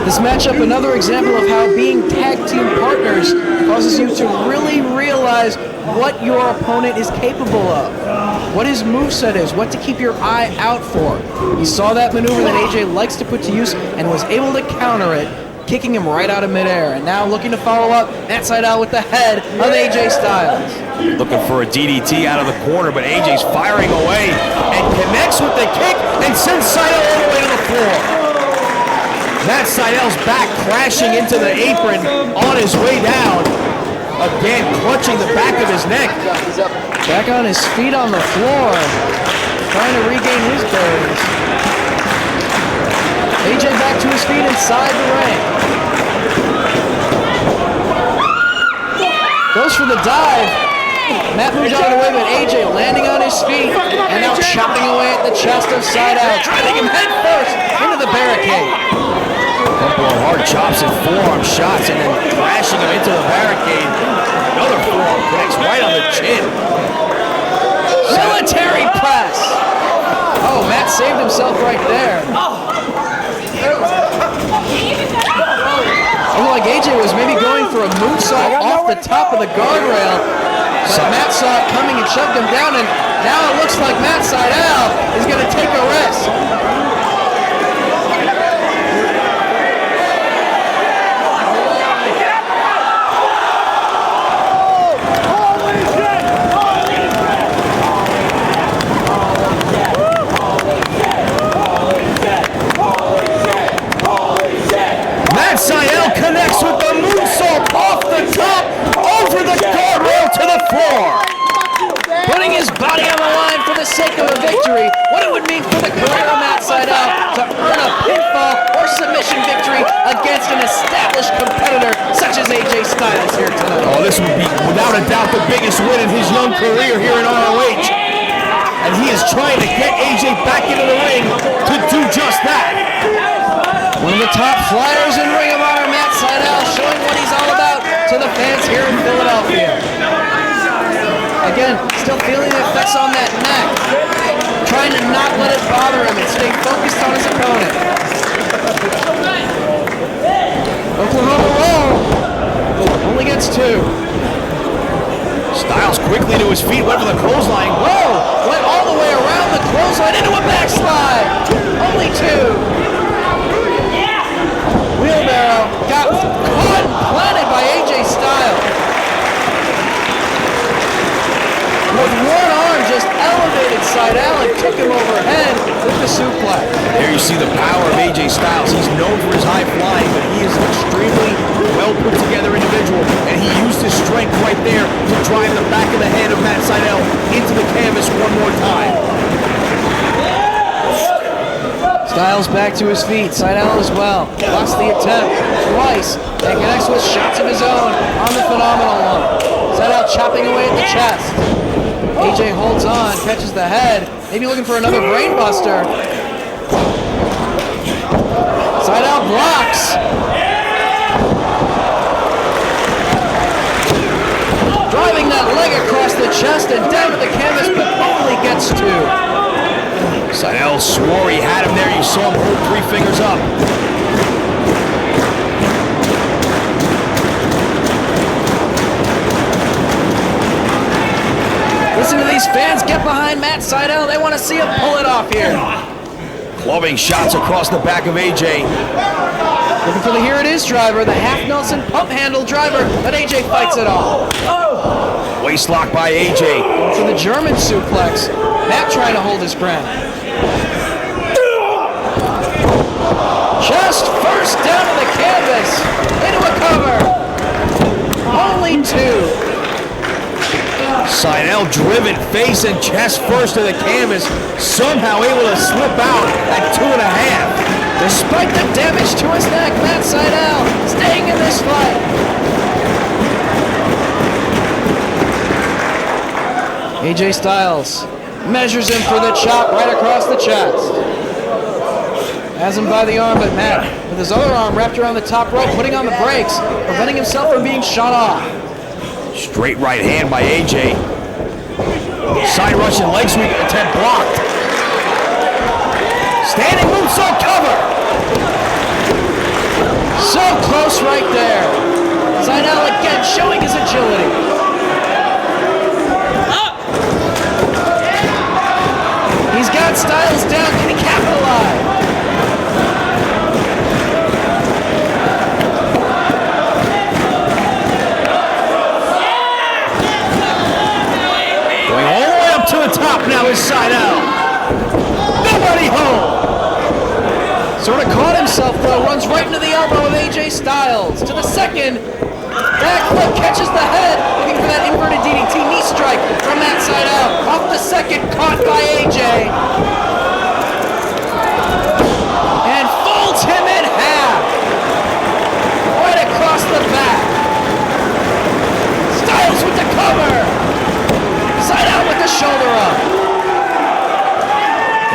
This matchup, another example of how being tag team partners causes you to really realize what your opponent is capable of, what his moveset is, what to keep your eye out for. You saw that maneuver that AJ likes to put to use and was able to counter it, kicking him right out of midair. And now looking to follow up, Matt Seidel with the head of AJ Styles. Looking for a DDT out of the corner, but AJ's firing away and connects with the kick and sends Seidel all the way to the floor. Matt Seidel's back crashing into the apron on his way down. again clutching the back of his neck. Back on his feet on the floor, trying to regain his bearings. AJ back to his feet inside the ring. Goes for the dive. Matt moves out of the way, but AJ landing on his feet and now chopping away at the chest of Sydal, driving him head first into the barricade. Couple of hard chops and forearm shots, and then thrashing him into the barricade. Another forearm connects right on the chin. Military press. Oh, Matt saved himself right there. Looked like AJ was maybe going for a moonsault off the top of the guardrail, but Matt saw it coming and shoved him down, and now it looks like Matt Sydal is going to take a rest. Sydal connects with the moonsault off the top, over the guardrail to the floor. Putting his body on the line for the sake of a victory. What it would mean for the career of Matt Sydal to earn a pinfall or submission victory against an established competitor such as AJ Styles here tonight. Oh, this would be without a doubt the biggest win in his young career here in ROH. And he is trying to get AJ back into the ring to do just that. One of the top flyers in Ring of Honor, Matt Sydal, showing what he's all about to the fans here in Philadelphia. Again, still feeling the effects on that neck. Trying to not let it bother him and stay focused on his opponent. Oklahoma roll. Only gets 2. Styles quickly to his feet, went for the clothesline. Whoa! Went all the way around the clothesline into a backslide. Only 2. Wheelbarrow got caught and planted by AJ Styles. With one arm just elevated Sydal and took him overhead with the suplex. There you see the power of AJ Styles. He's known for his high flying, but he is an extremely well put together individual, and he used his strength right there to drive the back of the head of Matt Sydal into the canvas one more time. Styles back to his feet, Sydal as well. Lost the attempt twice and connects with shots of his own on the phenomenal one. Sydal chopping away at the chest. AJ holds on, catches the head, maybe looking for another brainbuster. Sydal blocks. Driving that leg across the chest and down to the canvas, but only gets 2. Sydal swore he had him there. You saw him hold 3 fingers up. Listen to these fans get behind Matt Sydal. They want to see him pull it off here. Clubbing shots across the back of AJ. Looking for the Here It Is driver, the half Nelson pump handle driver, but AJ fights it off. Waist lock by AJ. For the German suplex. Matt trying to hold his ground. Chest first down to the canvas. Into a cover. Only 2. Sydal driven face and chest first to the canvas, somehow able to slip out at 2.5. Despite the damage to his neck, Matt Sydal staying in this fight. AJ Styles measures him for the chop right across the chest. Has him by the arm, but Matt, with his other arm wrapped around the top rope, putting on the brakes, preventing himself from being shot off. Straight right hand by AJ. Side Russian leg sweep attempt blocked. Standing moonsault cover. So close right there. Sydal again showing his agility. He's got Styles down. Can he capitalize? Going all the way up to the top now is Sydal. Nobody home. Sort of caught himself though. Runs right into the elbow of AJ Styles. To the second. Back flip catches the head. And folds him in half. Right across the back. Styles with the cover. Side out with the shoulder up.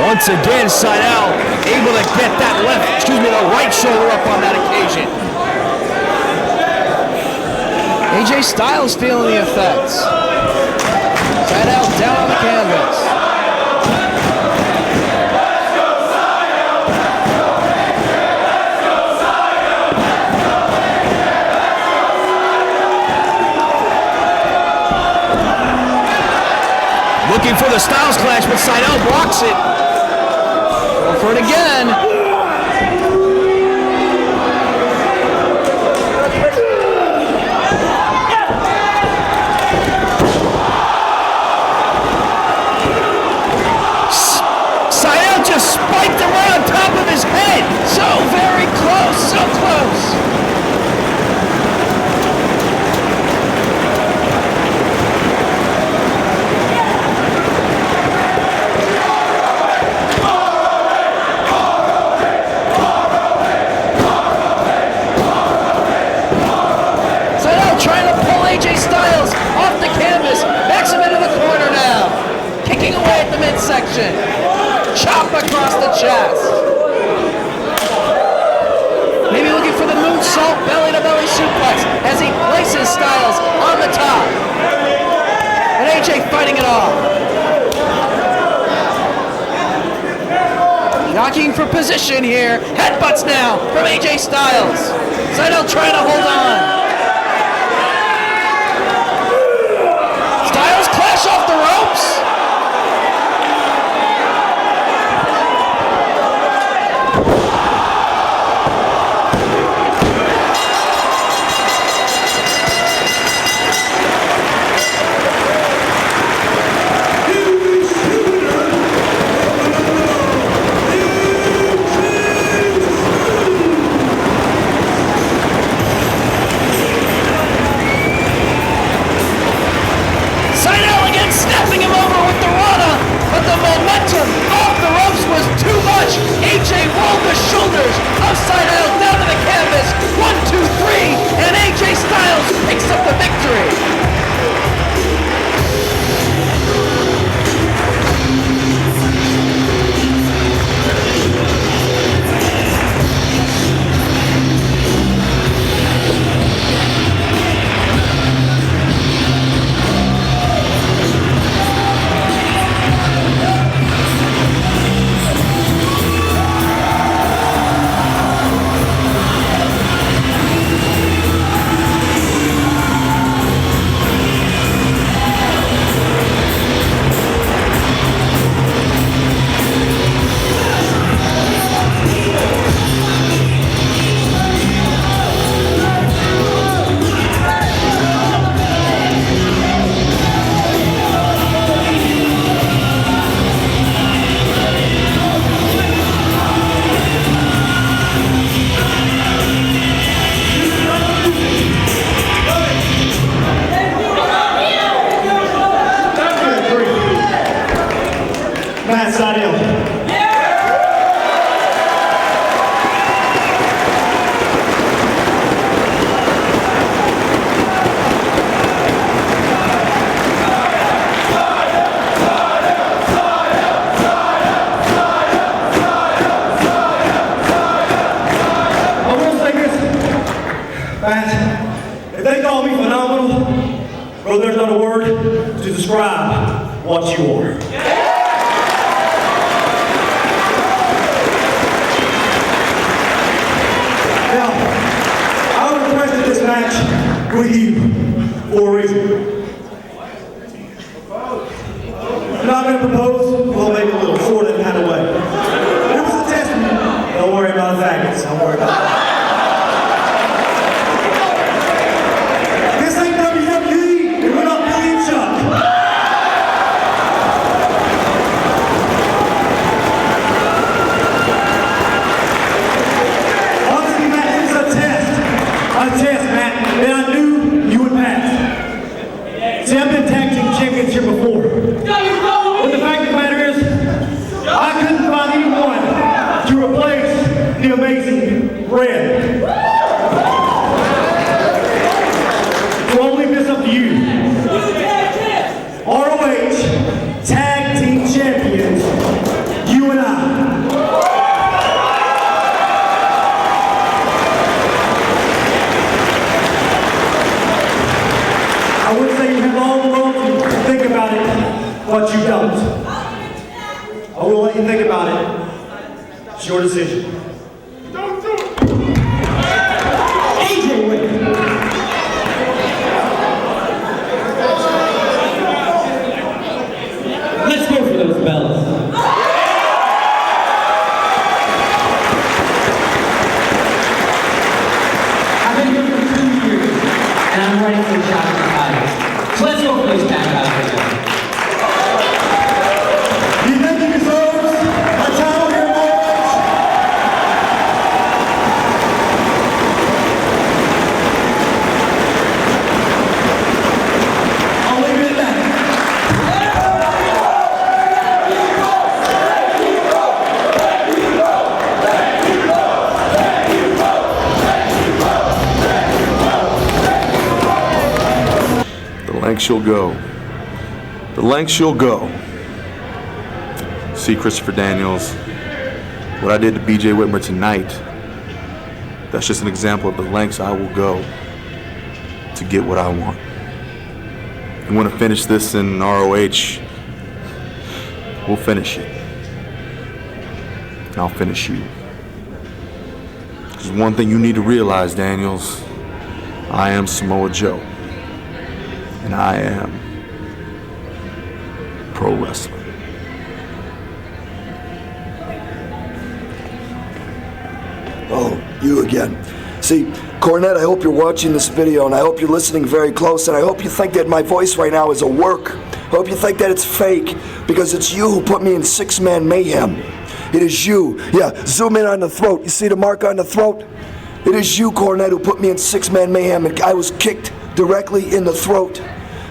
Once again, Seidel able to get that the right shoulder up on that occasion. AJ Styles feeling the effects. Seidel down on the canvas. Looking for the Styles Clash, but Seidel blocks it. Go for it again. Seidel just spiked him right on top of his head. So very close, so close. AJ Styles off the canvas, backs him into the corner now. Kicking away at the midsection. Chop across the chest. Maybe looking for the moonsault belly-to-belly suplex as he places Styles on the top. And AJ fighting it off. Jockeying for position here. Headbutts now from AJ Styles. Seidel trying to hold on. Styles clash off the ropes. Snapping him over with the Rana, but the momentum off the ropes was too much. AJ rolled the shoulders of Seidel down to the canvas. 1, 2, 3, and AJ Styles picks up the victory. Matt Seidel. If they call me phenomenal, bro, there's not a word to describe what you are. Now, I requested this match with you for a reason. I'm not going to propose, we'll make it a little short and kind of way. It was a testament. Don't worry about the faggots. Don't worry about it. but you don't. I will let you think about it. It's your decision. AJ Whitman. Let's go for those bells. I've been here for 2 years, and I'm ready for a shot at the title. So let's go for those tag titles again. Do you think he deserves a title here, boys? I'll leave it at that. The lengths you'll go. The lengths you'll go. See, Christopher Daniels, what I did to BJ Whitmer tonight, that's just an example of the lengths I will go to get what I want. You want to finish this in ROH, we'll finish it. And I'll finish you. There's one thing you need to realize, Daniels. I am Samoa Joe. And I am pro wrestling. Oh, you again. See, Cornette, I hope you're watching this video, and I hope you're listening very close, and I hope you think that my voice right now is a work. I hope you think that it's fake, because it's you who put me in six-man mayhem. It is you. Yeah, zoom in on the throat. You see the mark on the throat? It is you, Cornette, who put me in six-man mayhem, and I was kicked directly in the throat.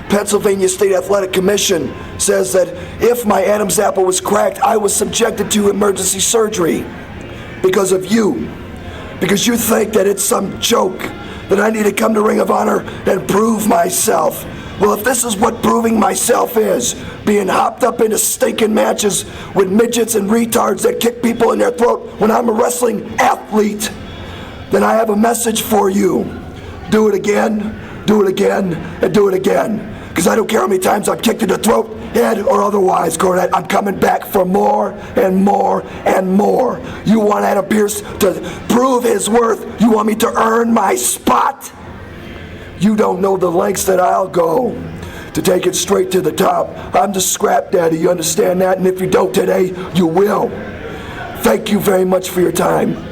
Pennsylvania State Athletic Commission says that if my Adam's apple was cracked, I was subjected to emergency surgery because of you. Because you think that it's some joke, that I need to come to Ring of Honor and prove myself. Well, if this is what proving myself is, being hopped up into stinking matches with midgets and retards that kick people in their throat when I'm a wrestling athlete, then I have a message for you. Do it again, do it again, and do it again. Because I don't care how many times I'm kicked in the throat, head, or otherwise, Cornette. I'm coming back for more and more and more. You want Adam Pearce to prove his worth? You want me to earn my spot? You don't know the lengths that I'll go to take it straight to the top. I'm the scrap daddy, you understand that? And if you don't today, you will. Thank you very much for your time.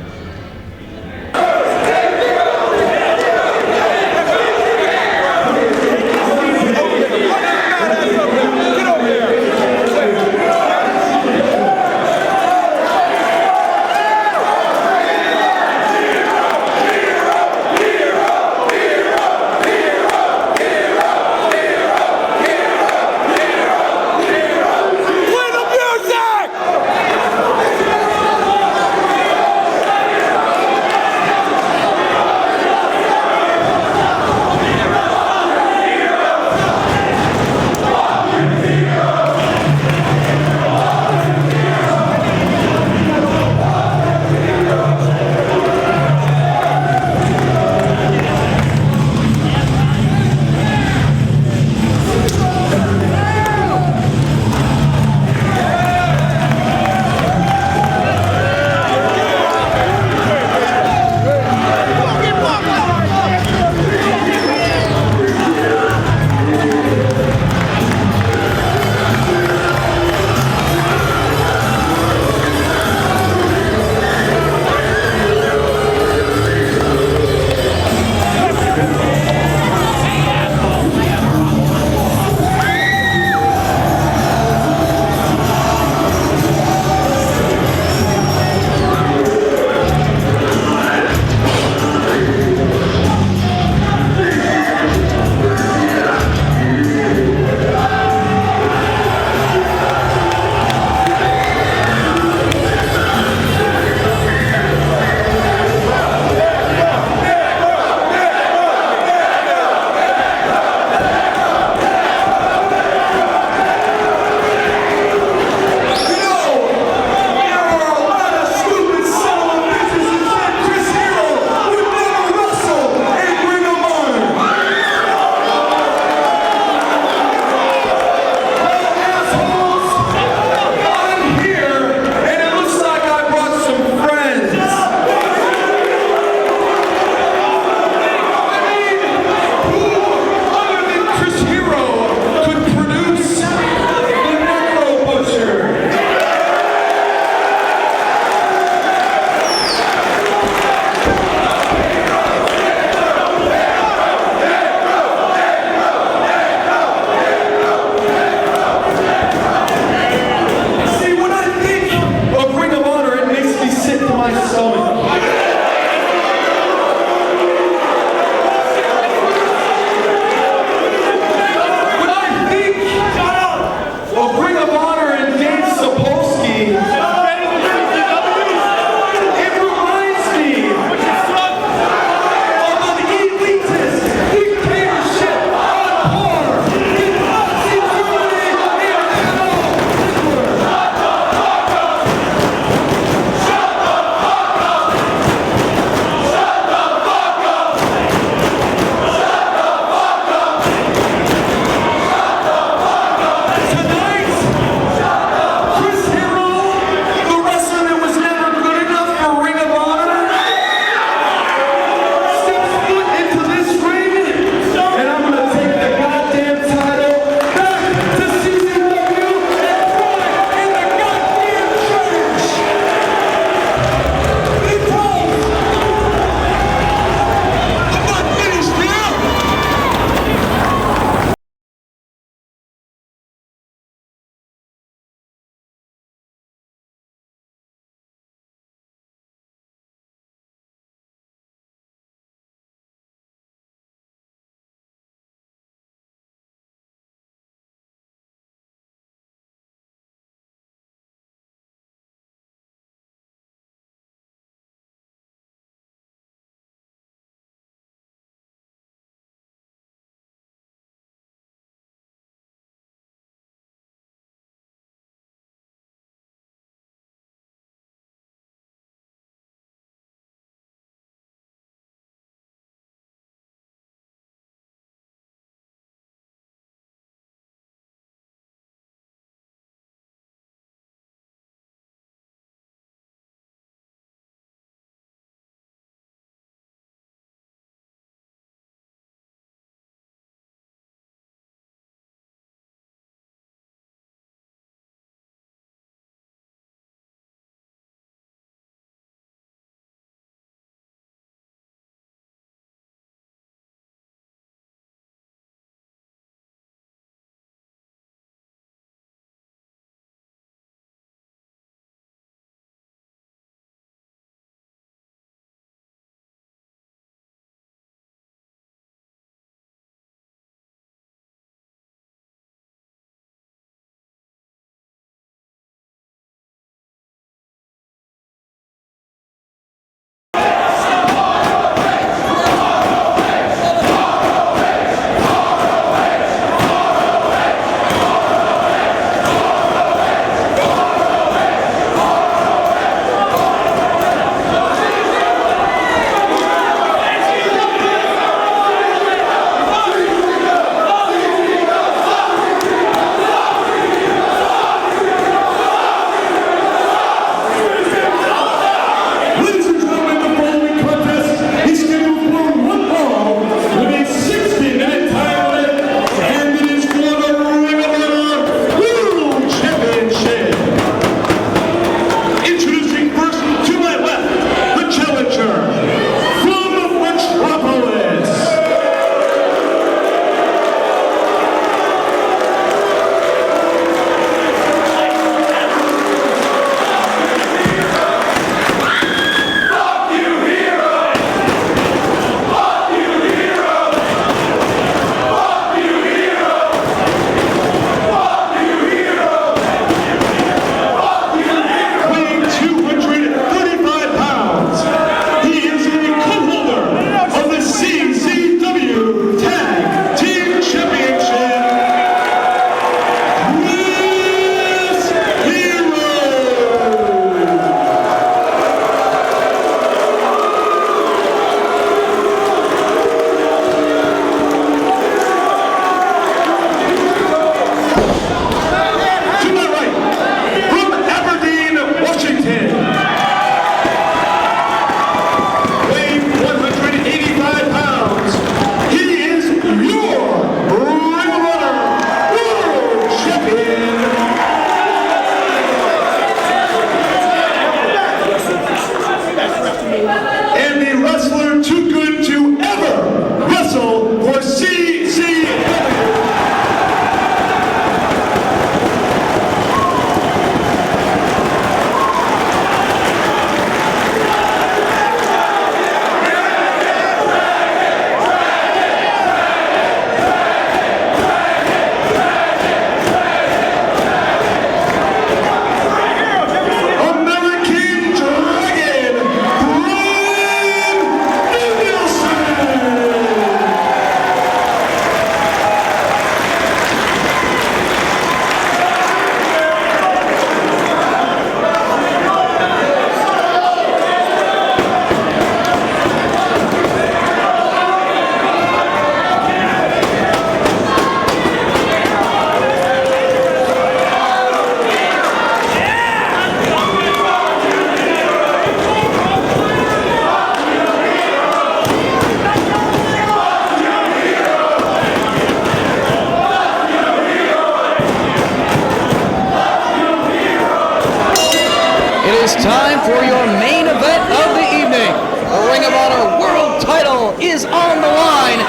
is time for your main event of the evening. The Ring of Honor World Title is on the line.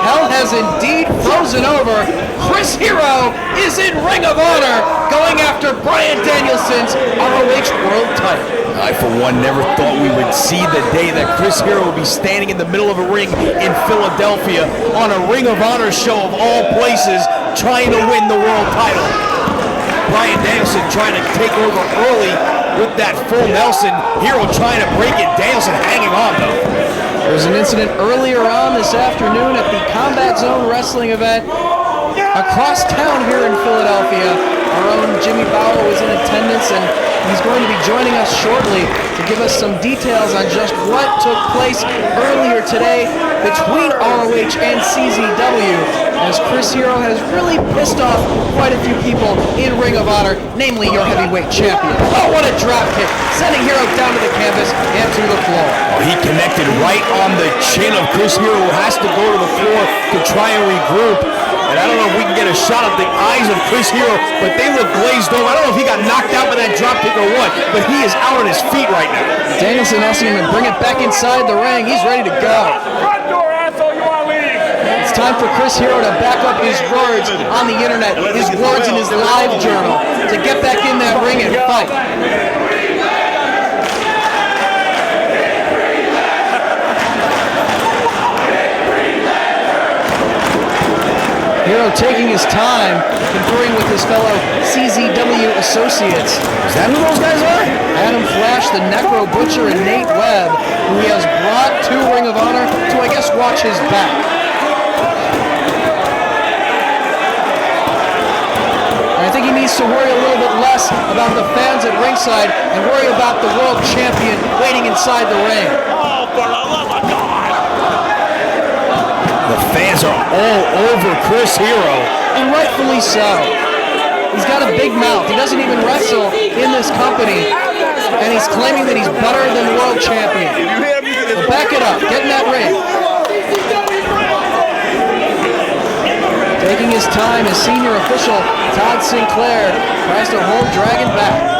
Hell has indeed frozen over. Chris Hero is in Ring of Honor, going after Bryan Danielson's ROH World Title. I, for one, never thought we would see the day that Chris Hero would be standing in the middle of a ring in Philadelphia on a Ring of Honor show of all places, trying to win the world title. Bryan Danielson trying to take over early with that full Nelson. Hero trying to break it. Danielson hanging on, though. There was an incident earlier on this afternoon at the Combat Zone Wrestling event across town here in Philadelphia. Our own Jimmy Bauer was in attendance, and he's going to be joining us shortly to give us some details on just what took place earlier today between ROH and CZW, as Chris Hero has really pissed off quite a few people in Ring of Honor, namely your heavyweight champion. Oh, what a drop kick, sending Hero down to the canvas and to the floor. Oh, he connected right on the chin of Chris Hero, who has to go to the floor to try and regroup. And I don't know if we can get a shot at the eyes of Chris Hero, but they look glazed over. I don't know if he got knocked out by that drop kick or what, but he is out on his feet right now. Danielson asking him to bring it back inside the ring. He's ready to go. It's time for Chris Hero to back up his words on the internet, his words in his live journal, to get back in that ring and fight. Hero taking his time, conferring with his fellow CZW associates. Is that who those guys are? Adam Flash, the Necro Butcher, and Nate Webb, who he has brought to Ring of Honor to, I guess, watch his back. And I think he needs to worry a little bit less about the fans at ringside and worry about the world champion waiting inside the ring. Oh, for the love of God! The fans are all over Chris Hero. And rightfully so. He's got a big mouth. He doesn't even wrestle in this company. And he's claiming that he's better than the world champion. Well, back it up. Get in that ring. Taking his time, his senior official, Todd Sinclair, tries to hold Dragon back.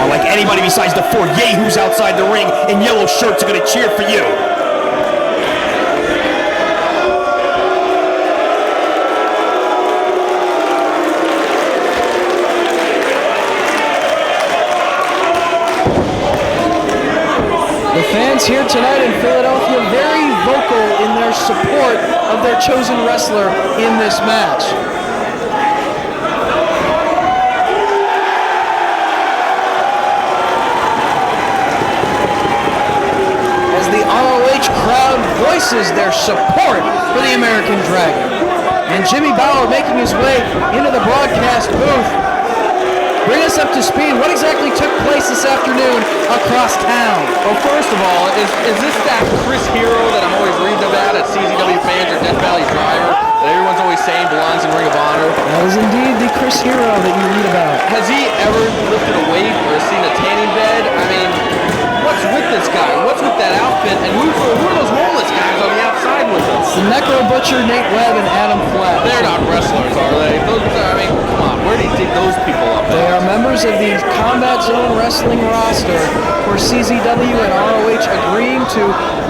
Like anybody besides the four yahoos outside the ring in yellow shirts are going to cheer for you. The fans here tonight in Philadelphia very vocal in their support of their chosen wrestler in this match. Crowd voices their support for the American Dragon. And Jimmy Bauer making his way into the broadcast booth. Bring us up to speed. What exactly took place this afternoon across town? Well, first of all, is this that Chris Hero that I'm always reading about at CZW Fans or Death Valley Driver that everyone's always saying belongs in Ring of Honor? That was indeed the Chris Hero that you read about. Has he ever lifted a weight or seen a tanning bed? I mean, what's with this guy? What's with that outfit? And who are those homeless guys on the outside with us? The Necro Butcher, Nate Webb, and Adam Flash. They're not wrestlers, are they? I mean, come on. Where do you think those people up They are members of the Combat Zone Wrestling roster for CZW and ROH agreeing to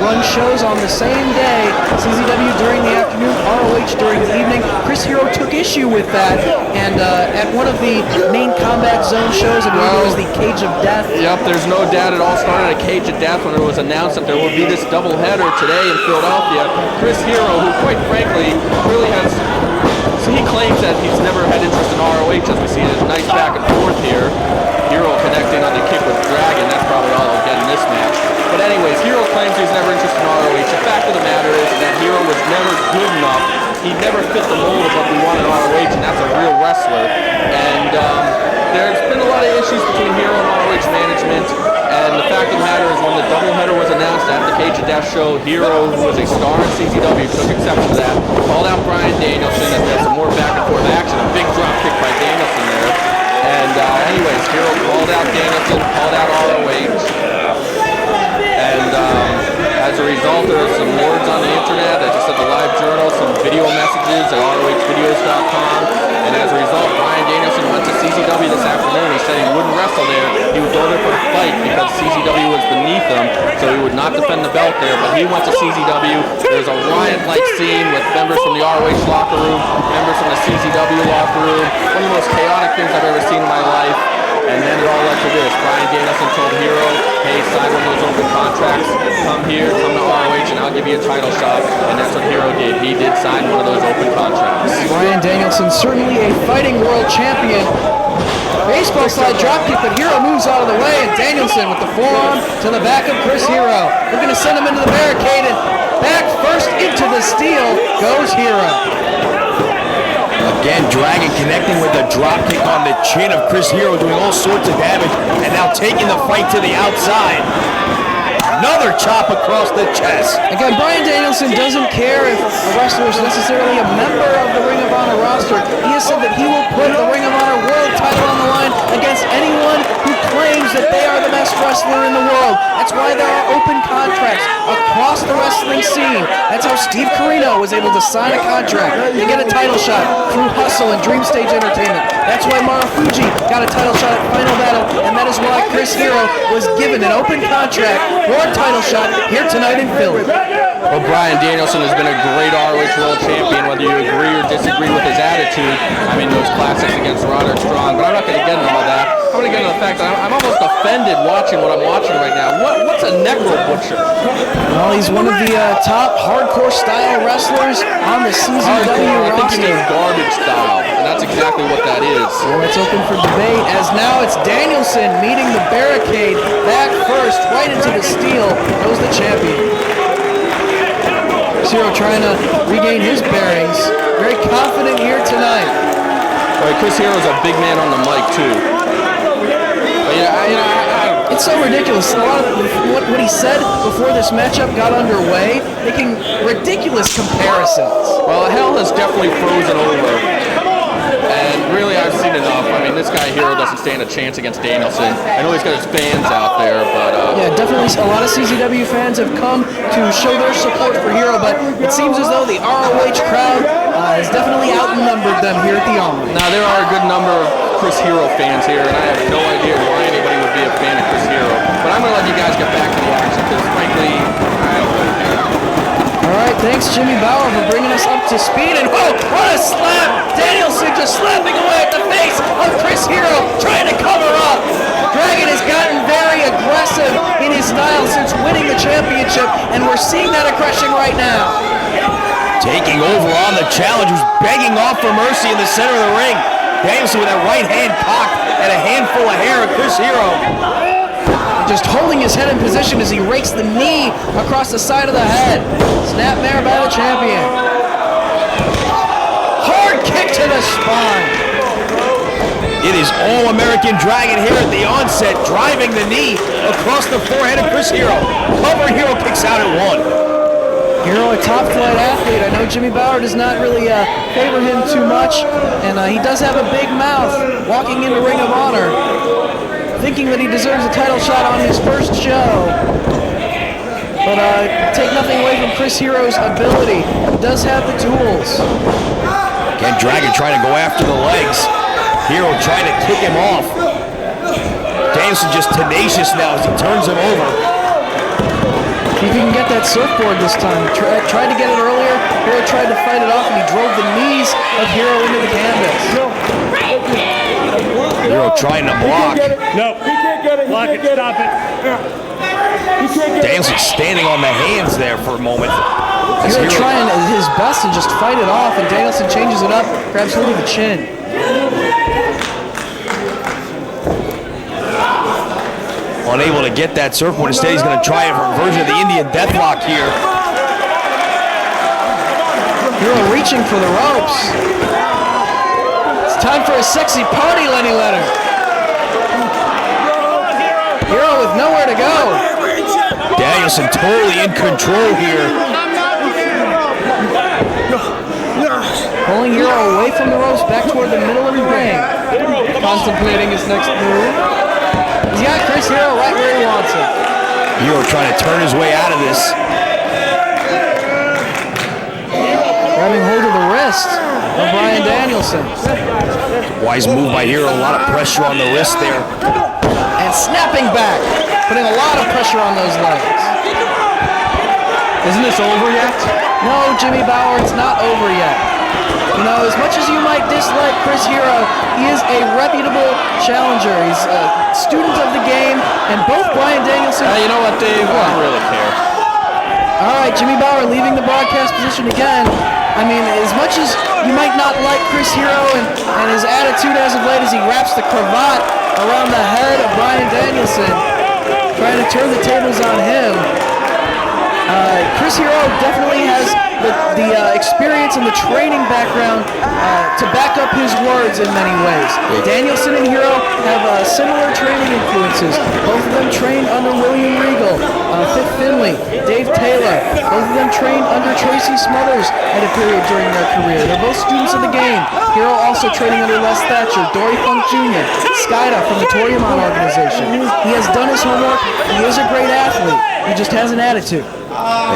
run shows on the same day. CZW during the afternoon, ROH during the evening. Chris Hero took issue with that, and at one of the main Combat Zone shows, I believe it was the Cage of Death. Yep, there's no doubt it all started at Cage of Death when it was announced that there would be this doubleheader today in Philadelphia. Chris Hero, who quite frankly really has, so he claims that he's never had interest in ROH, as we see it. Nice back and forth here. Hero connecting on the kick with Dragon. That's probably all he'll get in this match. But anyways, Hero claims he's never interested in ROH. The fact of the matter is that Hero was never good enough. He never fit the mold of what we want in ROH, and that's a real wrestler. And there's been a lot of issues between Hero and ROH management. And the fact of the matter is when the doubleheader was announced at the Cage of Death show, Hero, who was a star in CZW, took exception to that, called out Bryan Danielson, and there's some more back and forth action. A big drop kick by Danielson there. And anyways, Hero called out Danielson, called out ROH. And belt, there are some words on the internet that just said the live journal, some video messages at ROHvideos.com, and as a result, Bryan Danielson went to CZW this afternoon. He said he wouldn't wrestle there. He would go there for the fight because CZW was beneath him, so he would not defend the belt there, but he went to CZW. There's a riot-like scene with members from the ROH locker room, members from the CZW locker room, one of the most chaotic things I've ever seen in my life. And then it all led to this. Bryan Danielson told Hero, hey, sign one of those open contracts. Come here, come to ROH, and I'll give you a title shot. And that's what Hero did. He did sign one of those open contracts. Bryan Danielson, certainly a fighting world champion. Baseball slide dropkick, but Hero moves out of the way, and Danielson with the forearm to the back of Chris Hero. Looking to send him into the barricade, and back first into the steel goes Hero. Again, Dragon connecting with a drop kick on the chin of Chris Hero, doing all sorts of damage, and now taking the fight to the outside. Another chop across the chest. Again, Bryan Danielson doesn't care if a wrestler is necessarily a member of the Ring of Honor roster. He has said that he will put the Ring of Honor world title on the line against anyone who claims that they are the best wrestler in the world. That's why there are open contracts across the wrestling scene. That's how Steve Corino was able to sign a contract to get a title shot through Hustle and Dream Stage Entertainment. That's why Marufuji got a title shot at Final Battle, and that is why Chris Hero was given an open contract for a title shot here tonight in Philly. Well, Bryan Danielson has been a great ROH World Champion, whether you agree or disagree with his attitude. I mean, those classics against Roderick Strong, but I'm not going to get into all that. I'm going to get into the fact that I'm almost offended watching what I'm watching right now. What's a Necro Butcher? Well, he's one of the top hardcore style wrestlers on the CZW I think roster. he means garbage style, and that's exactly what that is. Well, it's open for debate, as now it's Danielson meeting the barricade, back first, right into the steel, goes the champion. Zero trying to regain his bearings, very confident here tonight. Well, Chris Hero's a big man on the mic, too. But yeah, it's so ridiculous. A lot of what he said before this matchup got underway, making ridiculous comparisons. Well, hell has definitely frozen over. And really, I've seen enough. I mean, this guy Hero doesn't stand a chance against Danielson. I know he's got his fans out there, but... yeah, definitely a lot of CZW fans have come to show their support for Hero, but it seems as though the ROH crowd has definitely outnumbered them here at the Omni. Now, there are a good number of Chris Hero fans here, and I have no idea why anybody would be a fan of Chris Hero. But I'm going to let you guys get back to the action, because frankly, I don't really care. All right, thanks Jimmy Bauer for bringing us up to speed, and whoa, what a slap! Danielson just slapping away at the face of Chris Hero, trying to cover up. Dragon has gotten very aggressive in his style since winning the championship, and we're seeing that aggression right now. Taking over on the challenge, who's begging off for mercy in the center of the ring. Danielson with that right hand cocked and a handful of hair of Chris Hero. Just holding his head in position as he rakes the knee across the side of the head. Snapmare by the champion. Hard kick to the spine. It is All-American Dragon here at the onset, driving the knee across the forehead of Chris Hero. Cover Hero kicks out at one. Hero, a top-flight athlete. I know Jimmy Bauer does not really favor him too much, and he does have a big mouth walking into Ring of Honor, thinking that he deserves a title shot on his first show. But take nothing away from Chris Hero's ability. He does have the tools. Again, Dragon trying to go after the legs. Hero trying to kick him off. Danielson just tenacious now as he turns him over. See if he can get that surfboard this time. Tried to get it earlier. Hero tried to fight it off, and he drove the knees of Hero into the canvas. Hero trying to block. No, he can't get it. Block it. Stop it. Danielson standing on the hands there for a moment. Hero trying his best to just fight it off, and Danielson changes it up, grabs hold of the chin. Unable to get that surfboard. Instead, he's going to try a version of the Indian Deathlock here. Hero reaching for the ropes. It's time for a sexy party, Lenny Leonard. Hero with nowhere to go. Danielson totally in control here. Pulling Hero away from the ropes, back toward the middle of the ring. Contemplating his next move. He's got Chris Hero right where he wants him. Hero trying to turn his way out of this. grabbing hold of the wrist of Bryan Danielson. Wise move by Hero, a lot of pressure on the wrist there. And snapping back, putting a lot of pressure on those legs. Isn't this over yet? No, Jimmy Bauer, it's not over yet. You know, as much as you might dislike Chris Hero, he is a reputable challenger. He's a student of the game, and both Bryan Danielson... You know what, Dave? I don't really care. All right, Jimmy Bauer leaving the broadcast position again. I mean, as much as you might not like Chris Hero and his attitude as of late as he wraps the cravat around the head of Bryan Danielson, trying to turn the tables on him, Chris Hero definitely has the experience and the training background to back up his words in many ways. Danielson and Hero have similar training influences. Both of them trained under William Regal, Fit Finley, Dave Taylor. Both of them trained under Tracy Smothers at a period during their career. They're both students of the game. Hero also training under Les Thatcher, Dory Funk Jr., Skida from the Toriumon organization. He has done his homework. He is a great athlete. He just has an attitude.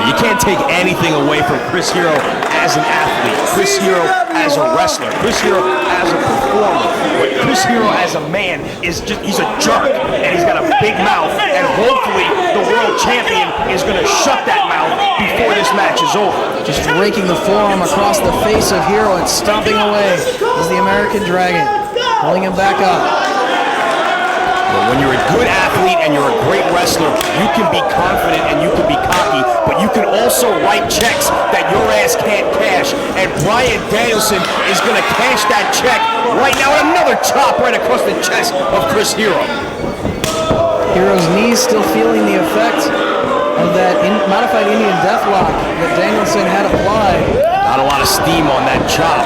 You can't take anything away from Chris Hero as an athlete, Chris Hero as a wrestler, Chris Hero as a performer. But Chris Hero as a man is he's a jerk, and he's got a big mouth, and hopefully the world champion is going to shut that mouth before this match is over. Just raking the forearm across the face of Hero and stomping away is the American Dragon, pulling him back up. When you're a good athlete and you're a great wrestler, you can be confident and you can be cocky, but you can also write checks that your ass can't cash. And Bryan Danielson is going to cash that check right now. Another chop right across the chest of Chris Hero. Hero's knees still feeling the effect of that modified Indian deathlock that Danielson had applied. Not a lot of steam on that chop.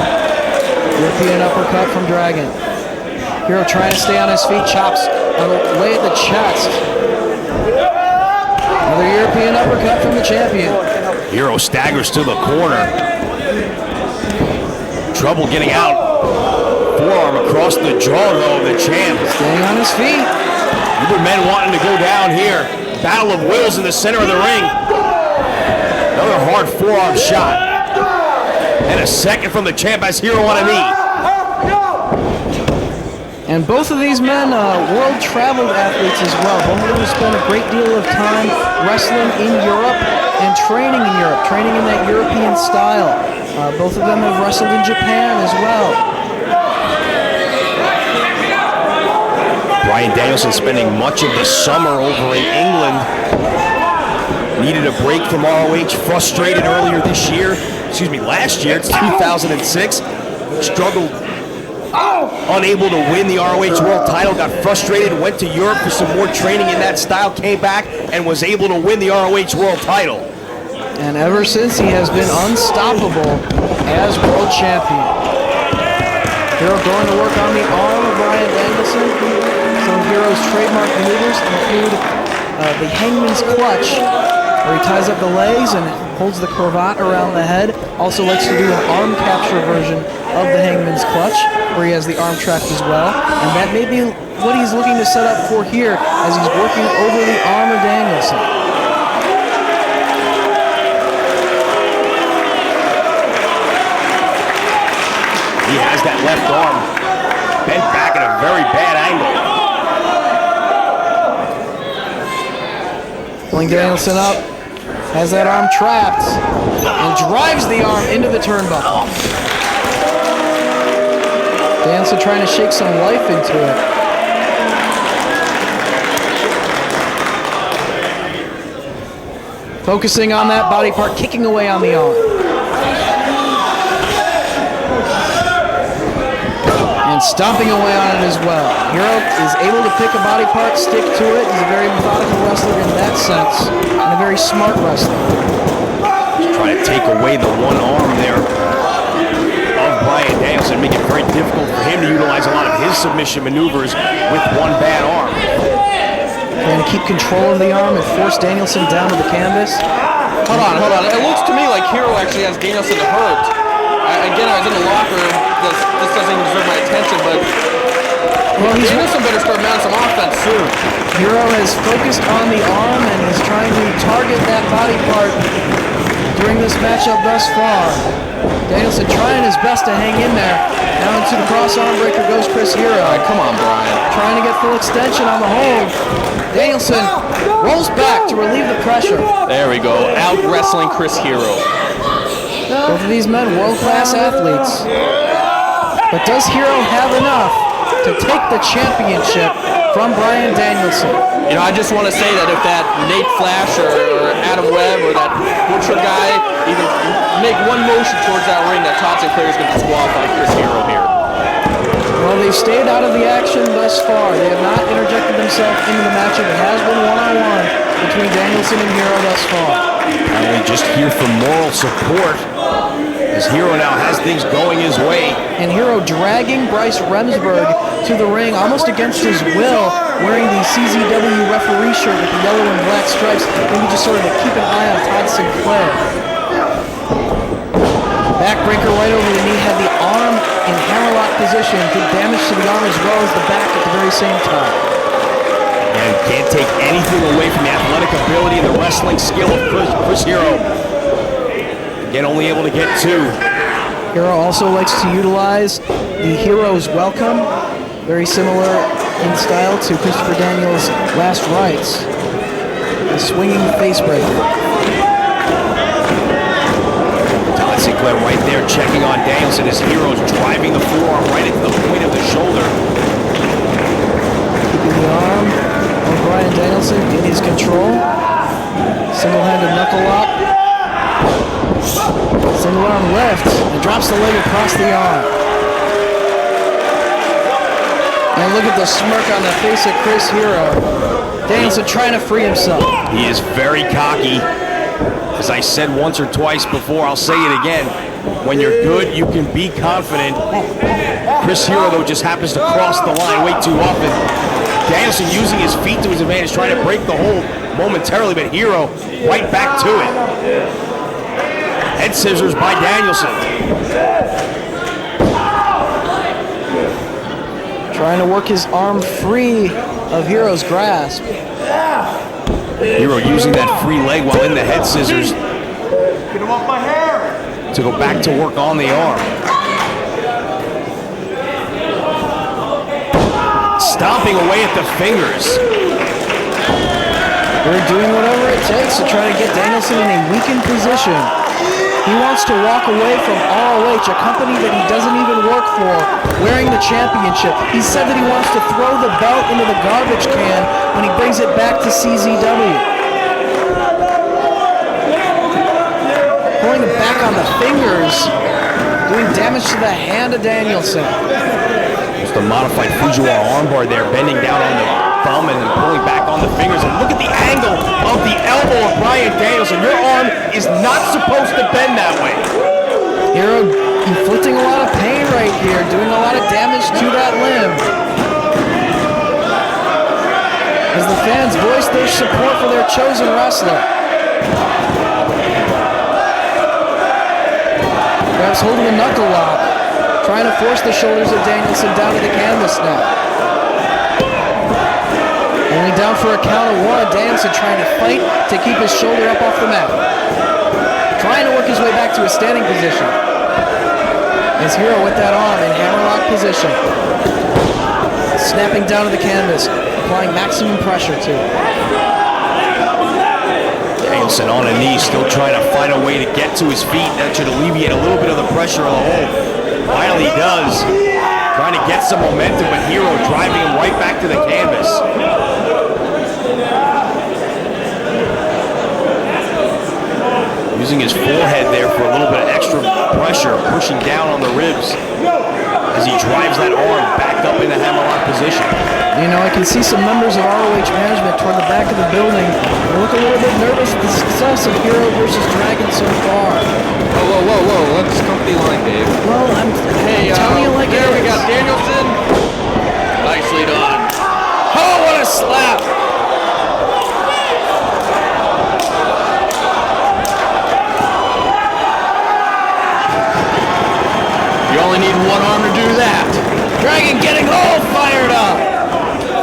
European uppercut from Dragon. Hero trying to stay on his feet, chops away at the chest. Another European uppercut from the champion. Hero staggers to the corner. Trouble getting out. Forearm across the jaw, though, of the champ. Staying on his feet. Either men wanting to go down here. Battle of wills in the center of the ring. Another hard forearm shot. And a second from the champ as Hero on a knee. And both of these men, world-traveled athletes as well. Both of them have spent a great deal of time wrestling in Europe and training in Europe, training in that European style. Both of them have wrestled in Japan as well. Bryan Danielson spending much of the summer over in England. Needed a break from ROH, frustrated earlier this year. Last year, it's 2006. Struggled. Unable to win the ROH World title, got frustrated, went to Europe for some more training in that style, came back and was able to win the ROH World title. And ever since, he has been unstoppable as world champion. Hero going to work on the arm of Bryan Danielson. Some of Hero's trademark maneuvers include the hangman's clutch, where he ties up the legs and holds the cravat around the head. Also likes to do an arm capture version of the hangman's clutch, where he has the arm trapped as well. And that may be what he's looking to set up for here as he's working over the arm of Danielson. He has that left arm bent back at a very bad angle. Pulling Danielson up, has that arm trapped, and drives the arm into the turnbuckle. Danielson trying to shake some life into it. Focusing on that body part, kicking away on the arm. And stomping away on it as well. Hero is able to pick a body part, stick to it. He's a very methodical wrestler in that sense, and a very smart wrestler. Just trying to take away the one arm there of Bryan Danielson, make it very difficult for him to utilize a lot of his submission maneuvers with one bad arm. Trying to keep control of the arm and force Danielson down to the canvas. Hold on. It looks to me like Hero actually has Danielson hurt. Again, I was in the locker room. This doesn't deserve my attention, but Danielson better start mounting some offense soon. Hero has focused on the arm and is trying to target that body part, bring this matchup thus far. Danielson trying his best to hang in there. Down into the cross arm breaker goes Chris Hero. All right, come on, Brian. Trying to get full extension on the hold. Danielson rolls back to relieve the pressure. There we go. Out wrestling Chris Hero. Both of these men, world-class athletes. But does Hero have enough to take the championship from Bryan Danielson? You know, I just want to say that if that Nate Flash or Adam Webb or that Butcher guy even make one motion towards that ring, that Todd Sinclair is going to disqualify Chris Hero here. Well, they've stayed out of the action thus far. They have not interjected themselves into the matchup. It has been one-on-one between Danielson and Hero thus far. Apparently just here for moral support, as Hero now has things going his way. And Hero dragging Bryce Remsburg to the ring almost against his will, wearing the CZW referee shirt with the yellow and black stripes. Maybe just sort of keep an eye on Todd Sinclair. Backbreaker right over the knee, had the arm in hammerlock position, did damage to the arm as well as the back at the very same time. And can't take anything away from the athletic ability and the wrestling skill of Chris Hero. Again, only able to get two. Hero also likes to utilize the Hero's Welcome, very similar in style to Christopher Daniels' Last Rites, the swinging face breaker. Todd Sinclair right there checking on Danielson as Hero's driving the forearm right into the point of the shoulder. Keeping the arm of Bryan Danielson in his control. Single-handed knuckle lock. Single arm lift and drops the leg across the arm. And look at the smirk on the face of Chris Hero. Danielson trying to free himself. He is very cocky. As I said once or twice before, I'll say it again. When you're good, you can be confident. Chris Hero, though, just happens to cross the line way too often. Danielson using his feet to his advantage, trying to break the hold momentarily, but Hero right back to it. Head scissors by Danielson. Trying to work his arm free of Hero's grasp. Hero using that free leg while in the head scissors Get him off my hair! to go back to work on the arm. Stomping away at the fingers. They're doing whatever it takes to try to get Danielson in a weakened position. He wants to walk away from ROH, a company that he doesn't even work for, wearing the championship. He said that he wants to throw the belt into the garbage can when he brings it back to CZW. Pulling it back on the fingers, doing damage to the hand of Danielson. Just a modified Fujiwara armbar there, bending down on the thumb and then pulling back on the fingers. And look at the angle of the elbow of Bryan Danielson. Your arm is not supposed to bend that way. Hero inflicting a lot of pain right here, doing a lot of damage to that limb. As the fans voice their support for their chosen wrestler. Perhaps holding a knuckle lock, trying to force the shoulders of Danielson down to the canvas now. Only down for a count of one. Danielson trying to fight to keep his shoulder up off the mat. Trying to work his way back to a standing position. As Hero with that arm in hammerlock position. Snapping down to the canvas, applying maximum pressure to it. Danielson on a knee, still trying to find a way to get to his feet. That should alleviate a little bit of the pressure of the hold. Finally he does. Trying to get some momentum, but Hero driving him right back to the canvas. Using his forehead there for a little bit of extra pressure, pushing down on the ribs as he drives that arm back up in the hammerlock position. You know, I can see some members of ROH management toward the back of the building. They look a little bit nervous at the success of Hero versus Dragon so far. Whoa. Let's company line, Dave. Well, I'm telling you like there it we is. got Danielson. Nicely done. Oh, what a slap! You only need one arm to do that. Dragon getting all fired up.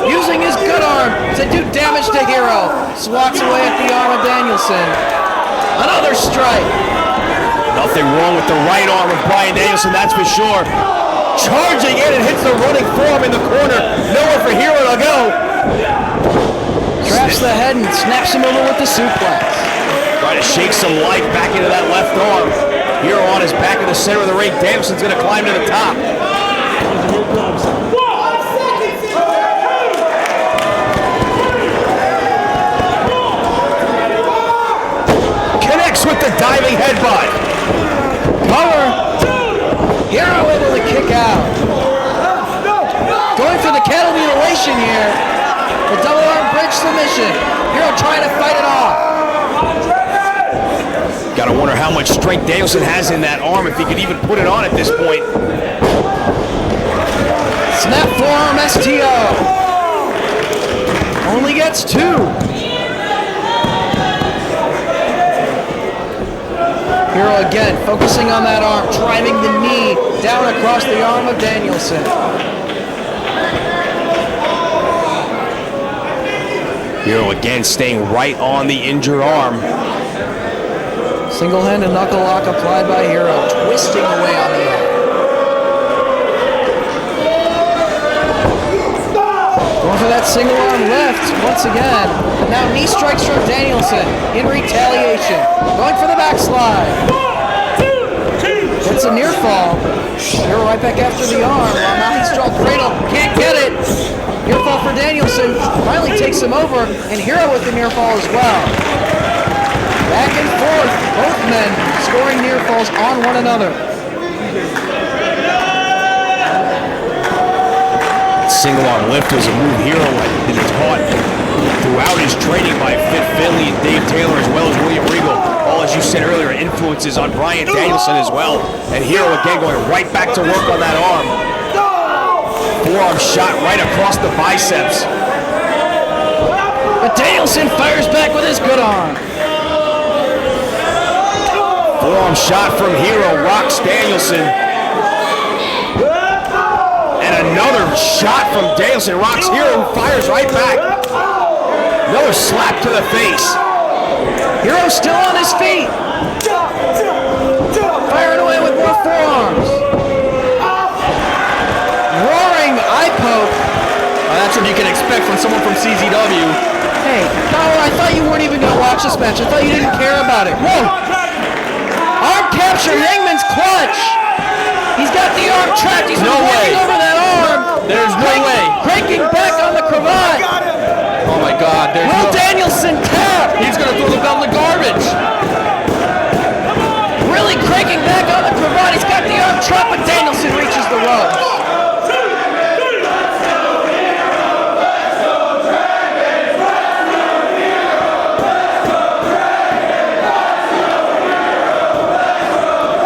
Using his good arm to do damage to Hero. Swats away at the arm of Danielson. Another strike. Nothing wrong with the right arm of Bryan Danielson, that's for sure. Charging in and hits the running forearm in the corner. Nowhere for Hero to go. Traps the head and snaps him over with the suplex. Trying to shake some life back into that left arm. Hero on his back in the center of the ring. Danielson's going to climb to the top. Connects with the diving headbutt. Cover. Hero able to kick out. Going for the cattle mutilation here. The double arm bridge submission. Hero trying to fight it off. Gotta wonder how much strength Danielson has in that arm, if he could even put it on at this point. Snap forearm STO. Only gets 2. Hero again, focusing on that arm, driving the knee down across the arm of Danielson. Hero again staying right on the injured arm. Single-handed knuckle lock applied by Hero, twisting away on the arm. Going for that single arm left once again. And now knee strikes from Danielson in retaliation. Going for the backslide. Gets a near fall. Hero right back after the arm. While now he's strong cradle. Can't get it. Near fall for Danielson. Finally takes him over. And Hero with the near fall as well. Back and forth, both men scoring near falls on one another. Single arm lift was a move Hero had been taught throughout his training by Fit Finley and Dave Taylor, as well as William Regal. All, as you said earlier, influences on Bryan Danielson as well. And Hero again going right back to work on that arm. Forearm shot right across the biceps. But Danielson fires back with his good arm. Forearm shot from Hero rocks Danielson. And another shot from Danielson rocks Hero, who fires right back. Another slap to the face. Hero still on his feet. Firing away with more forearms. Roaring eye poke. That's what you can expect from someone from CZW. Hey, Power, I thought you weren't even going to watch this match. I thought you didn't care about it. Whoa! Arm capture, Hangman's clutch. He's got the arm trapped. He's No way. over that arm. There's no way. Cranking back on the cravat. Oh my God. There's Will no... Danielson tap. He's going to throw the belt in the garbage. Really cranking back on the cravat. He's got the arm trapped, but Danielson reaches the ropes.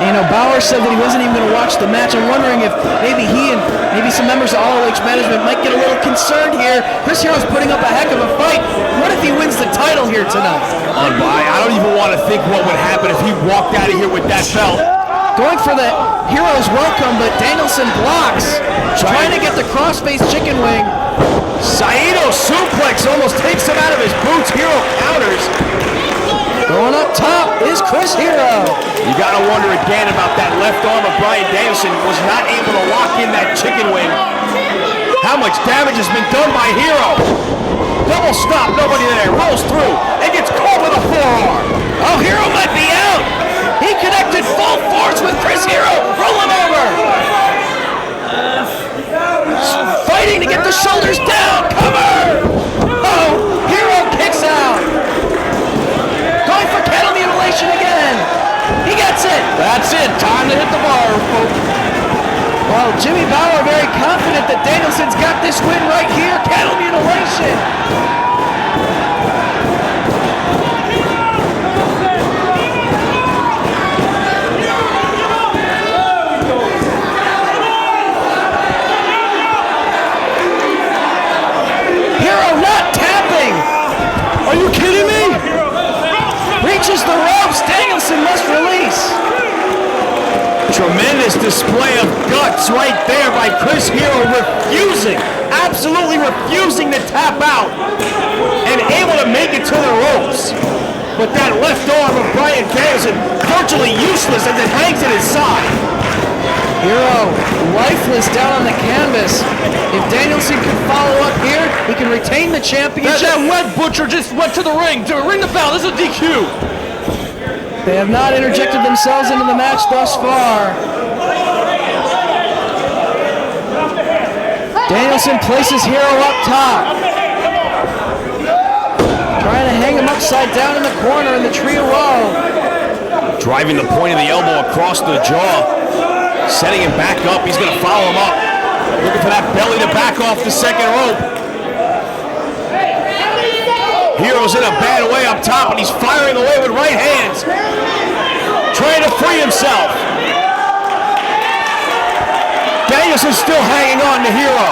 You know, Bauer said that he wasn't even going to watch the match. I'm wondering if maybe he and maybe some members of ROH management might get a little concerned here. Chris Hero's putting up a heck of a fight. What if he wins the title here tonight? I don't even want to think what would happen if he walked out of here with that belt. Going for the Hero's welcome, but Danielson blocks. Trying to get the crossface chicken wing. Saito suplex almost takes him out of his boots. Hero counters. Going up top is Chris Hero. You gotta wonder again about that left arm of Bryan Danielson. Was not able to lock in that chicken wing. How much damage has been done by Hero? Double stop, nobody there. Rolls through and gets caught with a forearm. Oh, Hero might be out. He connected full force with Chris Hero. Roll him over. Fighting to get the shoulders down. Cover. Oh, Hero kicks out. Going for cattle mutilation again. He gets it. That's it. Time to hit the bar, folks. Well, Jimmy Bauer very confident that Danielson's got this win right here. Cattle mutilation. Hero not tapping. Are you kidding me? Reaches the ropes. Danielson must release. Tremendous display of guts right there by Chris Hero, refusing, absolutely refusing to tap out, and able to make it to the ropes. but that left arm of Bryan Danielson virtually useless as it hangs at his side. Hero lifeless down on the canvas. If Danielson can follow up here, he can retain the championship. That Wed Butcher just went to the ring to ring the bell. This is a DQ. They have not interjected themselves into the match thus far. Danielson places Hero up top. Trying to hang him upside down in the corner in the tree of woe. Driving the point of the elbow across the jaw. Setting him back up. He's going to follow him up. Looking for that belly to back off the second rope. Hero's in a bad way up top, and he's firing away with right hands. Trying to free himself. Danielson's still hanging on to Hero.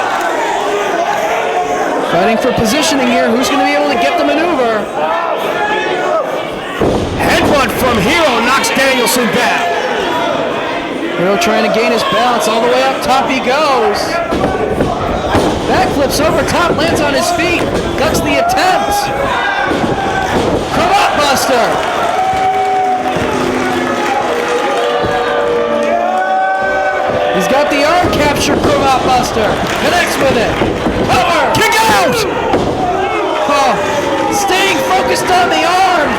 Fighting for positioning here. Who's going to be able to get the maneuver? Headbutt from Hero knocks Danielson down. Hero trying to gain his balance. All the way up top he goes. Backflips over top, lands on his feet. Ducks the attempt. Cravat Buster. He's got the arm capture, Cravat Buster. Connects with it. Cover. Kick out! Oh, staying focused on the arm.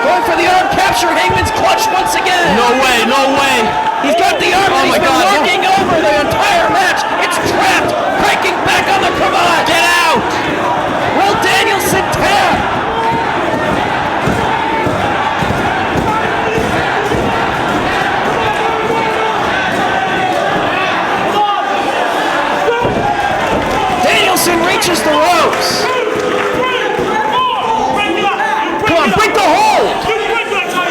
Going for the arm capture. Hangman's clutch once again. No way, no way. He's got the arm that he's been working over the entire match. It's trapped. Breaking back on the cravat. Get out! Will Danielson tap? Danielson reaches the ropes. Come on, break the hold!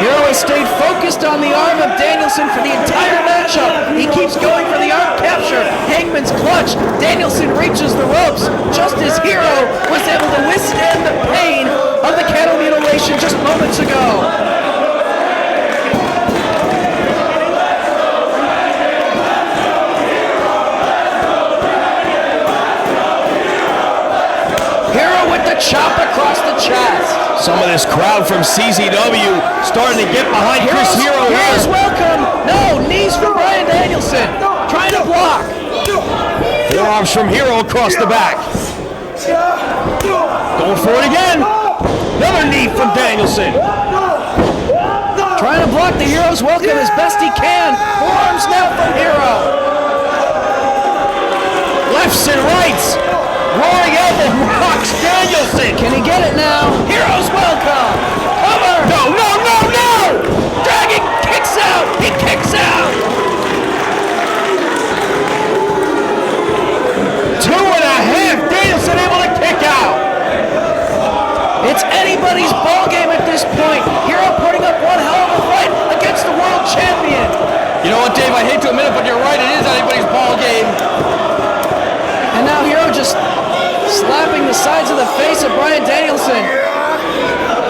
Hero has stayed focused on the arm of Danielson for the entire matchup. He keeps going for the arm capture. Hangman's clutch. Danielson reaches the ropes just as Hero was able to withstand the pain of the cattle mutilation just moments ago. Hero with the chop across the chest. Some of this crowd from CZW starting to get behind Chris Hero Hero's here. welcome. No, knees for Bryan Danielson. Trying to block. Forearms from Hero across the back. Going for it again. Another knee from Danielson. Trying to block the Hero's welcome as best he can. Forearms now from Hero. Lefts and rights. Roaring elbow rocks Danielson. Can he get it now? Hero's welcome. Cover. No, no, no, no. Dragging, kicks out. He kicks out. 2.5. Danielson able to kick out. It's anybody's ball game at this point. Hero putting up one hell of a fight against the world champion. You know what, Dave? I hate to admit it, but you're right. It is anybody's ball game. And now Hero just slapping the sides of the face of Bryan Danielson.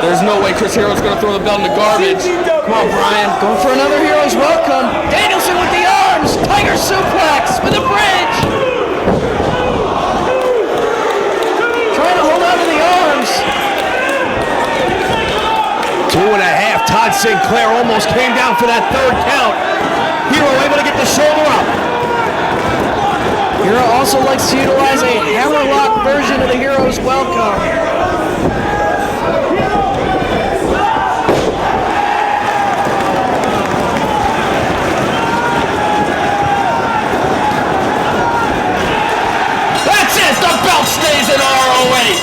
There's no way Chris Hero's going to throw the belt in the garbage. Come on, Bryan. Going for another Hero's welcome. Danielson with the arms. Tiger suplex with a bridge. Trying to hold on to the arms. 2.5. Todd Sinclair almost came down for that third count. Hero able to get the shoulder up. Hero also likes to utilize a hammerlock version of the Hero's welcome. That's it. The belt stays in ROH.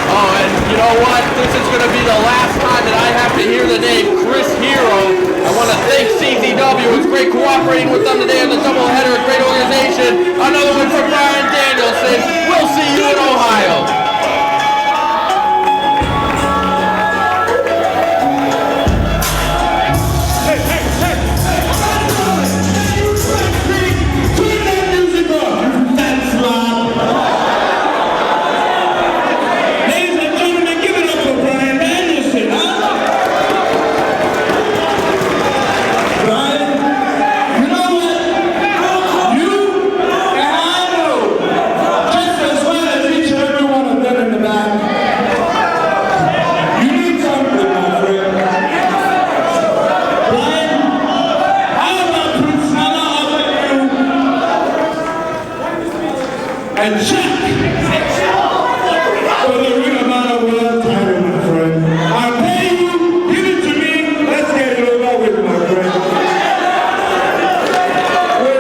Oh, and you know what? This is going to be the last time that I have to hear the name Chris Hero. I want to thank CZW. It's great cooperating with them today on the doubleheader. A great organization. Another one for Bryan Danielson. We'll see you in Ohio. Brian, you know what? You and I know a check for the Ring of Honor World title, my friend. I pay you, give it to me, let's get it over with, my friend. Wait.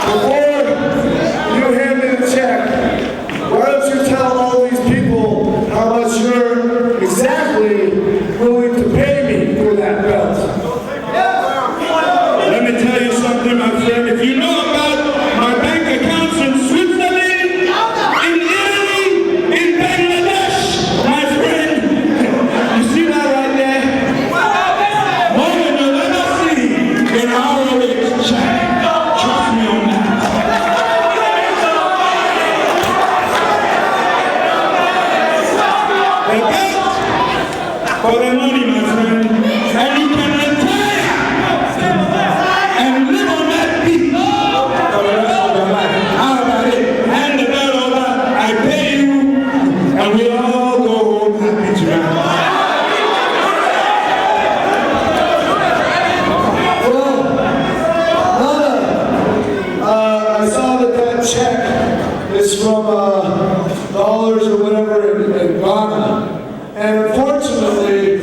Before you hand me the check, why don't you tell all these people how much you're exactly willing to pay me for that belt? Let me tell you something, my friend. If you know about my bank accounts in Switzerland, in Italy, in Bangladesh, my friend, you see that right there? More than you'll ever see in our check. Trust me on that. The belt for the money, my friend, and you can retire and live on that beach for the rest of your life. How about it? Hand the belt over, I pay you, and we all go home happy tonight. I saw that check is from dollars or whatever in Ghana. And unfortunately,